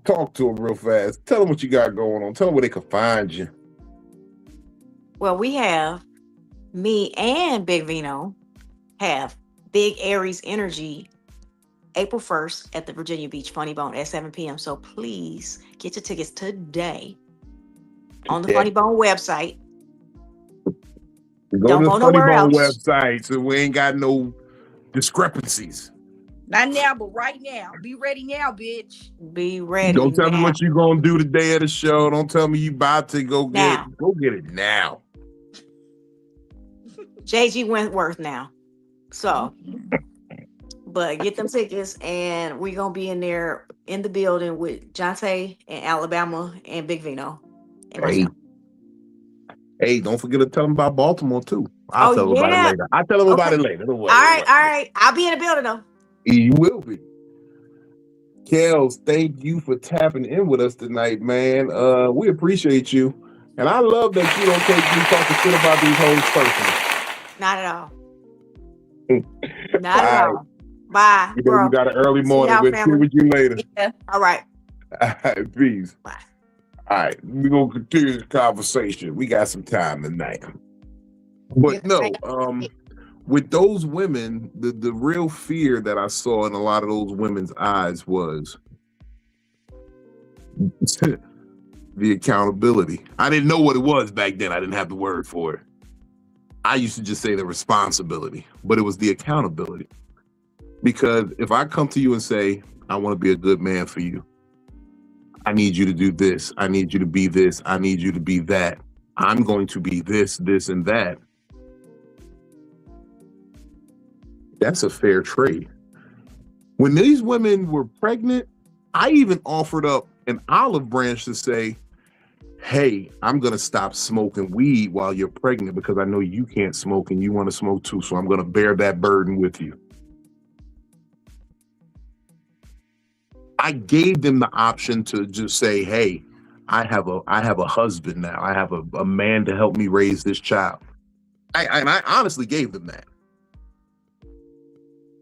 talk to him real fast. Tell them what you got going on. Tell them where they can find you. Well, we have me and Big Vino have Big Aries Energy April 1st at the Virginia Beach Funny Bone at 7 p.m. So please get your tickets today on the Funny Bone website. Go to the Funny Bone website so we ain't got no discrepancies. Not now, but right now. Be ready now, bitch. Be ready. Don't tell me what you're gonna do the day of the show. Don't tell me you about to go get it. Go get it now. JG Wentworth now. So, but get them tickets, and we're gonna be in there in the building with Jonte and Alabama and Big Vino. And Hey, don't forget to tell them about Baltimore too. I'll tell them about it later. I'll tell them about it later. Don't worry. All right. I'll be in the building though. You will be. Kels, thank you for tapping in with us tonight, man. We appreciate you. And I love that you don't take me talking shit about these hoes personally. Not at all. Not at all. Bye. You know, you got an early morning. We'll see with you later. Yeah. All right. All right, peace. Bye. All right, we're going to continue the conversation. We got some time tonight. But no, with those women, the real fear that I saw in a lot of those women's eyes was the accountability. I didn't know what it was back then. I didn't have the word for it. I used to just say the responsibility, but it was the accountability. Because if I come to you and say, I want to be a good man for you, I need you to do this. I need you to be this. I need you to be that. I'm going to be this, this, and that. That's a fair trade. When these women were pregnant, I even offered up an olive branch to say, hey, I'm going to stop smoking weed while you're pregnant because I know you can't smoke and you want to smoke too. So I'm going to bear that burden with you. I gave them the option to just say, hey, I have a husband now. I have a man to help me raise this child. I honestly gave them that.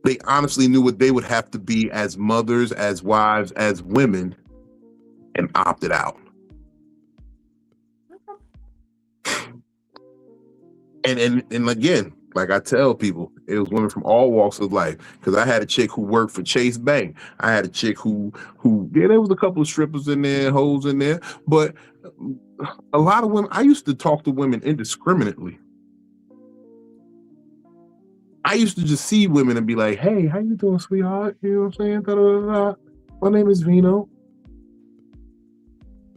They honestly knew what they would have to be as mothers, as wives, as women, and opted out. And again, like I tell people, it was women from all walks of life. Because I had a chick who worked for Chase Bank. I had a chick who there was a couple of strippers in there, hoes in there, but a lot of women. I used to talk to women indiscriminately. I used to just see women and be like, hey, how you doing, sweetheart? You know what I'm saying? Da, da, da, da. My name is Vino.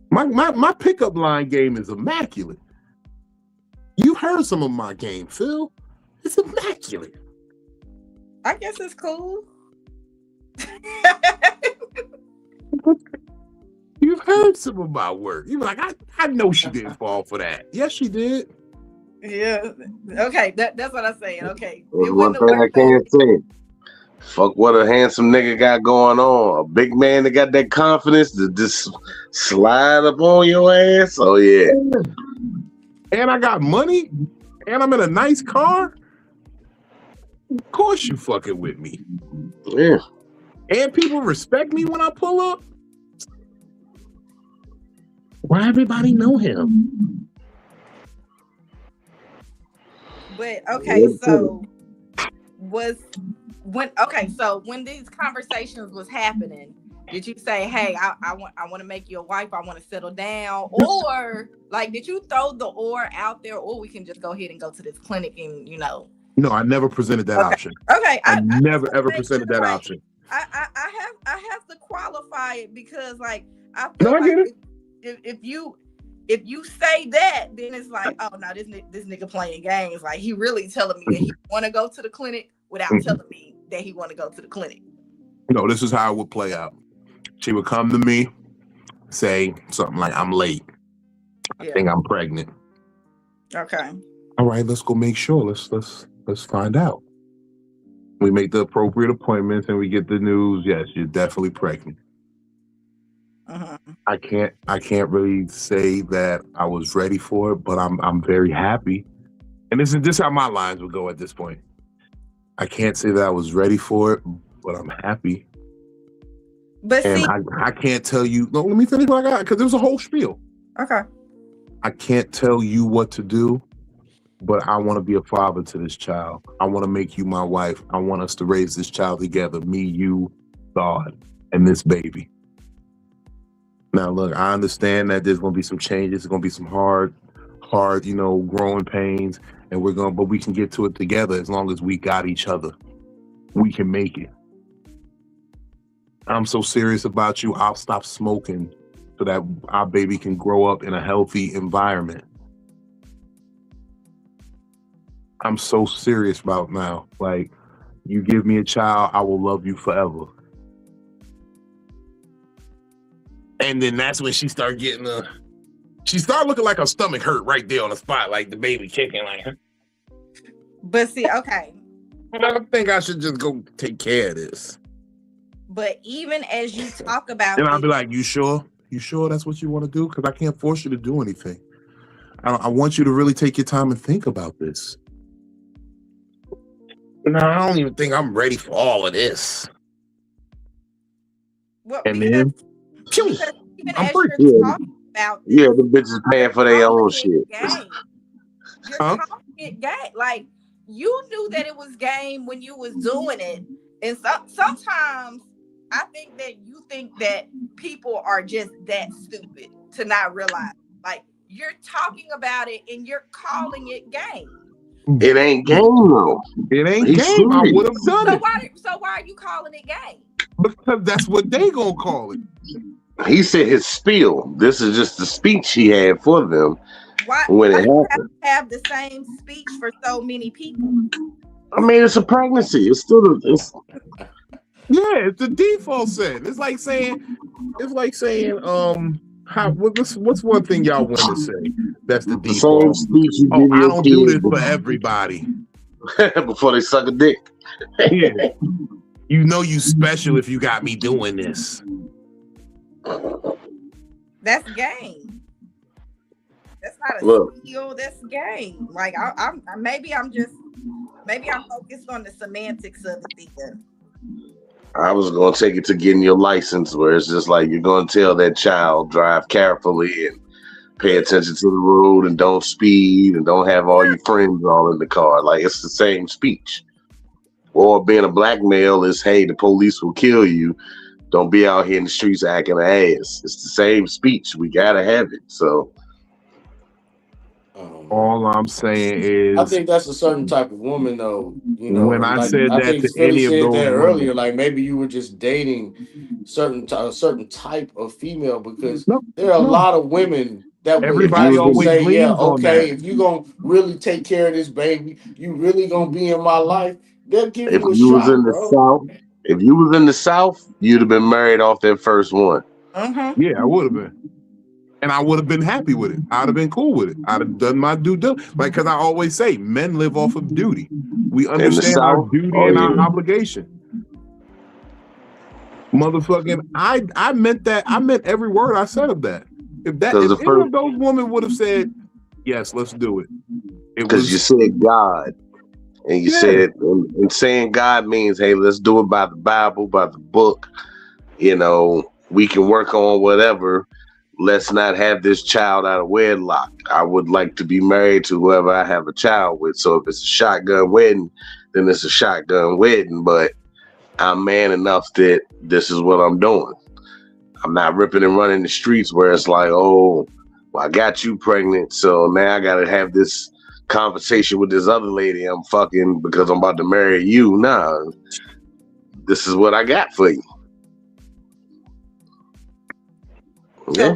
My pickup line game is immaculate. You heard some of my game, Phil. It's immaculate. I guess it's cool. You've heard some of my work. You're like, I know she didn't fall for that. Yes, she did. Yeah. Okay. That's what I'm saying. Okay. One thing I can't say. Fuck what a handsome nigga got going on. A big man that got that confidence to just slide up on your ass. Oh yeah. And I got money. And I'm in a nice car. Of course you fucking with me. Yeah. And people respect me when I pull up. Why everybody know him? But okay, so when these conversations was happening, did you say, hey, I want to make you a wife, I want to settle down? Or like, did you throw the or out there, or we can just go ahead and go to this clinic and, you know? No, I never presented that option. Okay. I never ever presented that option. I have to qualify it because like I feel like if you say that, then it's like, oh no, this nigga playing games. Like he really telling me that he want to go to the clinic without telling me that he want to go to the clinic. No, this is how it would play out. She would come to me, say something like, I'm late. I think I'm pregnant. Okay. All right, let's go make sure. Let's find out. We make the appropriate appointments and we get the news. Yes, you're definitely pregnant. Uh-huh. I can't really say that I was ready for it, but I'm very happy. And this is how my lines would go at this point. I can't say that I was ready for it, but I'm happy. But and I can't tell you. No, let me finish what I got because there was a whole spiel. Okay. I can't tell you what to do, but I want to be a father to this child. I want to make you my wife. I want us to raise this child together. Me, you, God, and this baby. Now, look, I understand that there's going to be some changes. There's going to be some hard, growing pains, but we can get to it together as long as we got each other. We can make it. I'm so serious about you. I'll stop smoking so that our baby can grow up in a healthy environment. I'm so serious about now. Like, you give me a child, I will love you forever. And then that's when she started getting she started looking like her stomach hurt right there on the spot, like the baby kicking like her. But see, okay. I think I should just go take care of this. But even as you talk about and I'll be like, you sure? You sure that's what you want to do? Because I can't force you to do anything. I want you to really take your time and think about this. No, I don't even think I'm ready for all of this. Well, and then even as you're talking about this, the bitches paying for their own shit. You're calling it game. Like, you knew that it was game when you was doing it. And sometimes I think that you think that people are just that stupid to not realize. Like, you're talking about it and you're calling it game. It ain't game though. It ain't game. I would have done it. So why are you calling it game? Because that's what they gonna call it. He said his spiel. This is just the speech he had for them. Why it happened. You have to have the same speech for so many people? I mean, it's a pregnancy. It's still yeah, Yeah, it's the default setting. It's like saying, what's one thing y'all women say? That's the The same default. speech you Oh, give I your don't do this kids for everybody. before they suck a dick. Yeah. You know you special if you got me doing this. That's game. That's not a Look. skill. That's game. Like maybe I'm focused on the semantics of it then. I was going to take it to getting your license, where it's just like you're going to tell that child, drive carefully and pay attention to the road and don't speed and don't have all your friends all in the car. Like, it's the same speech. Or being a black male is, hey, the police will kill you. Don't be out here in the streets acting an ass. It's the same speech. We got to have it. So all I'm saying is, I think that's a certain type of woman, though. You know, when I like, said I that think to Philly any of said those that women, earlier. Like maybe you were just dating a certain type of female, because there are a lot of women that would, everybody actually always say, yeah, leans on okay, that. if you gonna really take care of this baby, you really gonna be in my life, they'll give if you a you was shot, in the bro. South, you'd have been married off that first one. Yeah, I would have been. And I would have been happy with it. I'd have been cool with it. I'd have done my due diligence. Like, because I always say, men live off of duty. We understand our South? duty Oh, and yeah. our obligation. Motherfucking, I meant that. I meant every word I said of that. If any of those women would have said, yes, let's do it. Because you said God. And you said, and saying God means, hey, let's do it by the Bible, by the book. You know, we can work on whatever. Let's not have this child out of wedlock. I would like to be married to whoever I have a child with. So if it's a shotgun wedding, then it's a shotgun wedding. But I'm man enough that this is what I'm doing. I'm not ripping and running the streets where it's like, oh, well, I got you pregnant, so now I got to have this conversation with this other lady I'm fucking because I'm about to marry you. Nah, this is what I got for you. So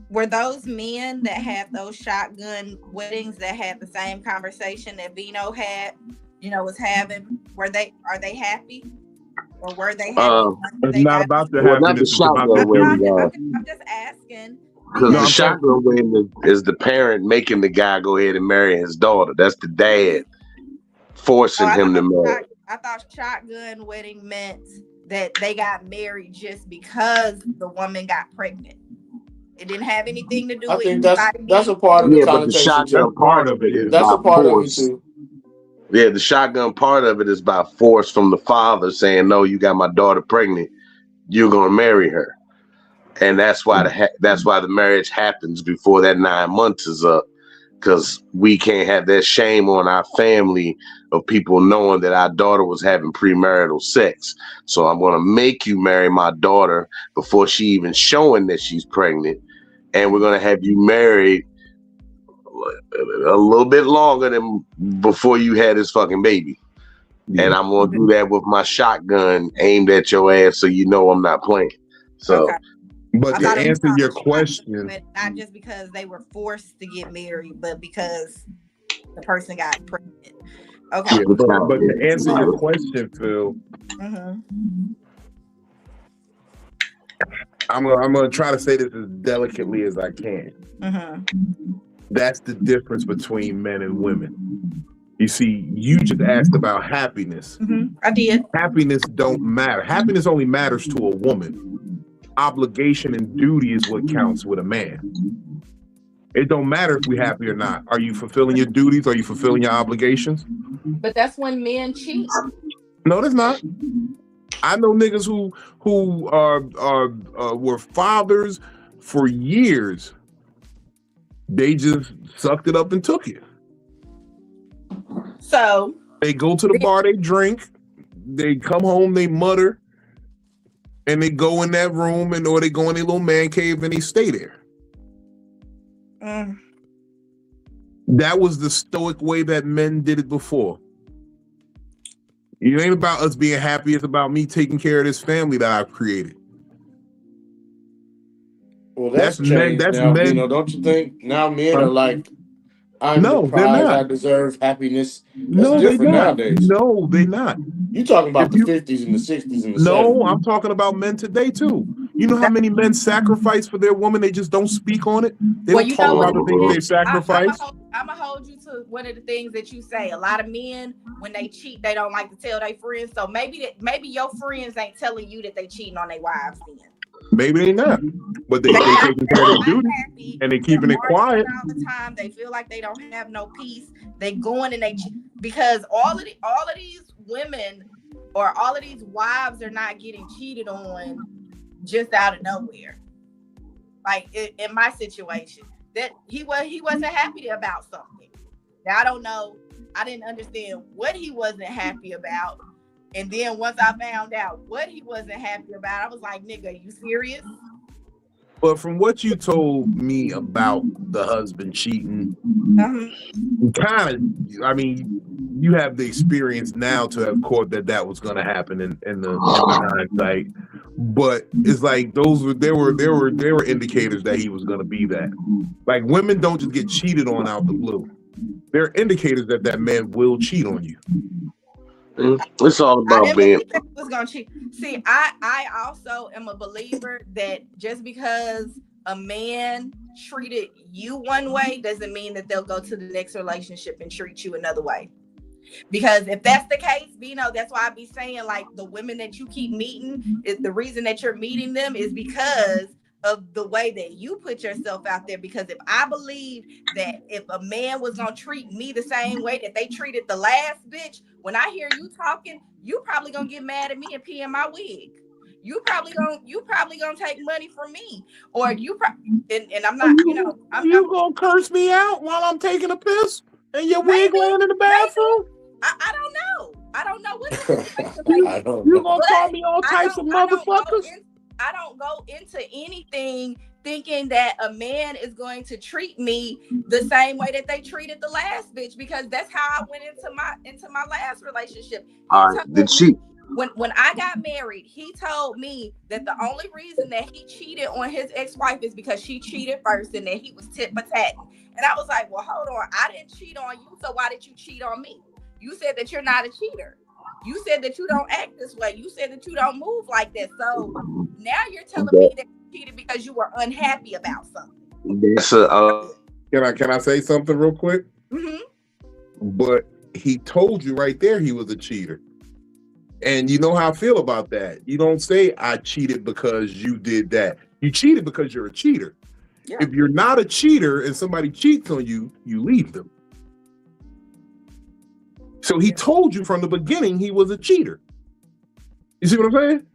were those men that had those shotgun weddings that had the same conversation that Vino had, was having? Are they happy? Or were they happy? It's not about the happiness. It's about the duty. I'm just asking. Because the shotgun wedding is the parent making the guy go ahead and marry his daughter. That's the dad forcing him to marry. I thought shotgun wedding meant that they got married just because the woman got pregnant. It didn't have anything to do with. I think that's a part of the connotation. But the shotgun part of it is that's a part force. of it too. Yeah, the shotgun part of it is by force from the father saying, "No, you got my daughter pregnant. You're gonna marry her," and that's why the marriage happens before that 9 months is up, because we can't have that shame on our family of people knowing that our daughter was having premarital sex. So I'm gonna make you marry my daughter before she even showing that she's pregnant, and we're gonna have you married a little bit longer than before you had this fucking baby. Yeah. And I'm gonna do that with my shotgun aimed at your ass, so you know I'm not playing. So, but to answer your question, not just because they were forced to get married, but because the person got pregnant. Okay. Yeah, but to answer your question, Phil, I'm gonna try to say this as delicately as I can. That's the difference between men and women. You see, you just asked about happiness. I did. Happiness don't matter. Happiness only matters to a woman. Obligation and duty is what counts with a man. It don't matter if we're happy or not. Are you fulfilling your duties? Are you fulfilling your obligations? But that's when men cheat. No, that's not. I know niggas who were fathers for years. They just sucked it up and took it. So they go to the bar, they drink, they come home, they mutter, and they go in that room or they go in a little man cave and they stay there. That was the stoic way that men did it before. It ain't about us being happy, it's about me taking care of this family that I've created. Well, that's changed now, men. Don't you think? Now men are like, I'm the No, they're prize. not. I deserve happiness. That's No, they different not. nowadays. No, they not. You talking If about the you 50s and the 60s and the No, 70s. I'm talking about men today too. You know how many men sacrifice for their woman? They just don't speak on it. They Well, don't you talk know what about the it things is? they sacrifice. I'm gonna hold you to one of the things that you say. A lot of men, when they cheat, they don't like to tell their friends. So maybe your friends ain't telling you that they cheating on their wives then. Maybe they not, but they taking care of their duty and they keeping it quiet. All the time, they feel like they don't have no peace. They going and they because all of these women or all of these wives are not getting cheated on just out of nowhere. Like in my situation, that he wasn't happy about something. Now I don't know. I didn't understand what he wasn't happy about. And then once I found out what he wasn't happy about, I was like, nigga, are you serious? But from what you told me about the husband cheating, kind of, I mean, you have the experience now to have caught that was going to happen in the hindsight. But it's like there were indicators that he was going to be that. Like women don't just get cheated on out the blue. There are indicators that man will cheat on you. It's all about being. Was gonna cheat. See, I also am a believer that just because a man treated you one way doesn't mean that they'll go to the next relationship and treat you another way. Because if that's the case, that's why I be saying like the women that you keep meeting, is the reason that you're meeting them is because of the way that you put yourself out there. Because if I believe that if a man was gonna treat me the same way that they treated the last bitch, when I hear you talking, you probably gonna get mad at me and pee in my wig. You probably gonna take money from me, or and I'm not. You gonna curse me out while I'm taking a piss and your wig laying in the bathroom? I don't know. I don't know what. You gonna call me all types of motherfuckers? I don't go into anything thinking that a man is going to treat me the same way that they treated the last bitch, because that's how I went into my last relationship. When I got married, he told me that the only reason that he cheated on his ex-wife is because she cheated first and that he was tit for tat. And I was like, well, hold on. I didn't cheat on you, so why did you cheat on me? You said that you're not a cheater. You said that you don't act this way. You said that you don't move like that. So now you're telling me that you cheated because you were unhappy about something. Can I say something real quick? Mm-hmm. But he told you right there he was a cheater. And you know how I feel about that. You don't say I cheated because you did that. You cheated because you're a cheater. Yeah. If you're not a cheater and somebody cheats on you, you leave them. So he told you from the beginning he was a cheater. You see what I'm saying?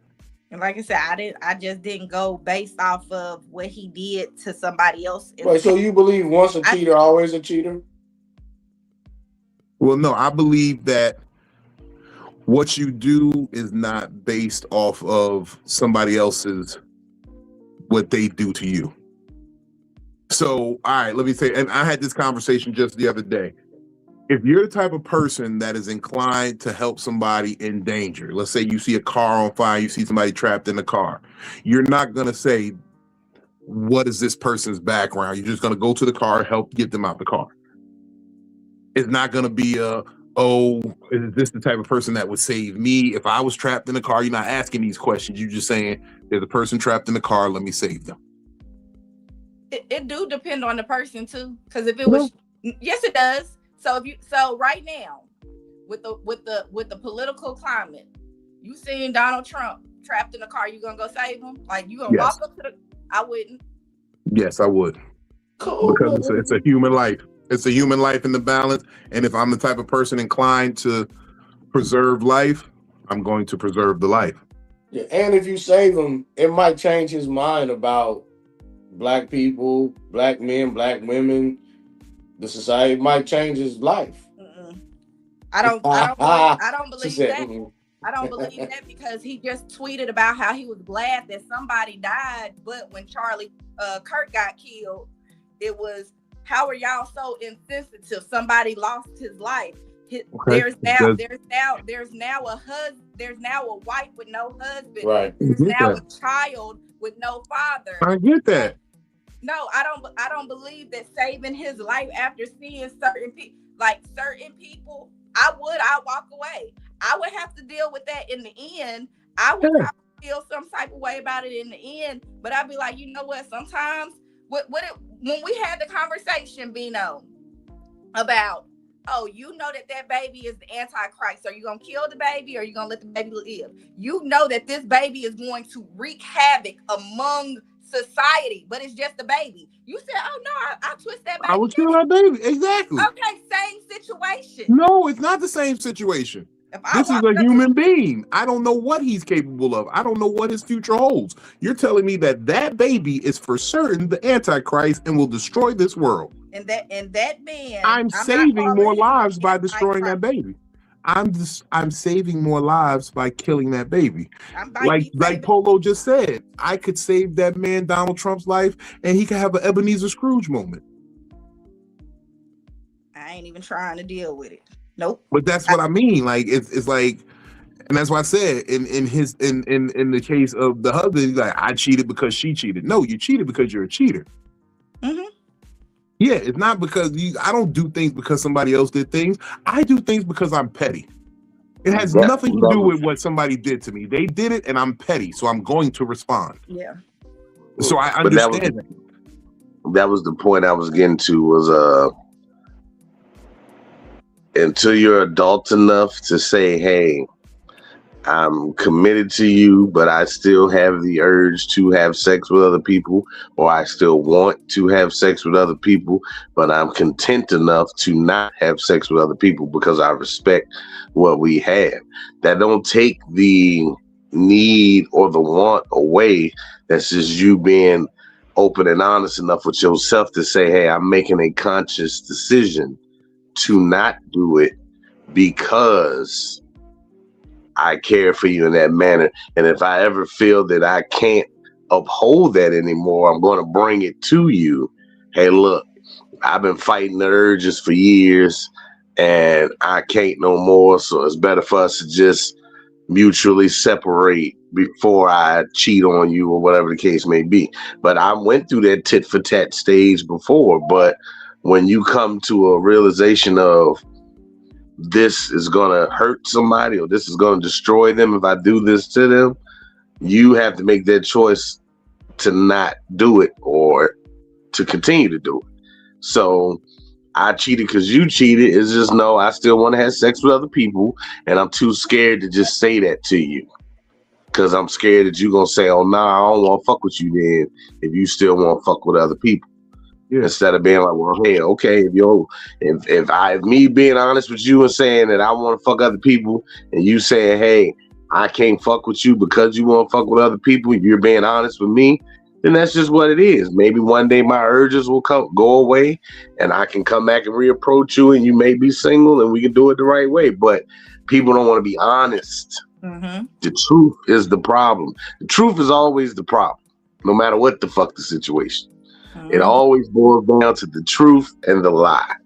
And like I said, I just didn't go based off of what he did to somebody else. Wait, so you believe once a cheater, always a cheater? Well, no, I believe that what you do is not based off of somebody else's, what they do to you. So, all right, let me say, and I had this conversation just the other day. If you're the type of person that is inclined to help somebody in danger, let's say you see a car on fire, you see somebody trapped in a car, you're not going to say, what is this person's background? You're just going to go to the car, help get them out the car. It's not going to be is this the type of person that would save me if I was trapped in the car? You're not asking these questions. You're just saying, there's a person trapped in the car, let me save them. It do depend on the person too. Because if it was, yes, it does. So right now, with the political climate, you seeing Donald Trump trapped in a car, you gonna go save him? Like you gonna walk up to I wouldn't. Yes, I would. Because it's a human life. It's a human life in the balance. And if I'm the type of person inclined to preserve life, I'm going to preserve the life. Yeah, and if you save him, it might change his mind about black people, black men, black women. The society might change his life. I don't believe that. I don't believe that because he just tweeted about how he was glad that somebody died, but when Charlie Kirk got killed, it was, how are y'all so insensitive? Somebody lost his life. There's now a wife with no husband. Right. There's now a child with no father. I get that. No, I don't believe that saving his life after seeing certain people, I walk away. I would have to deal with that in the end. I would probably feel some type of way about it in the end, but I'd be like, you know what? Sometimes when we had the conversation, Bino, about, oh, you know that baby is the Antichrist. Are you gonna kill the baby or are you gonna let the baby live? You know that this baby is going to wreak havoc among society, but it's just a baby. You said, oh no, I twist that baby. I would kill that baby. Exactly. Okay, same situation. No, it's not the same situation. This is a human being. I don't know what he's capable of. I don't know what his future holds. You're telling me that baby is for certain the Antichrist and will destroy this world. And that man, I'm saving more lives by destroying that baby. I'm saving more lives by killing that baby. Like Polo just said, I could save that man Donald Trump's life and he could have an Ebenezer Scrooge moment. I ain't even trying to deal with it. Nope. But that's what I mean. Like it's like, and that's why I said in the case of the husband, he's like, I cheated because she cheated. No, you cheated because you're a cheater. Mm-hmm. Yeah, it's not because I don't do things because somebody else did things. I do things because I'm petty. It has nothing to do with what somebody did to me. They did it and I'm petty, so I'm going to respond. Yeah. So I understand that was the point I was getting to was until you're adult enough to say, hey, I'm committed to you, but I still have the urge to have sex with other people, or I still want to have sex with other people, but I'm content enough to not have sex with other people because I respect what we have. That don't take the need or the want away. That's just you being open and honest enough with yourself to say, hey, I'm making a conscious decision to not do it because I care for you in that manner. And if I ever feel that I can't uphold that anymore, I'm going to bring it to you. Hey, look, I've been fighting the urges for years and I can't no more. So it's better for us to just mutually separate before I cheat on you or whatever the case may be. But I went through that tit for tat stage before. But when you come to a realization of this is going to hurt somebody or this is going to destroy them if I do this to them, you have to make that choice to not do it or to continue to do it. So I cheated because you cheated. It's just, no, I still want to have sex with other people and I'm too scared to just say that to you because I'm scared that you're going to say, oh, no, I don't want to fuck with you then if you still want to fuck with other people. Yeah. Instead of being like, well, hey, okay, if me being honest with you and saying that I want to fuck other people, and you saying, hey, I can't fuck with you because you want to fuck with other people, you're being honest with me, then that's just what it is. Maybe one day my urges will go away, and I can come back and reapproach you, and you may be single, and we can do it the right way. But people don't want to be honest. Mm-hmm. The truth is the problem. The truth is always the problem, no matter what the fuck the situation. It always boils down to the truth and the lie.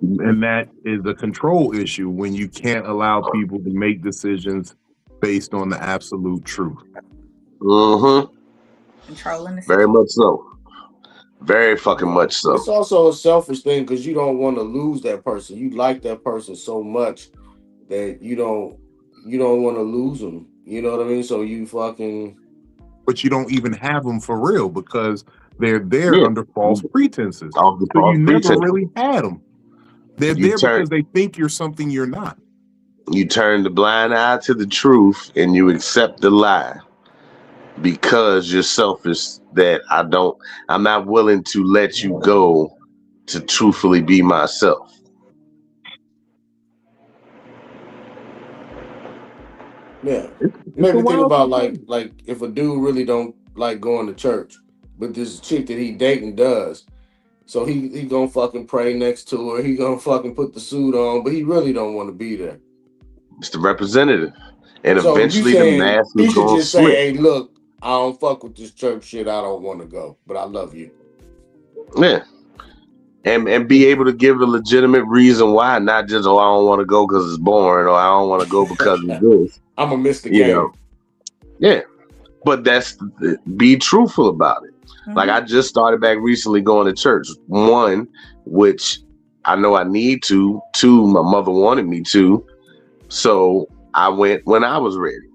And that is a control issue when you can't allow people to make decisions based on the absolute truth. Mm-hmm. Controlling the very much so. Very fucking much so. It's also a selfish thing because you don't want to lose that person. You like that person so much that you don't want to lose them. You know what I mean? So you fucking... But you don't even have them for real because they're there under false pretenses. So you never really had them. They're there because they think you're something you're not. You turn the blind eye to the truth and you accept the lie because you're selfish that I'm not willing to let you go to truthfully be myself. Yeah. Maybe think about like if a dude really don't like going to church, but this chick that he dating does. So he gonna fucking pray next to her. He gonna fucking put the suit on, but he really don't want to be there. It's the representative. And so eventually the mask is he should gonna just slip. say, hey, look, I don't fuck with this church shit. I don't want to go, but I love you. Yeah. And be able to give a legitimate reason why, not just, oh, I don't want to go because it's boring, or I don't want to go because of this. I'm gonna miss the game. Yeah. But be truthful about it. Like I just started back recently going to church. One, which I know I need to. Two, my mother wanted me to. So I went when I was ready.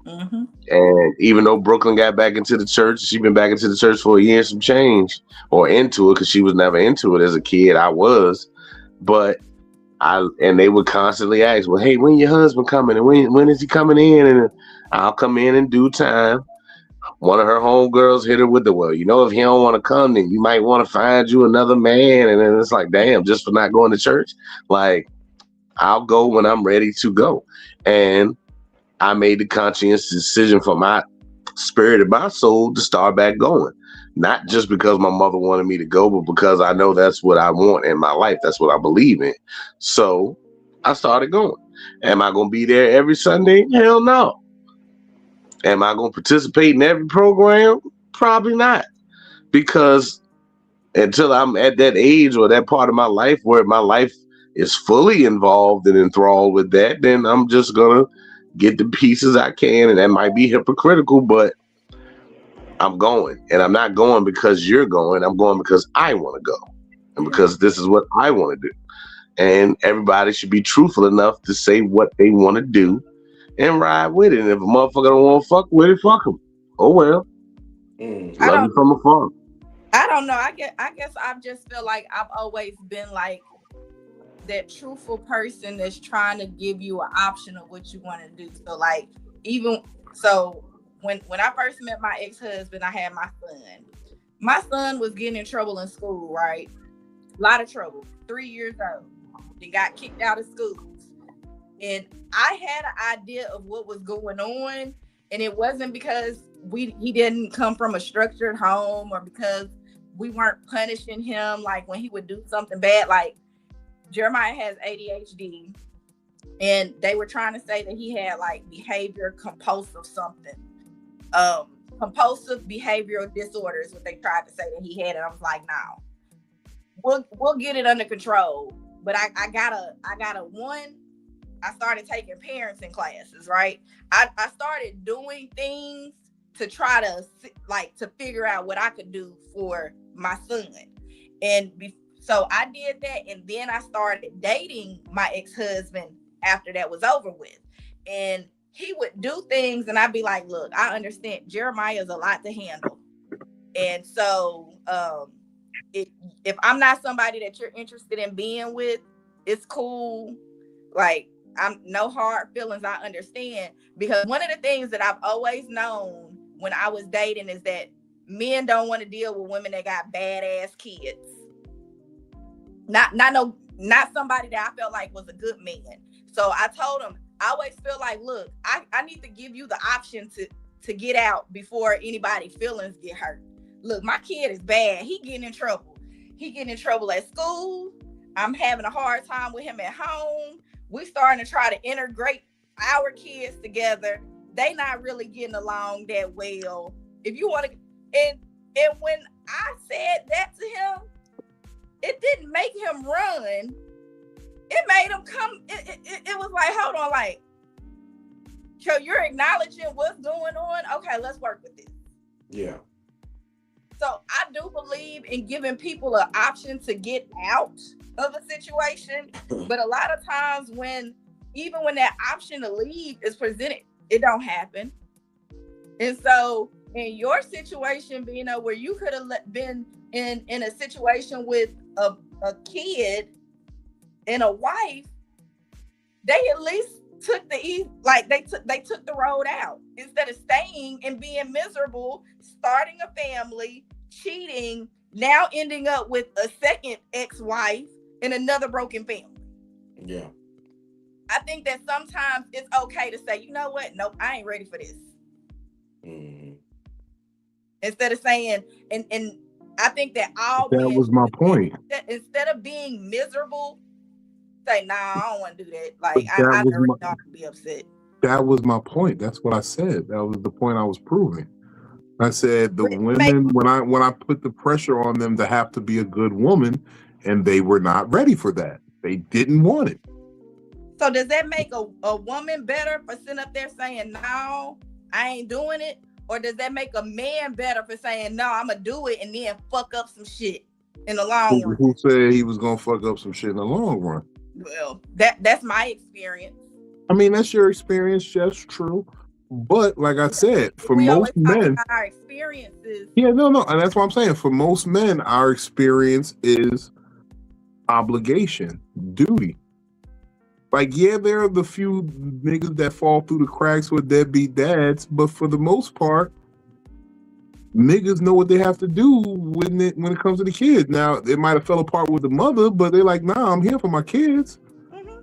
And even though Brooklyn got back into the church, she's been back into the church for a year and some change, or into it, because she was never into it as a kid. I was. But and they would constantly ask, well, hey, when your husband coming? And when is he coming in? And I'll come in due time. One of her homegirls hit her with the, well, you know, if he don't want to come, then you might want to find you another man. And then it's like, damn, just for not going to church? Like, I'll go when I'm ready to go. And I made the conscientious decision for my spirit and my soul to start back going. Not just because my mother wanted me to go, but because I know that's what I want in my life. That's what I believe in. So I started going. Am I going to be there every Sunday? Hell no. Am I going to participate in every program? Probably not. Because until I'm at that age or that part of my life where my life is fully involved and enthralled with that, then I'm just going to get the pieces I can. And that might be hypocritical, but I'm going. And I'm not going because you're going. I'm going because I want to go. And because this is what I want to do. And everybody should be truthful enough to say what they want to do and ride with it. And if a motherfucker don't want to fuck with it, fuck him. Oh well. Love you from afar. I don't know. I guess I just feel like I've always been like that truthful person that's trying to give you an option of what you want to do. So like when I first met my ex-husband, I had my son. My son was getting in trouble in school, right? A lot of trouble. 3 years old. He got kicked out of school. And I had an idea of what was going on. And it wasn't because he didn't come from a structured home or because we weren't punishing him like when he would do something bad. Like Jeremiah has ADHD. And they were trying to say that he had like behavior compulsive something. Compulsive behavioral disorder is what they tried to say that he had. And I was like, no, we'll get it under control. But I started taking parenting classes, right? I started doing things to try to figure out what I could do for my son. And so I did that. And then I started dating my ex-husband after that was over with. And he would do things and I'd be like, look, I understand Jeremiah's a lot to handle. And so if I'm not somebody that you're interested in being with, it's cool. Like, I'm no hard feelings. I understand. Because one of the things that I've always known when I was dating is that men don't want to deal with women that got badass kids. Not somebody that I felt like was a good man. So I told him, I always feel like, look, I need to give you the option to get out before anybody's feelings get hurt. Look, my kid is bad. He getting in trouble. He getting in trouble at school. I'm having a hard time with him at home. We starting to try to integrate our kids together. They not really getting along that well. If you want to, and when I said that to him, it didn't make him run. It made him come. It was like, hold on, like, so you're acknowledging what's going on. Okay, let's work with this. Yeah. So I do believe in giving people an option to get out of a situation, but a lot of times even when that option to leave is presented, it don't happen. And so in your situation, being where you could have been in a situation with a kid and a wife, they at least took they took the road out instead of staying and being miserable, starting a family, cheating, now ending up with a second ex-wife and another broken family. Yeah. I think that sometimes it's okay to say, you know what? Nope, I ain't ready for this. Mm-hmm. Instead of saying, and I think that that was my point. Instead of being miserable, say, nah, I don't want to do that. Like, I already know I can be upset. That was my point. That's what I said. That was the point I was proving. I said the women, when I put the pressure on them to have to be a good woman, and they were not ready for that. They didn't want it. So does that make a woman better for sitting up there saying, no, I ain't doing it? Or does that make a man better for saying, no, I'm going to do it and then fuck up some shit in the long run? Who said he was going to fuck up some shit in the long run? Well, that's my experience. I mean, that's your experience. That's true. But like I said, for most men, our experiences. Yeah, no, and that's what I'm saying. For most men, our experience is obligation, duty. Like, yeah, there are the few niggas that fall through the cracks with deadbeat dads, but for the most part, niggas know what they have to do when it comes to the kids. Now, it might have fell apart with the mother, but they're like, nah, I'm here for my kids. Mm-hmm.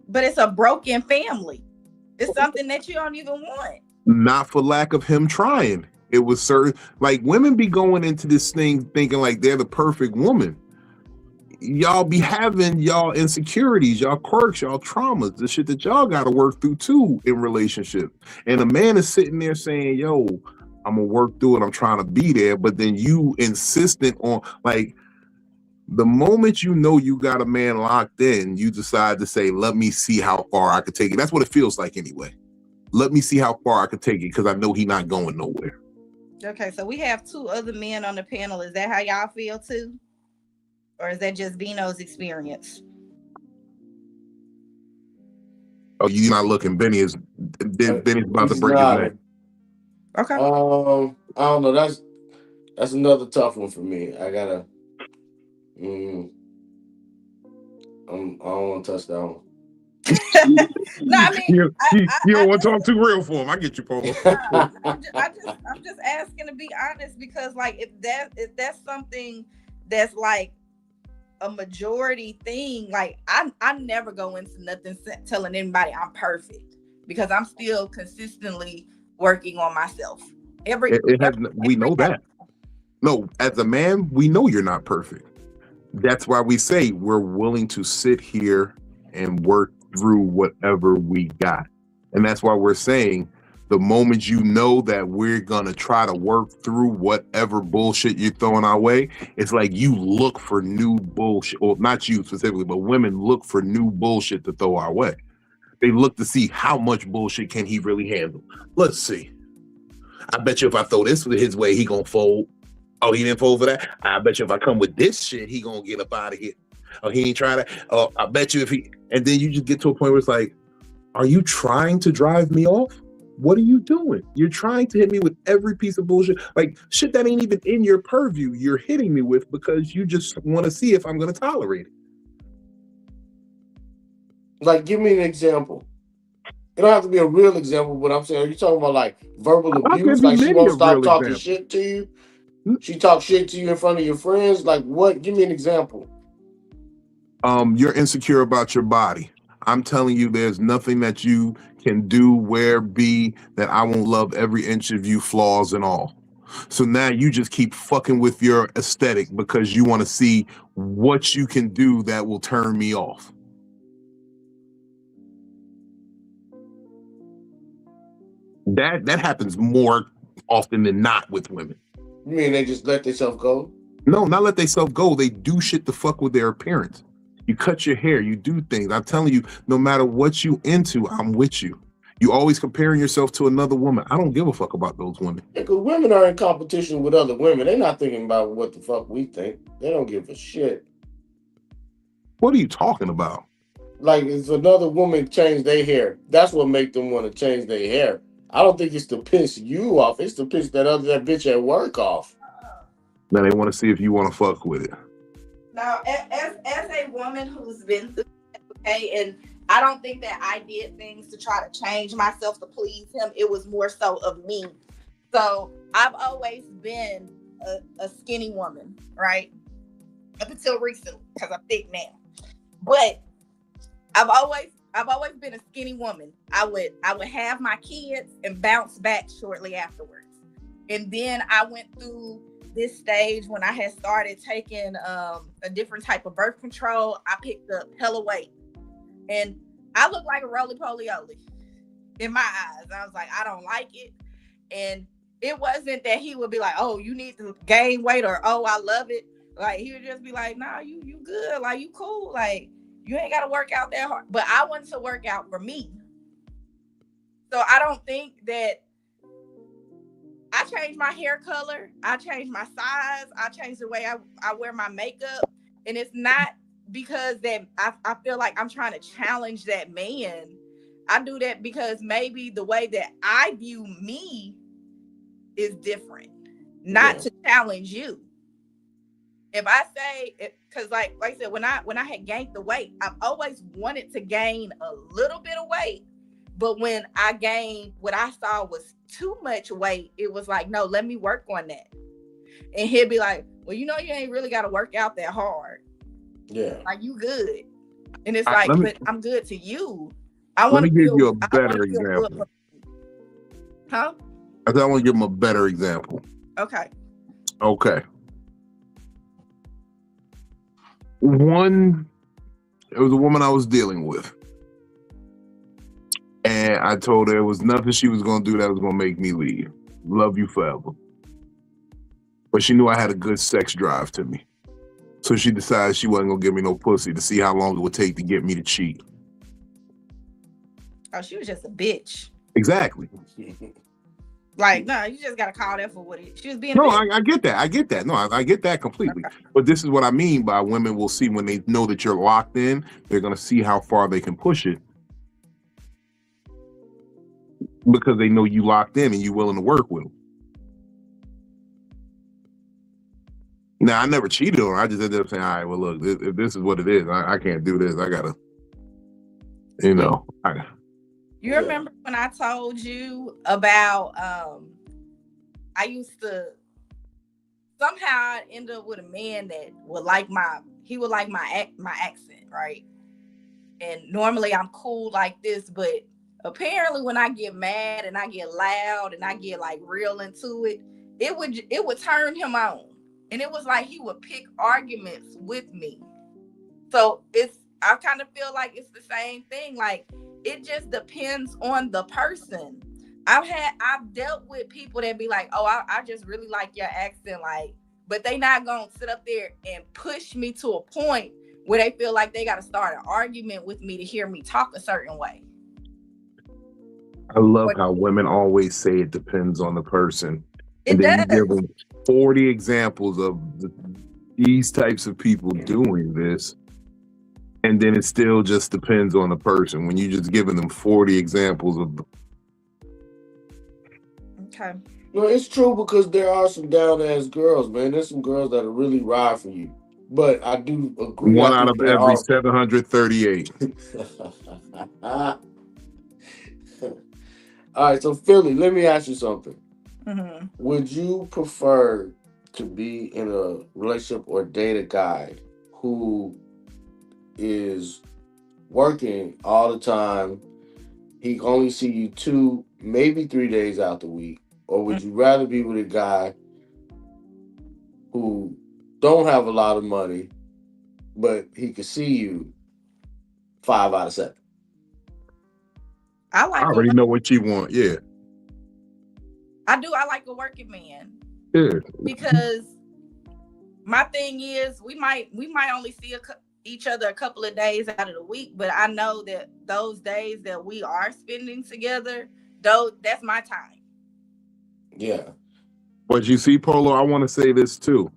But it's a broken family. It's something that you don't even want. Not for lack of him trying. It was certain, like, women be going into this thing thinking like they're the perfect woman. Y'all be having y'all insecurities, y'all quirks, y'all traumas, the shit that y'all got to work through too in relationship. And a man is sitting there saying, yo, I'm gonna work through it, I'm trying to be there, but then you insistent on, like, the moment you know you got a man locked in, you decide to say, let me see how far I could take it. That's what it feels like anyway. Let me see how far I could take it, because I know he's not going nowhere. Okay, so we have 2 other men on the panel. Is that how y'all feel too? Or is that just Vino's experience? Oh, you're not looking. Benny's about to break his neck. Okay. I don't know. That's another tough one for me. I gotta. I don't want to touch that one. No, I mean, you don't want to talk too real for him. I get you, Polo. I'm just asking to be honest, because like if that's something that's like a majority thing, like I never go into nothing telling anybody I'm perfect, because I'm still consistently working on myself. We know that. No, as a man, we know you're not perfect. That's why we say we're willing to sit here and work through whatever we got. And that's why we're saying the moment you know that we're going to try to work through whatever bullshit you're throwing our way, it's like you look for new bullshit. Well, not you specifically, but women look for new bullshit to throw our way. They look to see how much bullshit can he really handle. Let's see. I bet you if I throw this his way, he going to fold. Oh, he didn't fold for that? I bet you if I come with this shit, he going to get up out of here. Oh, he ain't trying to. Oh, I bet you if he. And then you just get to a point where it's like, are you trying to drive me off? What are you doing? You're trying to hit me with every piece of bullshit, like shit that ain't even in your purview. You're hitting me with because you just want to see if I'm going to tolerate it. Like, give me an example. It don't have to be a real example, but I'm saying, are you talking about like verbal abuse? Like she won't stop talking shit to you? She talks shit to you in front of your friends? Like what? Give me an example. You're insecure about your body. I'm telling you, there's nothing that you can do, wear, be, that I won't love every inch of you, flaws and all. So now you just keep fucking with your aesthetic because you want to see what you can do that will turn me off. That happens more often than not with women. You mean they just let themselves go? No, not let themselves go. They do shit to fuck with their appearance. You cut your hair, you do things. I'm telling you, no matter what you into, I'm with you. You always comparing yourself to another woman. I don't give a fuck about those women. Yeah, because women are in competition with other women. They're not thinking about what the fuck we think. They don't give a shit. What are you talking about? Like, if another woman change their hair, that's what make them want to change their hair. I don't think it's to piss you off. It's to piss that bitch at work off. Now they want to see if you want to fuck with it. Now, as a woman who's been through that, okay, and I don't think that I did things to try to change myself to please him. It was more so of me. So I've always been a skinny woman, right? Up until recently, because I'm thick now. But I've always been a skinny woman. I would have my kids and bounce back shortly afterwards. And then I went through this stage when I had started taking a different type of birth control. I picked up hella weight. And I look like a roly-poly-oly in my eyes. I was like, I don't like it. And it wasn't that he would be like, oh, you need to gain weight, or, oh, I love it. Like, he would just be like, nah, you good. Like, you cool. Like, you ain't got to work out that hard. But I wanted to work out for me. So I don't think that I changed my hair color. I changed my size. I changed the way I wear my makeup. And it's not because that I feel like I'm trying to challenge that man. I do that because maybe the way that I view me is different, not to challenge you. If I say, because like I said, when I had gained the weight, I've always wanted to gain a little bit of weight. But when I gained what I saw was too much weight, it was like, no, let me work on that. And he'd be like, well, you ain't really got to work out that hard. Yeah. Like, you good. And it's like, but I'm good to you. I Let want me to give feel, you a better example. Huh? I want to give him a better example. Okay. It was a woman I was dealing with. And I told her it was nothing she was going to do that was going to make me leave. Love you forever. But she knew I had a good sex drive to me. So she decided she wasn't going to give me no pussy to see how long it would take to get me to cheat. Oh, she was just a bitch. Exactly. Like, no, you just got to call that for what it is. She was being No, a bitch. I get that. I get that. No, I get that completely. Okay. But this is what I mean by women will see when they know that you're locked in, they're going to see how far they can push it. Because they know you locked in and you're willing to work with them. Now, I never cheated on her. I just ended up saying, all right, well, look, if this is what it is, I can't do this. I got to, You remember when I told you about, I used to, somehow I'd end up with a man that would like my accent, right? And normally I'm cool like this, but apparently when I get mad and I get loud and I get like real into it, it would turn him on. And it was like he would pick arguments with me. So I kind of feel like it's the same thing. Like, it just depends on the person. I've dealt with people that be like, oh, I just really like your accent, like, but they not gonna sit up there and push me to a point where they feel like they got to start an argument with me to hear me talk a certain way. I love how women always say it depends on the person. And then you give them 40 examples of these types of people doing this. And then it still just depends on the person when you just giving them 40 examples of. Okay. Well, it's true because there are some down-ass girls, man. There's some girls that really ride for you. But I do agree. One out of every 738. All right, so Philly, let me ask you something. Mm-hmm. Would you prefer to be in a relationship or date a guy who is working all the time? He only see you 2, maybe 3 days out the week, or would you rather be with a guy who don't have a lot of money, but he can see you 5 out of 7? I already know what you want. Yeah, I do. I like a working man. Yeah. Because my thing is, we might only see each other a couple of days out of the week, but I know that those days that we are spending together, that's my time. Yeah. But you see, Polo, I want to say this too.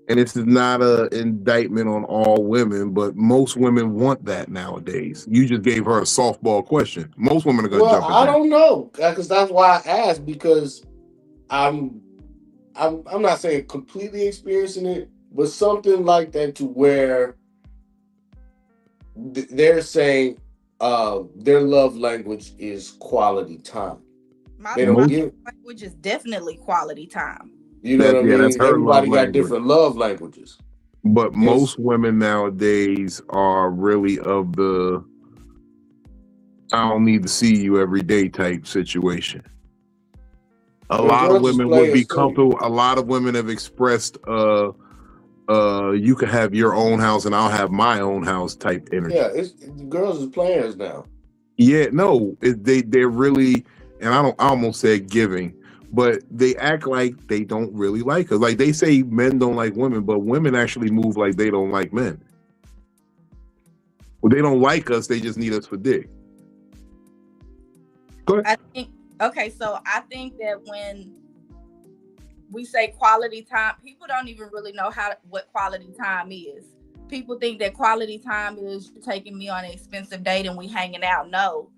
And this is not an indictment on all women, but most women want that nowadays. You just gave her a softball question. Most women are going to jump in. I don't know, because that's why I asked, because I'm not saying completely experiencing it, but something like that, to where they're saying their love language is quality time. My language is definitely quality time. You know what I mean? Everybody got different love languages. But most women nowadays are really of the I don't need to see you every day type situation. A lot of women would be comfortable. A lot of women have expressed you can have your own house and I'll have my own house type energy. Yeah, girls is players now. Yeah, no, they're really, and I almost said giving, but they act like they don't really like us. Like they say men don't like women, but women actually move like they don't like men. Well, they don't like us, they just need us for dick. Go ahead. So I think that when we say quality time. People don't even really know what quality time is. People think that quality time is taking me on an expensive date and we hanging out. No.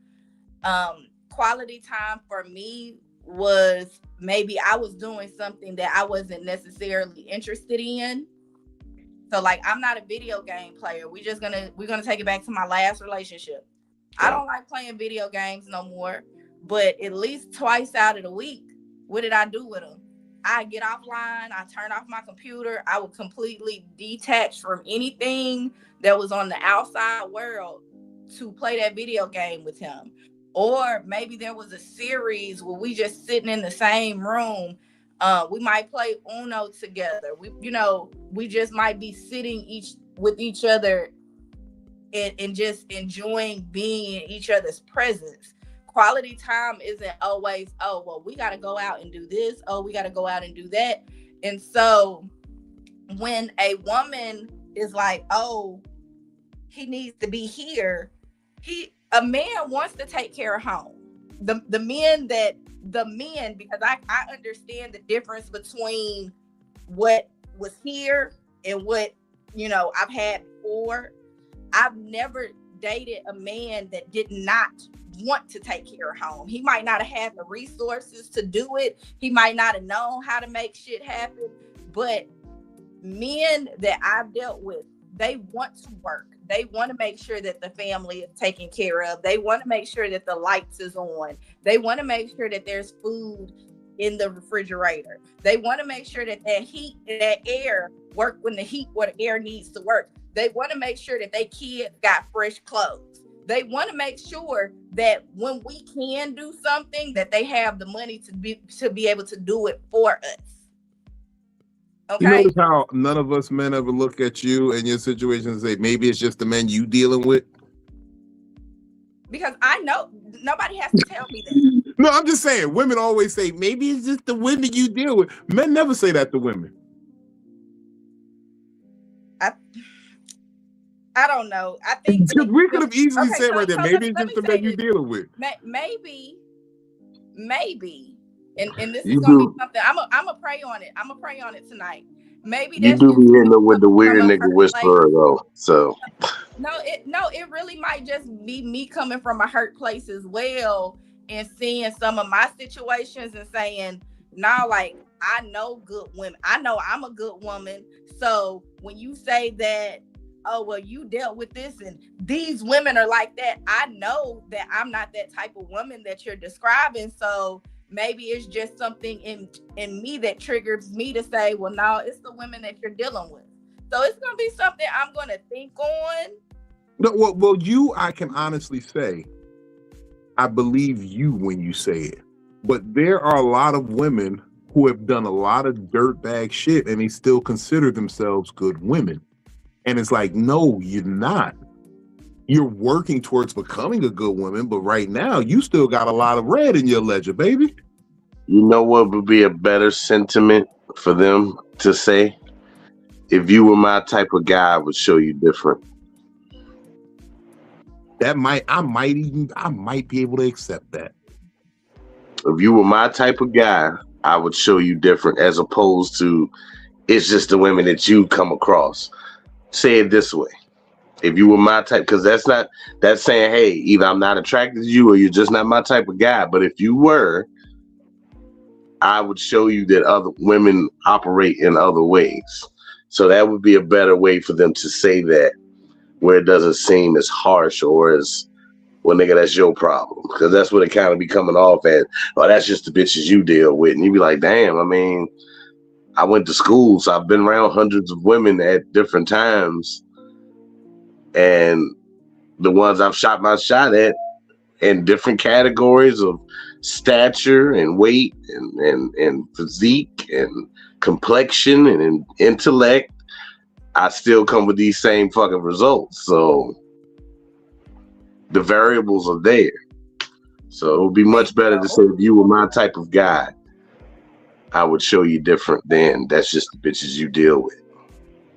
Quality time for me was maybe I was doing something that I wasn't necessarily interested in. So like, I'm not a video game player. We're gonna take it back to my last relationship. I don't like playing video games no more, but at least twice out of the week, what did I do with them? I get offline, I turn off my computer, I would completely detach from anything that was on the outside world to play that video game with him. Or maybe there was a series where we just sitting in the same room. We might play Uno together. We just might be sitting with each other and just enjoying being in each other's presence. Quality time isn't always, oh, well, we got to go out and do this. Oh, we got to go out and do that. And so when a woman is like, oh, he needs to be here, a man wants to take care of home. The men, because I understand the difference between what was here and what, I've had before. I've never dated a man that did not want to take care of home. He might not have had the resources to do it. He might not have known how to make shit happen. But men that I've dealt with, they want to work. They want to make sure that the family is taken care of. They want to make sure that the lights is on. They want to make sure that there's food in the refrigerator. They want to make sure that heat and that air work when the heat or the air needs to work. They want to make sure that their kids got fresh clothes. They want to make sure that when we can do something, that they have the money to be able to do it for us. Okay. You notice how none of us men ever look at you and your situation and say, maybe it's just the men you dealing with? Because I know nobody has to tell me that. No, I'm just saying, women always say, maybe it's just the women you deal with. Men never say that to women. I don't know. I think we could have easily said right there, maybe it's just the men you dealing with. Maybe. And this is gonna be something. I'm gonna pray on it. I'm gonna pray on it tonight. Maybe you do be hitting it with the weird nigga whisperer though. So no, it really might just be me coming from a hurt place as well and seeing some of my situations and saying, nah, like, I know good women. I know I'm a good woman. So when you say that, oh, well, you dealt with this and these women are like that, I know that I'm not that type of woman that you're describing. So maybe it's just something in me that triggers me to say, well, no, it's the women that you're dealing with. So it's going to be something I'm going to think on. No, well, I can honestly say, I believe you when you say it. But there are a lot of women who have done a lot of dirtbag shit and they still consider themselves good women. And it's like, no, you're not. You're working towards becoming a good woman, but right now you still got a lot of red in your ledger, baby. You know what would be a better sentiment for them to say? If you were my type of guy, I would show you different. I might be able to accept that. If you were my type of guy, I would show you different, as opposed to it's just the women that you come across. Say it this way. If you were my type, because that's saying, hey, either I'm not attracted to you or you're just not my type of guy. But if you were, I would show you that other women operate in other ways. So that would be a better way for them to say that, where it doesn't seem as harsh or as, well, nigga, that's your problem. Because that's what it kind of be coming off as, oh, that's just the bitches you deal with. And you be like, damn, I mean, I went to school, so I've been around hundreds of women at different times. And the ones I've shot my shot at in different categories of stature and weight and physique and complexion and intellect, I still come with these same fucking results. So the variables are there. So it would be much better to say, if you were my type of guy, I would show you different than that's just the bitches you deal with.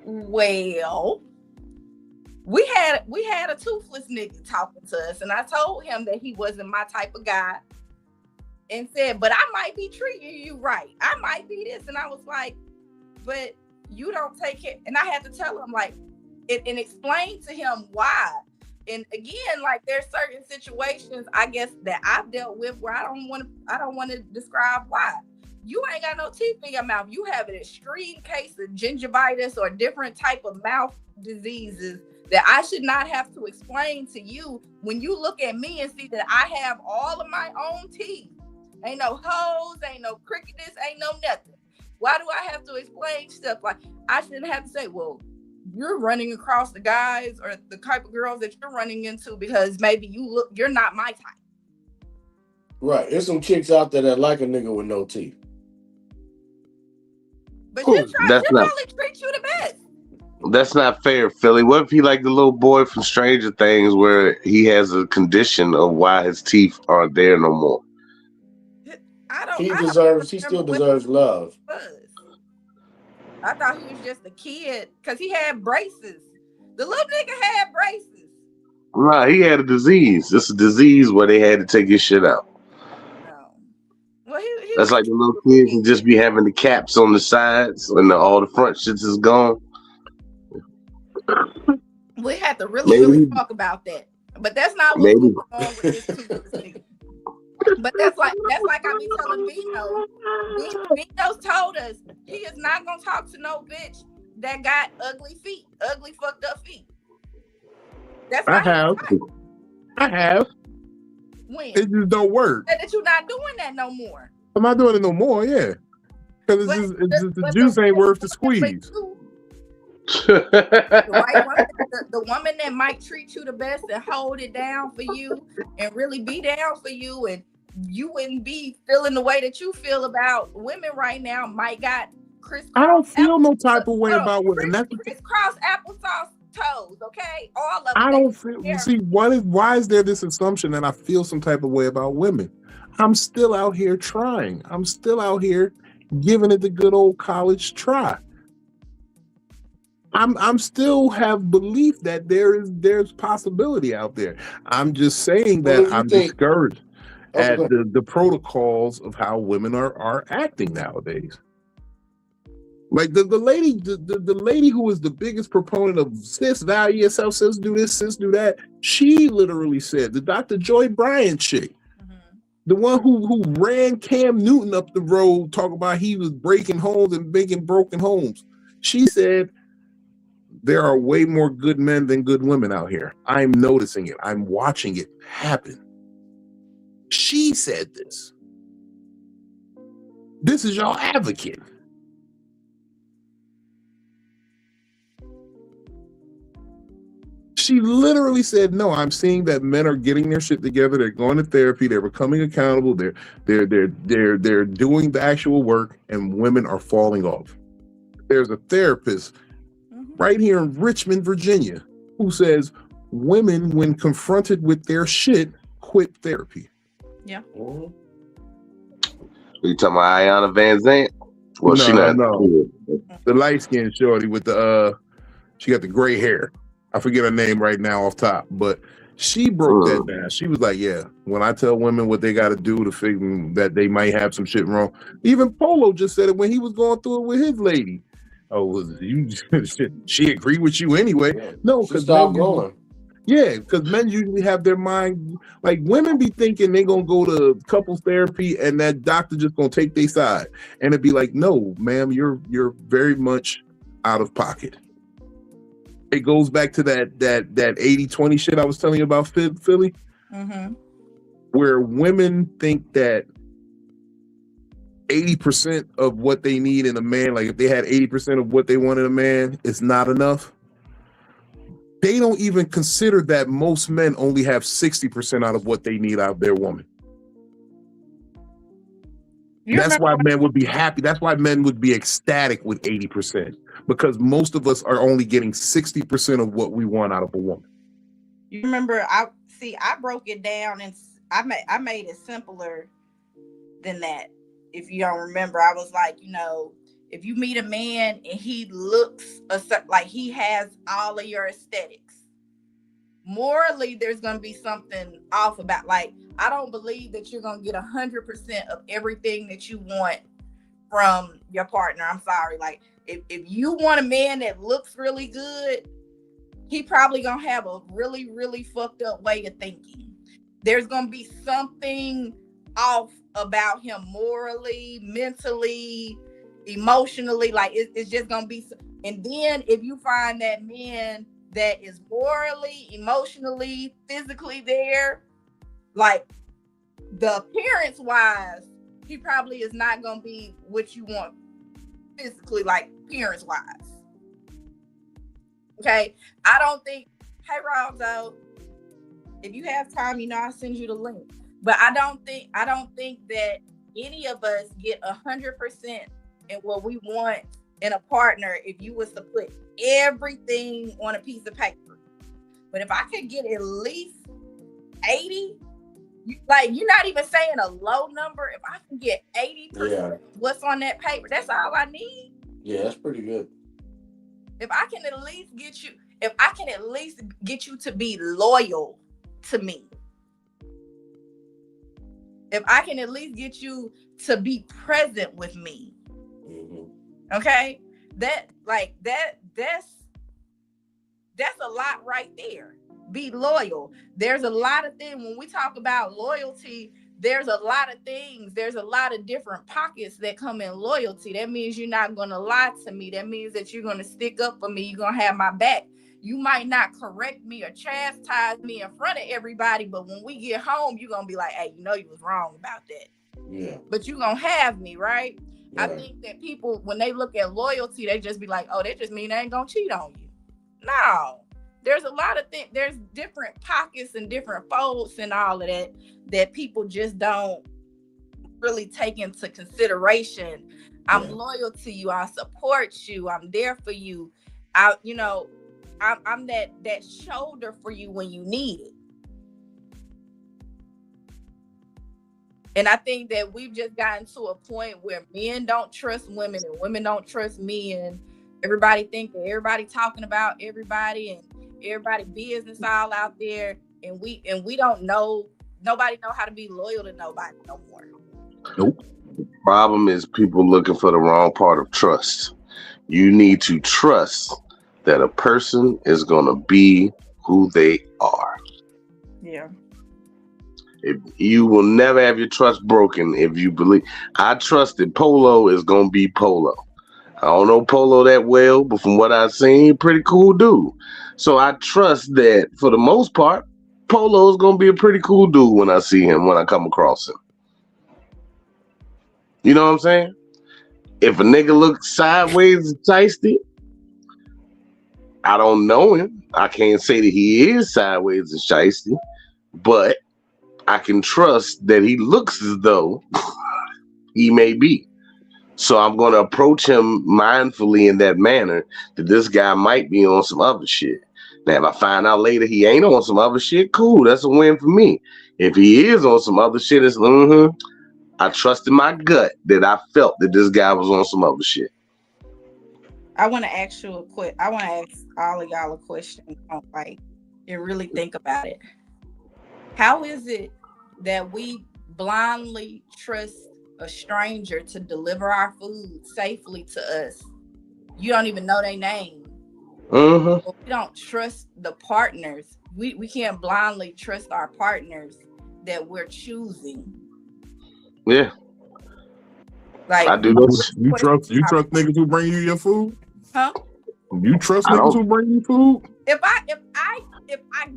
Well, we had a toothless nigga talking to us, and I told him that he wasn't my type of guy. and said, but I might be treating you right. I might be this. And I was like, but you don't take it. And I had to tell him like, and explain to him why. And again, like there's certain situations I guess that I've dealt with where I don't want to describe why. You ain't got no teeth in your mouth. You have an extreme case of gingivitis or different type of mouth diseases that I should not have to explain to you when you look at me and see that I have all of my own teeth. Ain't no holes, ain't no crookedness, ain't no nothing. Why do I have to explain stuff? Like I shouldn't have to say, well, you're running across the guys or the type of girls that you're running into because maybe you're not my type. Right. There's some chicks out there that like a nigga with no teeth. But she'll probably treat you the best. That's not fair, Philly. What if he like the little boy from Stranger Things where he has a condition of why his teeth aren't there no more? He still deserves love. I thought he was just a kid because he had braces. The little nigga had braces. Nah, he had a disease. It's a disease where they had to take his shit out. No. Well, he that's like the little kids can just be having the caps on the sides and all the front shits is gone. We have to really talk about that. But that's not what's going on with this toothpaste. But that's like I be telling Vino. Vino's told us he is not gonna talk to no bitch that got ugly feet, ugly fucked up feet. That's I have. When? It just don't work. That you're not doing that no more. I'm not doing it no more, yeah. Because the juice ain't worth the squeeze. The woman that might treat you the best and hold it down for you and really be down for you, and you wouldn't be feeling the way that you feel about women right now might got I don't feel no type of way about women. Crisscross applesauce toes, okay? All of them. I don't feel. See, why is there this assumption that I feel some type of way about women? I'm still out here trying. I'm still out here giving it the good old college try. I'm still have belief that there's possibility out there. I'm just saying that I'm discouraged at the protocols of how women are acting nowadays. Like the lady who is the biggest proponent of cis value yourself, cis do this, cis do that. She literally said, the Dr. Joy Bryant chick, the one who ran Cam Newton up the road, talking about he was breaking homes and making broken homes. She said, there are way more good men than good women out here. I'm noticing it. I'm watching it happen. She said this. This is y'all advocate. She literally said, no, I'm seeing that men are getting their shit together. They're going to therapy. They're becoming accountable. They're doing the actual work, and women are falling off. There's a therapist right here in Richmond, Virginia, who says women, when confronted with their shit, quit therapy. Yeah. You talking about Ayanna Van Zandt? Well, no. The light-skinned shorty with she got the gray hair. I forget her name right now off top, but she broke that down. She was like, yeah, when I tell women what they got to do to figure that they might have some shit wrong. Even Polo just said it when he was going through it with his lady. Oh, she agreed with you anyway. Yeah. No, because men usually have their mind, like women be thinking they're gonna go to couples therapy and that doctor just gonna take their side, and it'd be like, no, ma'am, you're very much out of pocket. It goes back to that 80-20 shit I was telling you about Philly, where women think that 80% of what they need in a man, like if they had 80% of what they want in a man, it's not enough. They don't even consider that most men only have 60% out of what they need out of their woman. That's why men would be happy. That's why men would be ecstatic with 80%, because most of us are only getting 60% of what we want out of a woman. You remember, I broke it down and I made it simpler than that. If you don't remember, I was like, if you meet a man and he looks like he has all of your aesthetics, morally there's going to be something off about, like, I don't believe that you're going to get 100% of everything that you want from your partner. I'm sorry. Like, if you want a man that looks really good, he probably going to have a really, really fucked up way of thinking. There's going to be something off about him morally, mentally, emotionally. Like, it's just going to be. And then if you find that man that is morally, emotionally, physically there, like, the appearance wise, he probably is not going to be what you want physically, like appearance wise. Okay. I don't think, hey Ronzo, if you have time, I'll send you the link. But I don't think that any of us get 100% in what we want in a partner if you was to put everything on a piece of paper. But if I could get at least 80, you're not even saying a low number. If I can get 80% what's on that paper, that's all I need. Yeah, that's pretty good. If I can at least get you to be loyal to me. If I can at least get you to be present with me. Mm-hmm. Okay? That's a lot right there. Be loyal. There's a lot of things when we talk about loyalty. There's a lot of things. There's a lot of different pockets that come in loyalty. That means you're not going to lie to me. That means that you're going to stick up for me. You're going to have my back. You might not correct me or chastise me in front of everybody, but when we get home, you're going to be like, hey, you was wrong about that. Yeah. But you're going to have me, right? I think that people, when they look at loyalty, they just be like, oh, that just mean they ain't going to cheat on you. No. There's a lot of things. There's different pockets and different folds and all of that people just don't really take into consideration. I'm loyal to you. I support you. I'm there for you. I'm that shoulder for you when you need it. And I think that we've just gotten to a point where men don't trust women and women don't trust men. Everybody think that everybody talking about everybody and everybody business all out there, and we don't know. Nobody know how to be loyal to nobody no more. Nope. The problem is people looking for the wrong part of trust. You need to trust that a person is going to be who they are. Yeah. If you will never have your trust broken if you believe. I trust that Polo is going to be Polo. I don't know Polo that well, but from what I've seen, pretty cool dude. So I trust that for the most part, Polo is going to be a pretty cool dude when I see him, when I come across him. You know what I'm saying? If a nigga looks sideways and shiesty, I don't know him. I can't say that he is sideways and shiesty, but I can trust that he looks as though he may be. So I'm going to approach him mindfully in that manner that this guy might be on some other shit. Now, if I find out later he ain't on some other shit, cool. That's a win for me. If he is on some other shit, it's I trusted my gut that I felt that this guy was on some other shit. I want to ask all of y'all a question. And really think about it. How is it that we blindly trust a stranger to deliver our food safely to us? You don't even know their name. Mm-hmm. We don't trust the partners. We can't blindly trust our partners that we're choosing. Yeah. Like, I do this. You trust niggas who bring you your food? Huh? You trust niggas who bring you food? If I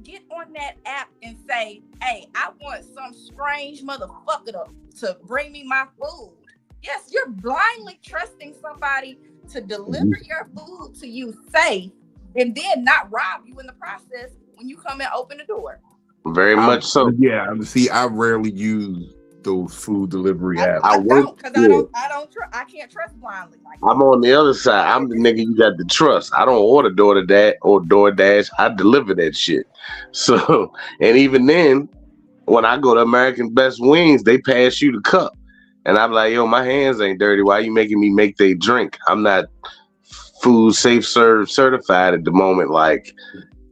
get on that app and say, hey, I want some strange motherfucker to bring me my food. Yes, you're blindly trusting somebody to deliver your food to you safe and then not rob you in the process when you come and open the door. Very much so. Yeah, see, I rarely use those food delivery apps. I can't trust blindly. I'm on the other side. I'm the nigga you got to trust. I don't order DoorDash. I deliver that shit. So, and even then, when I go to American Best Wings, they pass you the cup. And I'm like, yo, my hands ain't dirty. Why you making me make they drink? I'm not food safe serve certified at the moment. Like,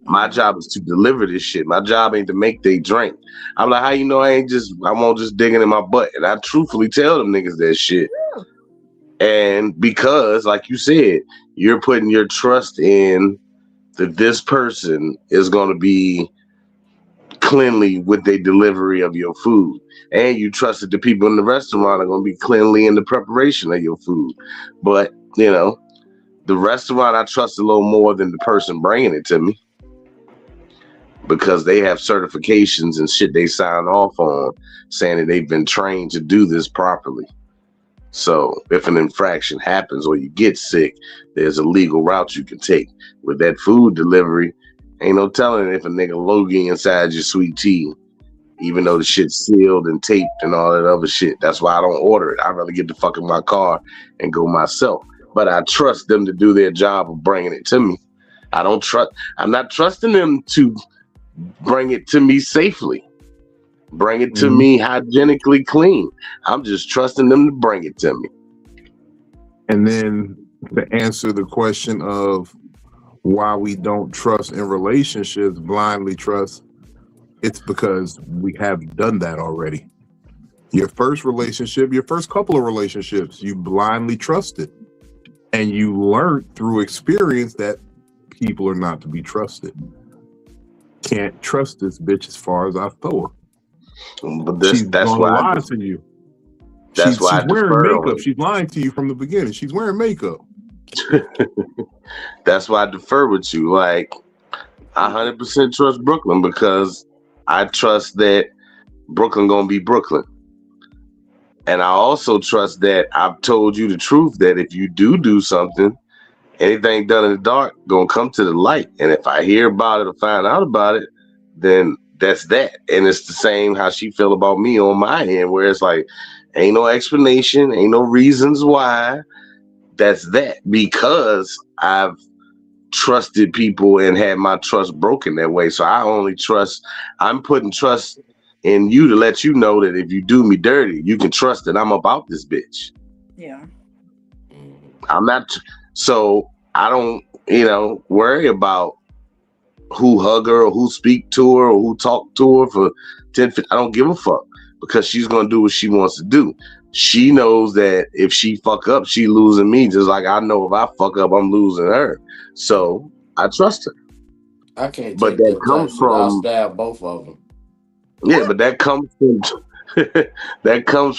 My job is to deliver this shit. My job ain't to make they drink. I'm like, how you know I won't just digging in my butt? And I truthfully tell them niggas that shit. And because, like you said, you're putting your trust in that this person is going to be cleanly with their delivery of your food. And you trust that the people in the restaurant are going to be cleanly in the preparation of your food. But, you know, the restaurant I trust a little more than the person bringing it to me, because they have certifications and shit they sign off on saying that they've been trained to do this properly. So if an infraction happens or you get sick, there's a legal route you can take. With that food delivery, ain't no telling if a nigga logie inside your sweet tea, even though the shit's sealed and taped and all that other shit. That's why I don't order it. I'd rather get the fuck in my car and go myself. But I trust them to do their job of bringing it to me. I'm not trusting them to bring it to me safely. Bring it to me hygienically clean. I'm just trusting them to bring it to me. And then to answer the question of why we don't trust in relationships, blindly trust, it's because we have done that already. Your first relationship, your first couple of relationships, you blindly trusted. And you learned through experience that people are not to be trusted. Can't trust this bitch as far as I throw her. But She's that's gonna why lie to you. That's why she's wearing makeup. She's lying to you from the beginning. She's wearing makeup. That's why I defer with you. Like, I 100% trust Brooklyn because I trust that Brooklyn gonna be Brooklyn. And I also trust that I've told you the truth, that if you do something, anything done in the dark gonna come to the light. And if I hear about it or find out about it, then that's that. And it's the same how she feel about me on my end, where it's like, ain't no explanation, ain't no reasons why. That's that. Because I've trusted people and had my trust broken that way. So I'm putting trust in you to let you know that if you do me dirty, you can trust that I'm about this bitch. Yeah. I'm not. So I don't, worry about who hug her or who speak to her or who talk to her for 10, 15. I don't give a fuck because she's going to do what she wants to do. She knows that if she fuck up, she losing me. Just like I know if I fuck up, I'm losing her. So I trust her. I can't. But that comes from. I'll stab both of them. Yeah, but that comes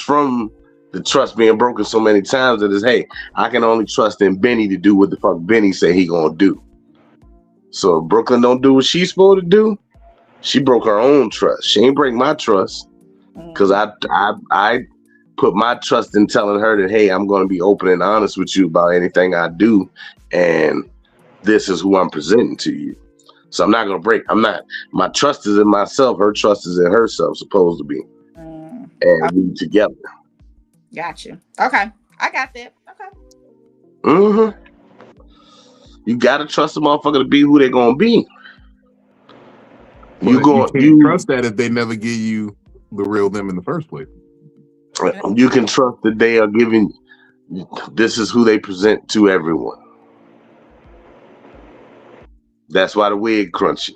from the trust being broken so many times that is, hey, I can only trust in Benny to do what the fuck Benny say he gonna do. So if Brooklyn don't do what she's supposed to do, she broke her own trust. She ain't break my trust because I put my trust in telling her that, hey, I'm gonna be open and honest with you about anything I do, and this is who I'm presenting to you. So I'm not gonna break. My trust is in myself. Her trust is in herself, supposed to be. And we together. Got you. Okay. I got that. Okay. Mm-hmm. You gotta trust the motherfucker to be who they're gonna be. You can't trust that if they never give you the real them in the first place. You can trust that they are giving. This is who they present to everyone. That's why the wig crunchy,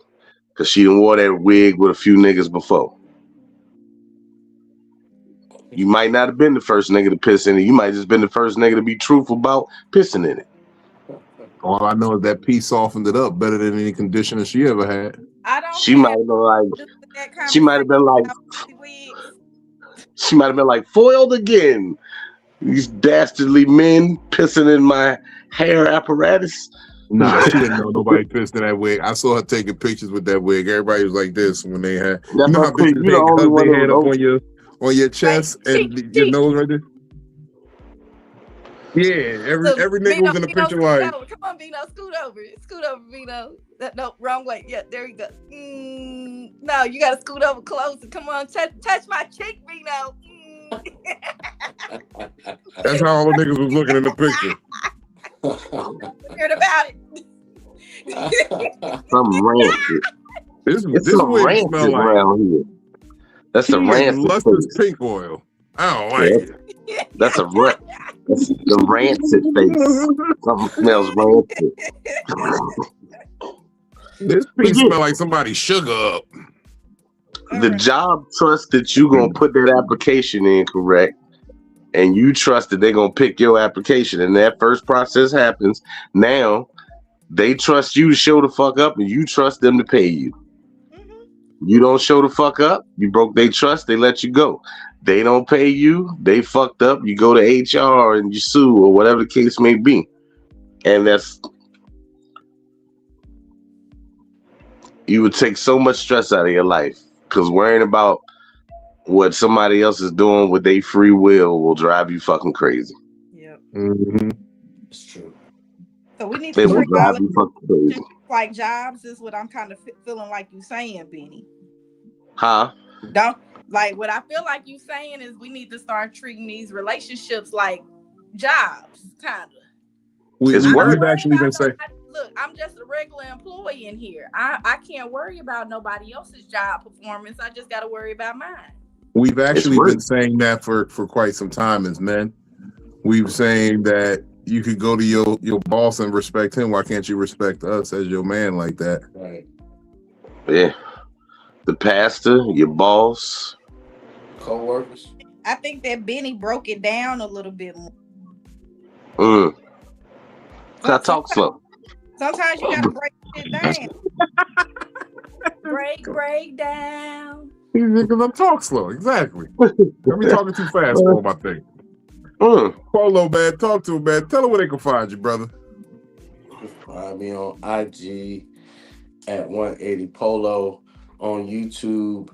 because she done wore that wig with a few niggas before. You might not have been the first nigga to piss in it. You might just been the first nigga to be truthful about pissing in it. All I know is that piece softened it up better than any conditioner she ever had. I don't. She might have been like. She might have been like. She might have been like foiled again. These dastardly men pissing in my hair apparatus. Nah, she didn't know nobody pissed in that wig. I saw her taking pictures with that wig. Everybody was like this when they had. You know how bitches they had up on your chest and your nose right there. Yeah, every nigga was in the picture like. Come on, Vino, scoot over, Vino. No, wrong way. Yeah, there you go. No, you gotta scoot over closer. Come on, touch my cheek, Vino. That's how all the niggas was looking in the picture. Heard about it. Some rancid. This wig smell like around here. That's the rancid. Lustrous pink oil. I don't like it. That's the rancid face. Something smells rancid. This piece smell like somebody sugar up. The job trust that you gonna put that application in, correct? And you trust that they're gonna pick your application, and that first process happens. Now they trust you to show the fuck up, and you trust them to pay you. You don't show the fuck up, you broke their trust, they let you go. They don't pay you, they fucked up, you go to HR and you sue or whatever the case may be. And you would take so much stress out of your life because worrying about what somebody else is doing with their free will drive you fucking crazy. Yep. Mm-hmm. It's true. So we need They to will break drive all you fucking crazy. like jobs is what I'm kind of feeling like you saying, Benny. Huh? Don't like what I feel like you saying is we need to start treating these relationships like jobs, kind of. It's We've work. actually been saying. Look, I'm just a regular employee in here. I can't worry about nobody else's job performance. I just got to worry about mine. We've actually been saying that for quite some time as men. We've saying that you could go to your boss and respect him. Why can't you respect us as your man like that? Right. Yeah. The pastor, your boss, co-workers. I think that Benny broke it down a little bit more. I talk slow. Sometimes you gotta break it down. break down. Because I talk slow, exactly. I'm talking too fast for him, I think. Polo, man, talk to him, man. Tell him where they can find you, brother. Find me on IG at 180 Polo, on YouTube,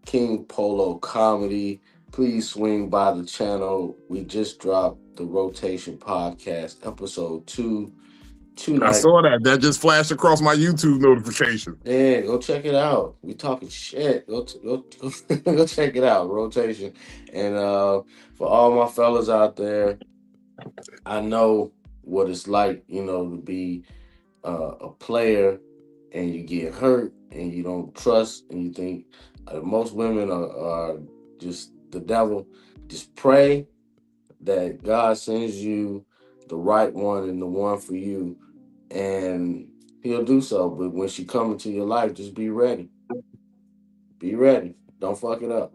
King Polo Comedy. Please swing by the channel. We just dropped the Rotation Podcast, episode 2. Tonight. I saw that. That just flashed across my YouTube notification. Yeah, go check it out. We talking shit. Go check it out. Rotation. And for all my fellas out there, I know what it's like, to be a player and you get hurt and you don't trust and you think most women are just the devil. Just pray that God sends you the right one and the one for you, and he'll do so. But when she comes into your life, just be ready. Be ready. Don't fuck it up.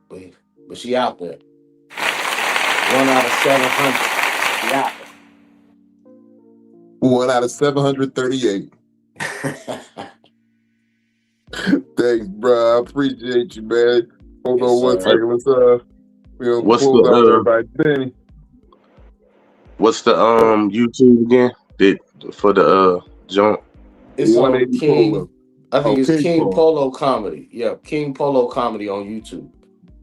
But she out there. 1 out of 700. She out there. 1 out of 738. Thanks, bro. I appreciate you, man. Hold on one second. Let's what's close out everybody. Benny. What's the YouTube again? For the joint? It's on King Polo. I think it's King Polo Comedy. Yeah, King Polo Comedy on YouTube.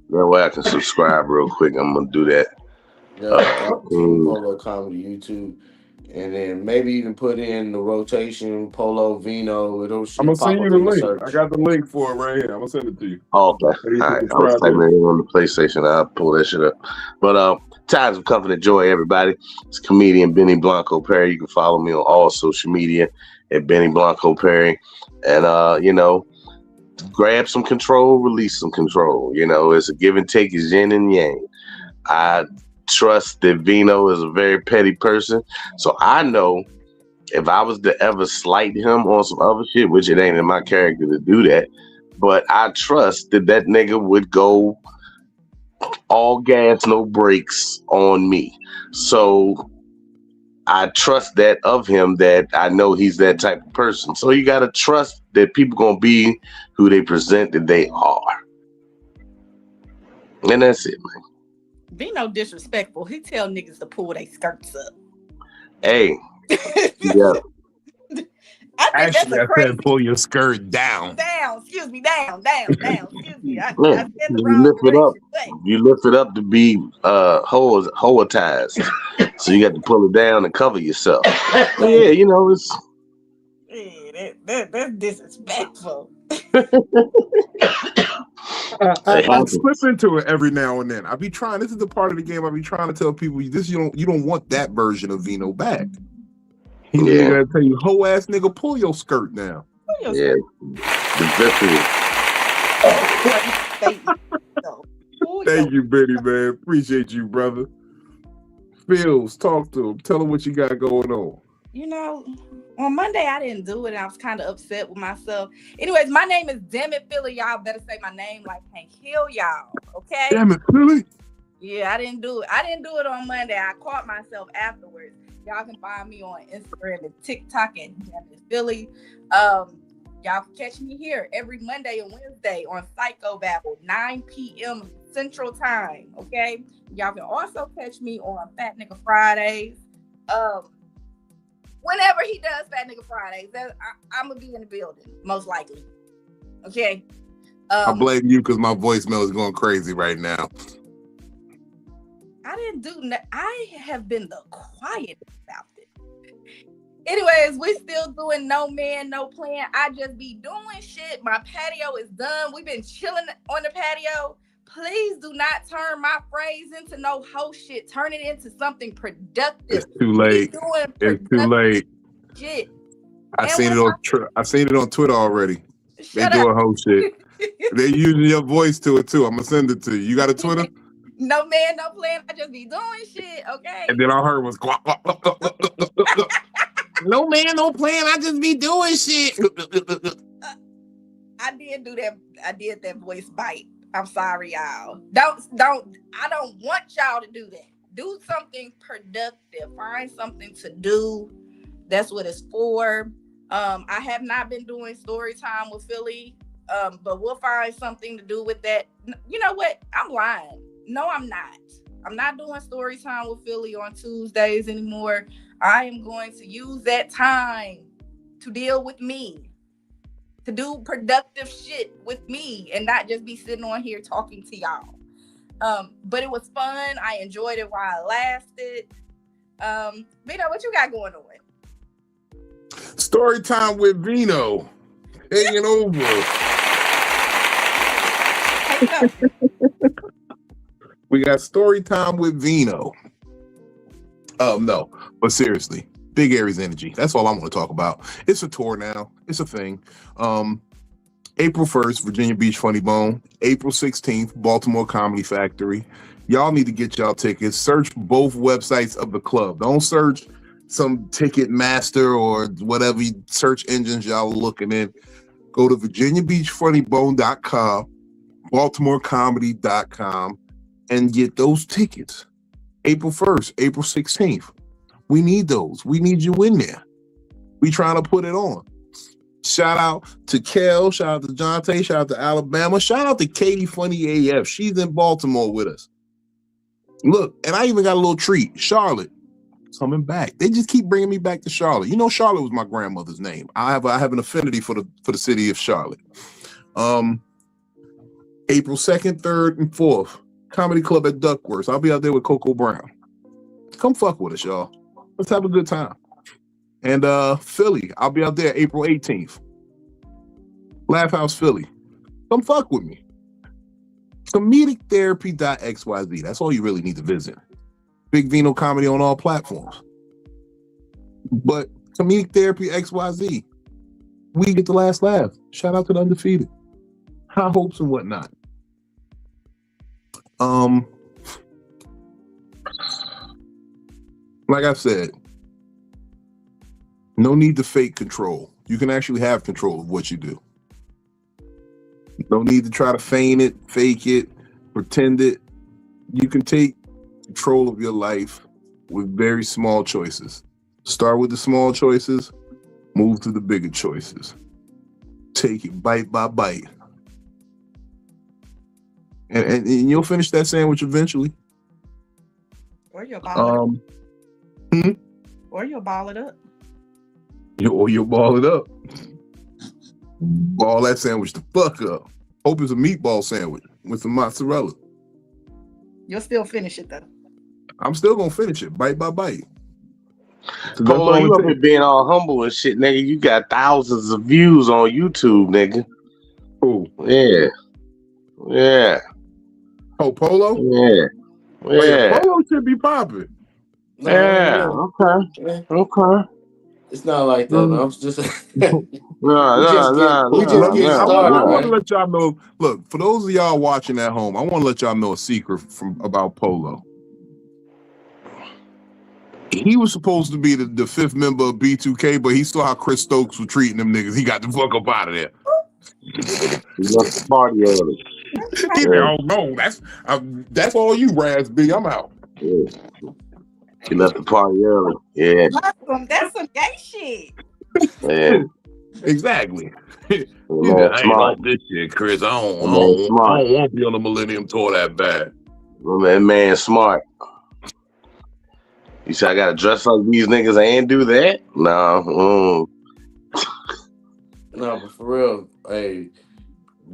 That way I can subscribe real quick. I'm gonna do that. Yeah, King Polo Comedy YouTube. And then maybe even put in the Rotation Polo Vino. I'm gonna send you the link. I got the link for it right here. I'm gonna send it to you. Oh, okay. All right. I was typing it on the PlayStation. I'll pull that shit up. But times of comfort and joy, everybody. It's comedian Benny Blanco Perry. You can follow me on all social media at Benny Blanco Perry. And grab some control, release some control. It's a give and take, it's yin and yang. I trust that Vino is a very petty person. So I know if I was to ever slight him on some other shit, which it ain't in my character to do that, but I trust that nigga would go all gas, no brakes on me. So I trust that of him, that I know he's that type of person. So you got to trust that people going to be who they present that they are. And that's it, man. Vino disrespectful. He tell niggas to pull their skirts up. Hey. Yeah. I said pull your skirt down. Down. Excuse me. Down. Excuse me. I said the you wrong lift it up. way. You lift it up to be hoatized. So you got to pull it down and cover yourself. Yeah, it's. Yeah, that's disrespectful. I slip into it every now and then. I be trying. This is the part of the game I be trying to tell people. This you don't want that version of Vino back. He's gonna tell you, hoe ass nigga, pull your skirt down. Yeah, Thank you, Benny, man. Appreciate you, brother. Phils, talk to him. Tell him what you got going on. you know, on Monday I didn't do it. And I was kind of upset with myself. Anyways, my name is DamnItPhilly. Y'all better say my name like Hank Hill, y'all. Okay. Damn it, Philly. Yeah, I didn't do it. I didn't do it on Monday. I caught myself afterwards. Y'all can find me on Instagram and TikTok at DamnItPhilly. Y'all can catch me here every Monday and Wednesday on Psycho-Babble, 9 p.m. Central Time. Okay. Y'all can also catch me on Fat Nigga Fridays. Whenever he does Fat Nigga Fridays, I'm gonna be in the building, most likely. Okay. I blame you because my voicemail is going crazy right now. I didn't do. I have been the quiet about it. Anyways, we still doing no man, no plan. I just be doing shit. My patio is done. We've been chilling on the patio. Please do not turn my phrase into no hoe shit. Turn it into something productive. It's too late. It's too late. Shit. I seen it on Twitter already. They do a whole shit. They using your voice to it too. I'm gonna send it to you. You got a Twitter? No man, no plan. I just be doing shit. Okay. And then I heard was no man, no plan. I just be doing shit. I did do that. I did that voice bite. I'm sorry, y'all. I don't want y'all to do that. Do something productive. Find something to do. That's what it's for. I have not been doing story time with Philly. But we'll find something to do with that. You know what? I'm lying. No, I'm not. I'm not doing story time with Philly on Tuesdays anymore. I am going to use that time to deal with me, to do productive shit with me and not just be sitting on here talking to y'all. But it was fun. I enjoyed it while it lasted. Vino, what you got going on? Story time with Vino. Hanging over. We got story time with Vino. No, but seriously, Big Aries energy. That's all I want to talk about. It's a tour now. It's a thing. April 1st, Virginia Beach Funny Bone. April 16th, Baltimore Comedy Factory. Y'all need to get y'all tickets. Search both websites of the club. Don't search some Ticketmaster or whatever search engines y'all are looking in. Go to VirginiaBeachFunnyBone.com, BaltimoreComedy.com, and get those tickets. April 1st, April 16th. We need those. We need you in there. We trying to put it on. Shout out to Kel. Shout out to Jonte. Shout out to Alabama. Shout out to Katie Funny AF. She's in Baltimore with us. Look, and I even got a little treat. Charlotte coming back. They just keep bringing me back to Charlotte. You know, Charlotte was my grandmother's name. I have an affinity for the city of Charlotte. April 2nd, 3rd, and 4th, Comedy Club at Duckworth. I'll be out there with Coco Brown. Come fuck with us, y'all. Let's have a good time. And Philly, I'll be out there April 18th. Laugh House Philly. Come fuck with me. ComedicTherapy.xyz. That's all you really need to visit. Big Vino Comedy on all platforms. But Comedic Therapy XYZ. We get the last laugh. Shout out to the undefeated. High hopes and whatnot. Like I said, no need to fake control. You can actually have control of what you do. No need to try to feign it, fake it, pretend it. You can take control of your life with very small choices. Start with the small choices, move to the bigger choices. Take it bite by bite. And you'll finish that sandwich eventually. Or you'll ball it up. Or you'll ball it up. You'll ball it up. Ball that sandwich the fuck up. Hope it's a meatball sandwich with some mozzarella. You'll still finish it though. I'm still gonna finish it bite by bite. Polo, you up here being all humble and shit, nigga. You got thousands of views on YouTube, nigga. Oh yeah, yeah. Oh, Polo. Yeah, yeah. Polo should be popping. Yeah. Okay. Okay. It's not like that. I'm just. No. We just getting started. I want to let y'all know. Look, for those of y'all watching at home, I want to let y'all know a secret about Polo. He was supposed to be the fifth member of B2K, but he saw how Chris Stokes was treating them niggas. He got the fuck up out of there. He left the party early. He said, "Oh no, that's all you, Raz B. I'm out." Yeah. He left the party early. Yeah. That's some gay shit. Yeah. Exactly. Man, I ain't like this shit, Chris. I don't want to be on the Millennium Tour that bad. Man, smart. You said I gotta dress like these niggas and do that? No. No, but for real, hey,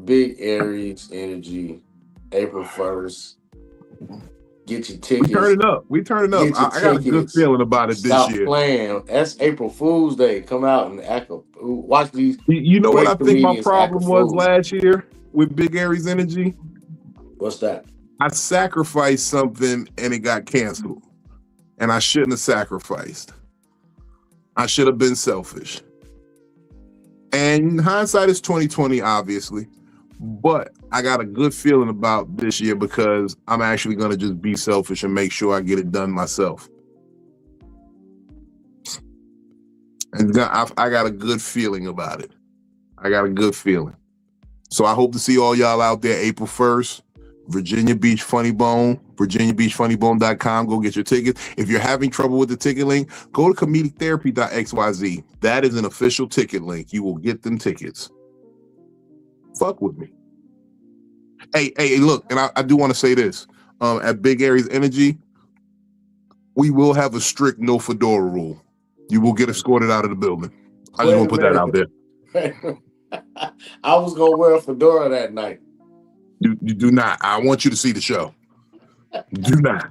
big Aries energy, April 1st. Get your tickets. We turning up. I got a good feeling about it Stop this year. Playing. That's April Fool's Day. Come out and watch these. You know what I think my problem was last year with big Aries energy? What's that? I sacrificed something and it got canceled. And I shouldn't have sacrificed. I should have been selfish. And hindsight is 2020, obviously. But I got a good feeling about this year because I'm actually going to just be selfish and make sure I get it done myself. And I got a good feeling about it. I got a good feeling. So I hope to see all y'all out there April 1st. Virginia Beach Funny Bone, virginiabeachfunnybone.com. Go get your tickets. If you're having trouble with the ticket link, go to comedictherapy.xyz. That is an official ticket link. You will get them tickets. Fuck with me. Hey, look, and I do want to say this. At Big Aries Energy, we will have a strict no fedora rule. You will get escorted out of the building. I just want to put that out there. I was going to wear a fedora that night. You do not. I want you to see the show. Do not.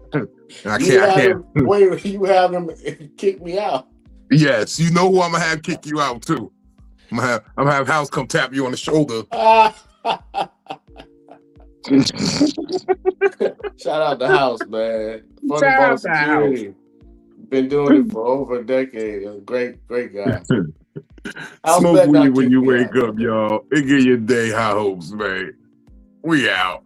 I can't. Wait, you have them kick me out. Yes, you know who I'm gonna have kick you out too. I'm gonna have House come tap you on the shoulder. Shout out to House, man. Funny Bone Security. Been doing it for over a decade. Great guy. Smoke weed when you wake up, y'all. It give your day high hopes, man. We out.